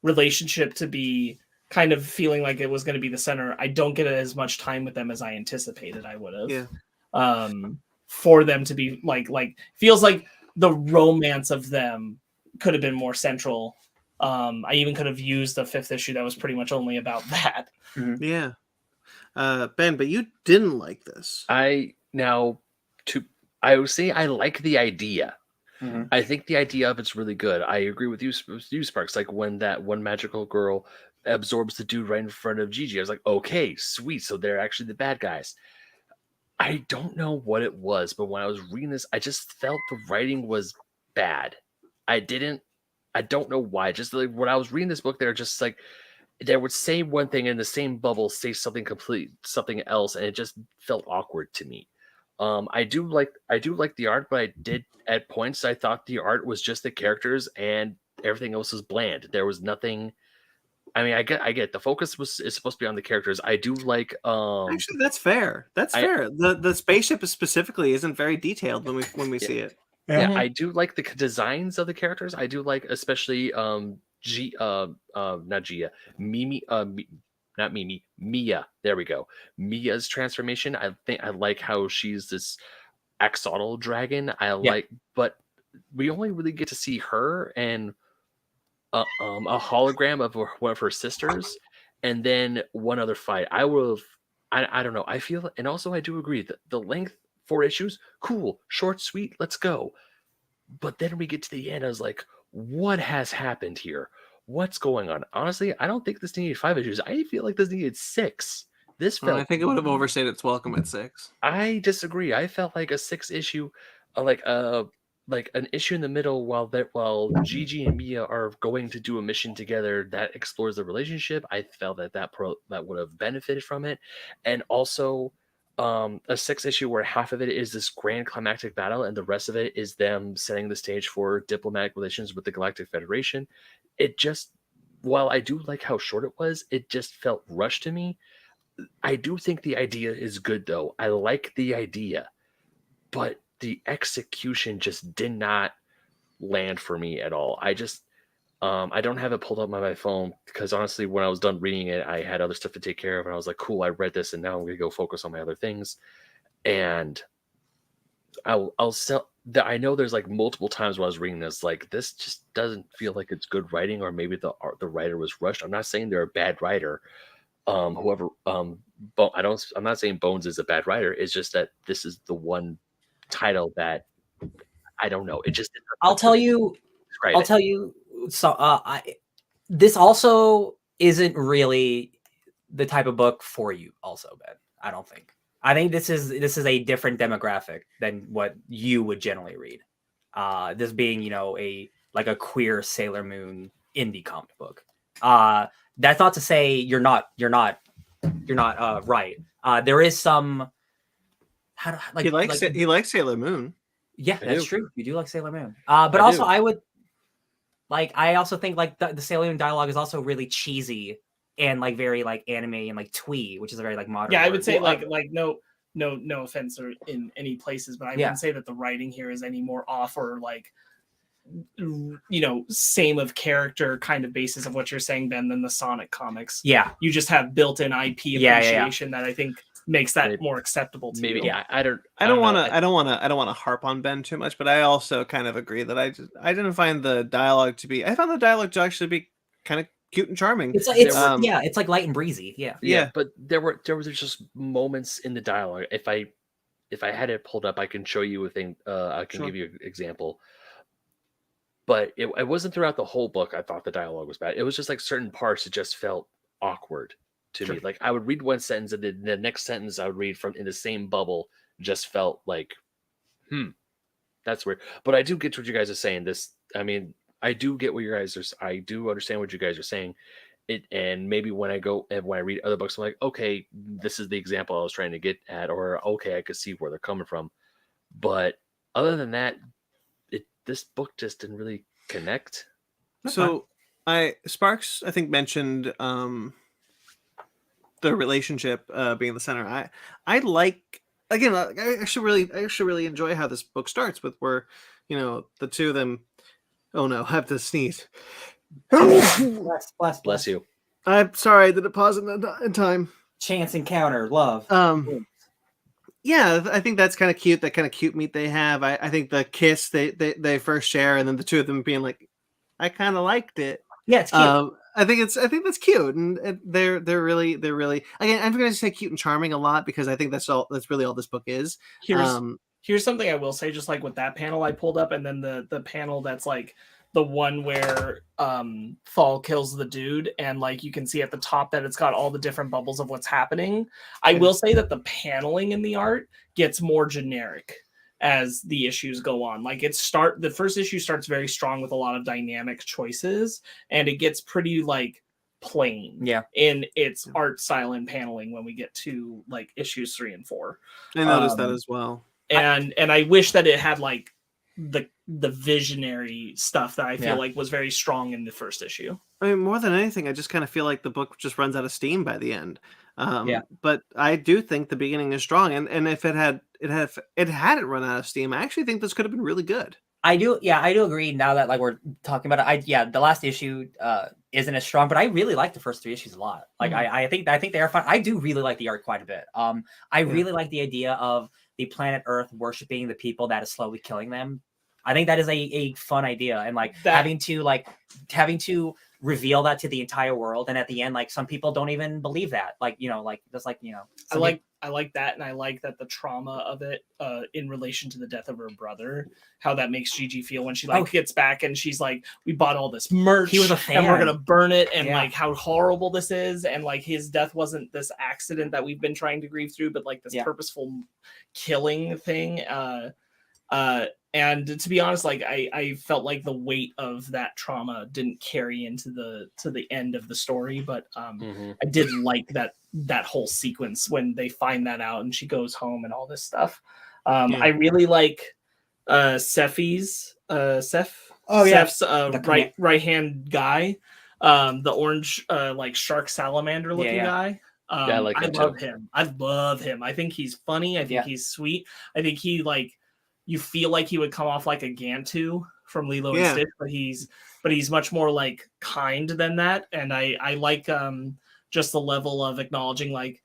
relationship to be kind of feeling like it was going to be the center. I don't get as much time with them as I anticipated I would have. Yeah. For them to be like feels like the romance of them could have been more central. I even could have used the 5th issue that was pretty much only about that. Mm-hmm. Yeah. Ben, but you didn't like this. I would say I like the idea. Mm-hmm. I think the idea of it's really good. I agree with you, Sparks. Like when that one magical girl absorbs the dude right in front of Gigi, I was like, okay, sweet. So they're actually the bad guys. I don't know what it was, but when I was reading this, I just felt the writing was bad. I don't know why. Just like when I was reading this book, they're just like, they would say one thing in the same bubble, say something else, and it just felt awkward to me. I do like the art, but I did at points I thought the art was just the characters and everything else was bland. There was nothing. I mean, I get the focus is supposed to be on the characters. I do like. Actually, that's fair. That's fair. The spaceship specifically isn't very detailed when we see it. Yeah, I do like the designs of the characters. I do like especially not Gia, Mimi, not Mimi, Mia. There we go. Mia's transformation. I think I like how she's this axolotl dragon. But we only really get to see her and a hologram of one of her sisters, and then one other fight. I don't know. I feel, and also I do agree that the length, 4 issues, cool, short, sweet, let's go. But then we get to the end, I was like, what has happened here? What's going on? Honestly, I don't think this needed 5 issues. I feel like this needed 6. This felt. I think it would have overstayed its welcome at 6. I disagree. I felt like a 6 issue, like an issue in the middle while Gigi and Mia are going to do a mission together that explores the relationship. I felt that would have benefited from it, and also a 6 issue where half of it is this grand climactic battle and the rest of it is them setting the stage for diplomatic relations with the Galactic Federation. It just, while I do like how short it was, it just felt rushed to me. I do think the idea is good, though. I like the idea, but the execution just did not land for me at all. I don't have it pulled up on my phone because honestly, when I was done reading it, I had other stuff to take care of, and I was like, cool, I read this, and now I'm gonna go focus on my other things. And I'll sell that. I know there's like multiple times when I was reading this, like this just doesn't feel like it's good writing, or maybe the writer was rushed. I'm not saying they're a bad writer. Whoever, I'm not saying Bones is a bad writer. It's just that this is the one title that I don't know. It just I'll tell you. So this also isn't really the type of book for you. Also, Ben, I don't think. I think this is a different demographic than what you would generally read. This being, a queer Sailor Moon indie comic book. That's not to say you're not right. There is some. He likes Sailor Moon. Yeah, that's true. You do like Sailor Moon. But also, I would I also think the Sailor Moon dialogue is also really cheesy and very anime and twee, which is a very modern. Yeah, word. I would say no offense in any places, but I wouldn't say that the writing here is any more off or same of character kind of basis of what you're saying, Ben, than the Sonic comics. Yeah, you just have built-in IP appreciation that I think makes that more acceptable to you. Yeah, I don't want to harp on Ben too much, but I also kind of agree that I didn't find the dialogue to be. I found the dialogue to actually be kind of cute and charming. It's light and breezy. Yeah. But there was just moments in the dialogue. If I had it pulled up, I can show you a thing. I can give you an example. But it wasn't throughout the whole book. I thought the dialogue was bad. It was just certain parts. It just felt awkward to me. I would read one sentence, and the next sentence I would read from in the same bubble just felt that's weird. But I do get what you guys are saying. I do get what you guys are. I do understand what you guys are saying. And maybe when I read other books, I'm like, okay, this is the example I was trying to get at, or okay, I could see where they're coming from. But other than that, this book just didn't really connect. So Sparks, I think, mentioned the relationship being the center. I actually really enjoy how this book starts with where the two of them. Oh no, I have to sneeze. Bless you. I'm sorry, I didn't pause in time. Chance encounter, love. Yeah, I think that's kind of cute. That kind of cute meet they have. I think the kiss they first share, and then the two of them being like, I kind of liked it. Yeah, it's cute. I think that's cute, and they're really again. I'm going to say cute and charming a lot because I think that's really all this book is. Here's something I will say, just with that panel I pulled up, and then the panel that's the one where Fall kills the dude, and you can see at the top that it's got all the different bubbles of what's happening. I will say that the paneling in the art gets more generic as the issues go on. The first issue starts very strong with a lot of dynamic choices, and it gets pretty plain in its art style and paneling when we get to issues 3 and 4. I noticed that as well. And I wish that it had the visionary stuff that I feel was very strong in the first issue. I mean, more than anything, I just kind of feel like the book just runs out of steam by the end. But I do think the beginning is strong, and if it hadn't run out of steam, I actually think this could have been really good. I do agree. Now that we're talking about it, the last issue isn't as strong, but I really like the first 3 issues a lot. I think they are fun. I do really like the art quite a bit. I really like the idea of the planet Earth worshiping the people that is slowly killing them. I think that is a fun idea, and having to reveal that to the entire world, and at the end, some people don't even believe that. I like that, and I like that the trauma of it in relation to the death of her brother, how that makes Gigi feel when she gets back and she's like, we bought all this merch, he was a fan, and we're gonna burn it, and how horrible this is, and his death wasn't this accident that we've been trying to grieve through, but this purposeful killing thing. And to be honest, I felt like the weight of that trauma didn't carry into the end of the story, but I did like that whole sequence when they find that out and she goes home and all this stuff. I really like Ceph's right hand guy, the orange shark salamander looking guy. Yeah, I like I him love too. him. I love him. I think he's funny. I think Yeah. he's sweet. I think he like you feel like he would come off like a Gantu from Lilo and Yeah. Stitch, but he's much more like kind than that. And I like just the level of acknowledging like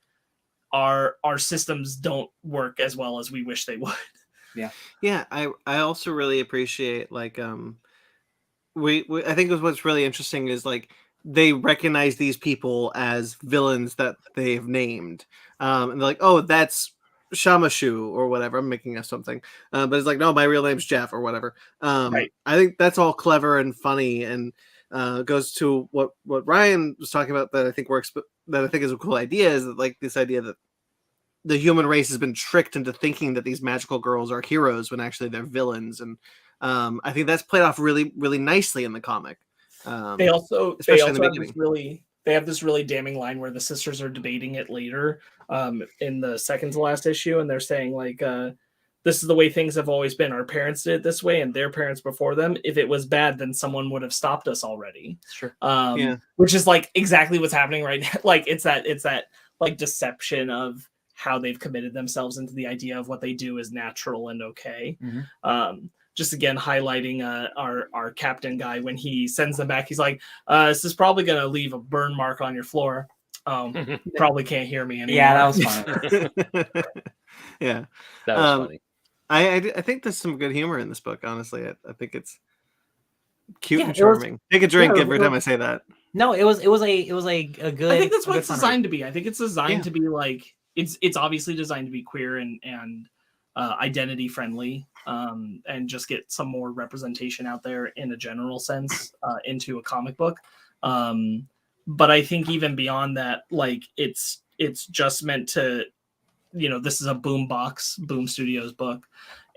our systems don't work as well as we wish they would. Yeah, I also really appreciate like we I think what's really interesting is like they recognize these people as villains that they've named, and they're like, oh, that's Shamashu or whatever. I'm making up something, but it's like, no, my real name's Jeff or whatever. Right. I think that's all clever and funny, and goes to what Ryan was talking about that I think works, but that I think is a cool idea is that, like, this idea that the human race has been tricked into thinking that these magical girls are heroes when actually they're villains, and I think that's played off really, really nicely in the comic. They also especially in the have this really damning line where the sisters are debating it later in the second to last issue, and they're saying like this is the way things have always been. Our parents did it this way and their parents before them. If it was bad, then someone would have stopped us already. Sure. Yeah. Which is like exactly what's happening right now. Like it's that like deception of how they've committed themselves into the idea of what they do is natural and okay. Just again highlighting our captain guy when he sends them back. He's like, this is probably going to leave a burn mark on your floor. You probably can't hear me anymore. Yeah, that was funny. Yeah, That was funny. I think there's some good humor in this book. Honestly, I think it's cute and it was- charming. Take a drink yeah, every time I say that. No, it was a good. I think that's a what good it's fun designed read. to be. I think it's designed to be like it's obviously designed to be queer and identity friendly, and just get some more representation out there in a general sense into a comic book. But I think even beyond that, like it's just meant to, this is a Boom Studios book,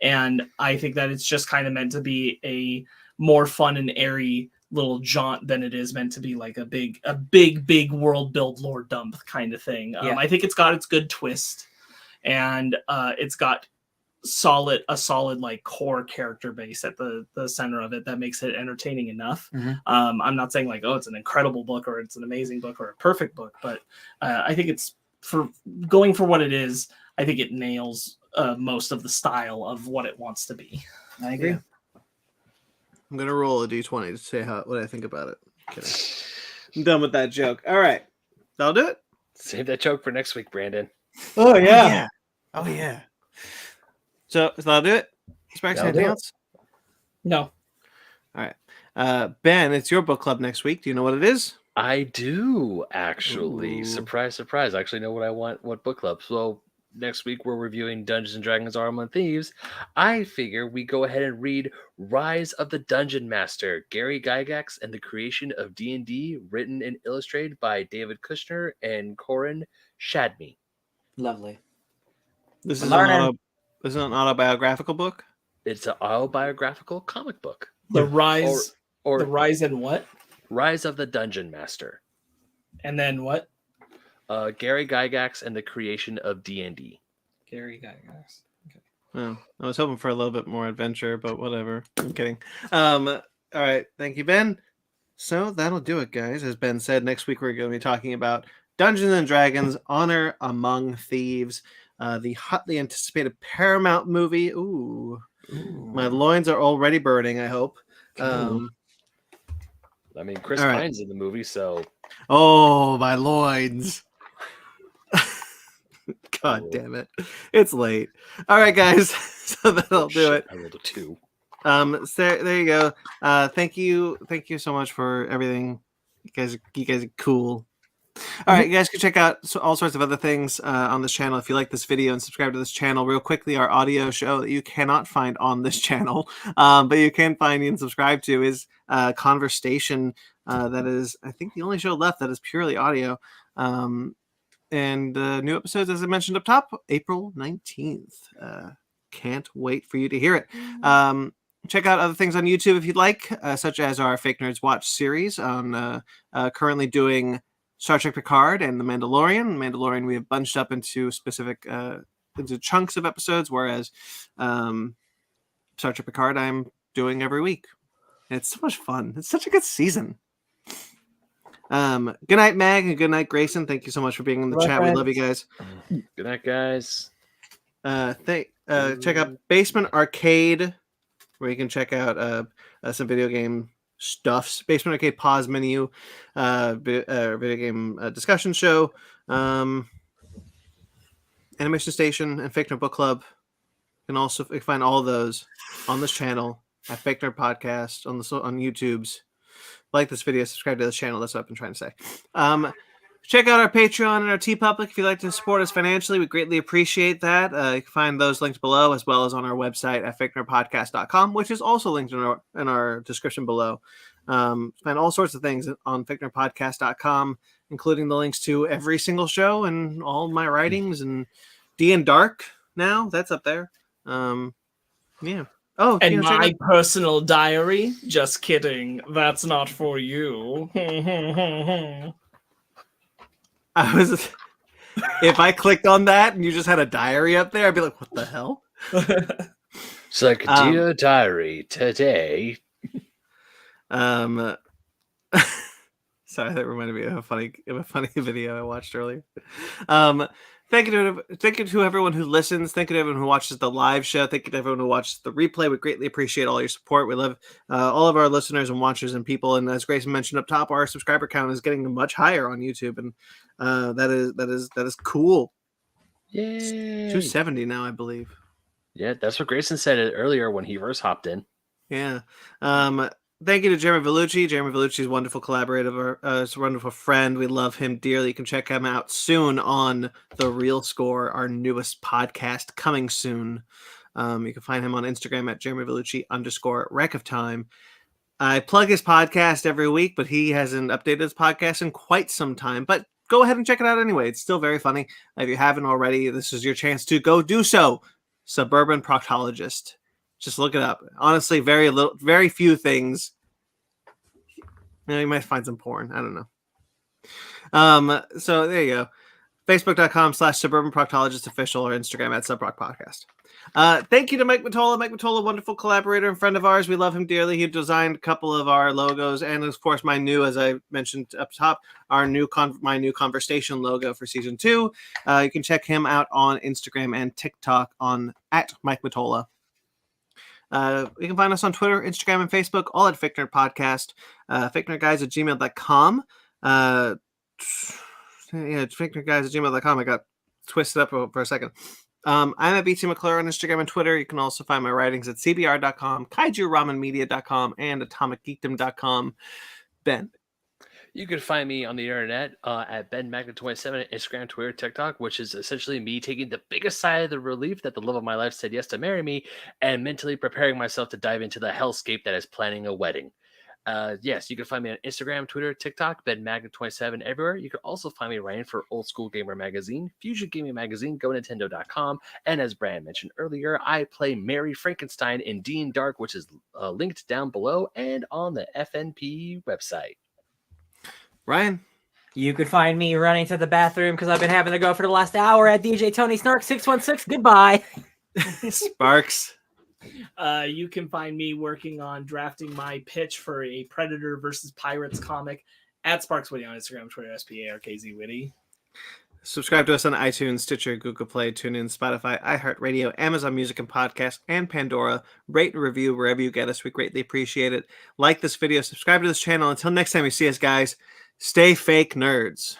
and I think that it's just kind of meant to be a more fun and airy little jaunt than it is meant to be like a big world build lore dump kind of thing. I think it's got its good twist, and it's got a solid like core character base at the center of it that makes it entertaining enough. I'm not saying like, oh, it's an incredible book or it's an amazing book or a perfect book, but I think it's for going for what it is. I think it nails most of the style of what it wants to be. I agree. Yeah. I'm gonna roll a d20 to say what I think about it. Kidding. I'm done with that joke. All right, that'll do it. Save that joke for next week, Brandon. Oh yeah. So that'll do it. Sparks, That'll anything do it. else? No. All right, Ben, it's your book club next week. Do you know what it is? I do actually. Ooh. Surprise, surprise. I actually know what I want. What book club? So next week we're reviewing Dungeons and Dragons: Armor and Thieves. I figure we go ahead and read Rise of the Dungeon Master, Gary Gygax and the Creation of D&D, written and illustrated by David Kushner and Corin Shadme. Lovely. This is Learning. an autobiographical book. It's an autobiographical comic book. The rise Or the rise and what? Rise of the Dungeon Master. And then what? Gary Gygax and the Creation of D&D. Gary Gygax. Okay. Oh, I was hoping for a little bit more adventure, but whatever. I'm kidding. All right, thank you, Ben. So that'll do it, guys. As Ben said, next week we're going to be talking about Dungeons and Dragons: Honor Among Thieves, the hotly anticipated Paramount movie. Ooh. My loins are already burning, I hope. I mean, Chris All right. Pine's in the movie, so Oh, my loins. God damn it. It's late. All right, guys. So that'll do it. I rolled a 2. So there you go. Thank you so much for everything. You guys are cool. All right, you guys can check out all sorts of other things on this channel if you like this video, and subscribe to this channel. Real quickly, our audio show that you cannot find on this channel, but you can find and subscribe to is Conversation. That is, I think, the only show left that is purely audio. And new episodes, as I mentioned up top, April 19th. Can't wait for you to hear it. Check out other things on YouTube if you'd like, such as our Fake Nerds Watch series on currently doing Star Trek Picard and The Mandalorian we have bunched up into specific into chunks of episodes, whereas Star Trek Picard I'm doing every week. And it's so much fun. It's such a good season. Good night, Mag, and good night, Grayson. Thank you so much for being in the chat. We love you guys. Good night, guys. Check out Basement Arcade, where you can check out some video game stuffs. Basement Arcade pause menu, video game discussion show, Animation Station, and Fake Nerd Book Club. You can also find all those on this channel at Fake Nerd Podcast on YouTube's. Like this video, subscribe to this channel. That's what I've been trying to say. Check out our Patreon and our TeePublic if you'd like to support us financially. We greatly appreciate that. You can find those links below, as well as on our website at fakenerdpodcast.com, which is also linked in our description below. Find all sorts of things on fakenerdpodcast.com, including the links to every single show and all my writings and D and Dark. Now that's up there. Yeah. Oh, and my personal diary. Just kidding. That's not for you. If I clicked on that and you just had a diary up there, I'd be like, what the hell? It's like, dear diary, today. Sorry, that reminded me of a funny video I watched earlier. Thank you to everyone who listens. Thank you to everyone who watches the live show. Thank you to everyone who watches the replay. We greatly appreciate all your support. We love all of our listeners and watchers and people. And as Grayson mentioned up top, our subscriber count is getting much higher on YouTube, and that is cool. Yay! 270 now, I believe. Yeah, that's what Grayson said earlier when he first hopped in. Yeah. Thank you to Jeremy Vellucci. Jeremy Vellucci is a wonderful collaborator, is a wonderful friend. We love him dearly. You can check him out soon on The Real Score, our newest podcast coming soon. You can find him on Instagram at Jeremy Vellucci _Wreck of Time. I plug his podcast every week, but he hasn't updated his podcast in quite some time. But go ahead and check it out anyway. It's still very funny. If you haven't already, this is your chance to go do so. Suburban Proctologist. Just look it up. Honestly, very few things. You might find some porn. I don't know. So there you go. Facebook.com/Suburban Proctologist Official or Instagram at Subrock Podcast. Thank you to Mike Matola. Mike Matola, wonderful collaborator and friend of ours. We love him dearly. He designed a couple of our logos, and of course, my new, as I mentioned up top, my new Conversation logo for season 2. You can check him out on Instagram and TikTok on at Mike Matola. You can find us on Twitter, Instagram, and Facebook, all at Fake Nerd Podcast. FakeNerdGuys@gmail.com. FakeNerdGuys@gmail.com. I got twisted up for a second. I'm at BT McClure on Instagram and Twitter. You can also find my writings at CBR.com, KaijuRamenMedia.com, and AtomicGeekdom.com. Ben. You can find me on the internet at BenMagnet27, Instagram, Twitter, TikTok, which is essentially me taking the biggest sigh of the relief that the love of my life said yes to marry me and mentally preparing myself to dive into the hellscape that is planning a wedding. Yes, you can find me on Instagram, Twitter, TikTok, BenMagnet27, everywhere. You can also find me writing for Old School Gamer Magazine, Fusion Gaming Magazine, GoNintendo.com, and as Brian mentioned earlier, I play Mary Frankenstein in D and Dark, which is linked down below and on the FNP website. Ryan. You could find me running to the bathroom because I've been having to go for the last hour at DJ Tony Snark 616. Goodbye. Sparks. You can find me working on drafting my pitch for a Predator versus Pirates comic at Sparks Witty on Instagram, Twitter, SPARKZ Witty. Subscribe to us on iTunes, Stitcher, Google Play, TuneIn, Spotify, iHeartRadio, Amazon Music and Podcast, and Pandora. Rate and review wherever you get us. We greatly appreciate it. Like this video, subscribe to this channel. Until next time you see us, guys, stay fake nerds.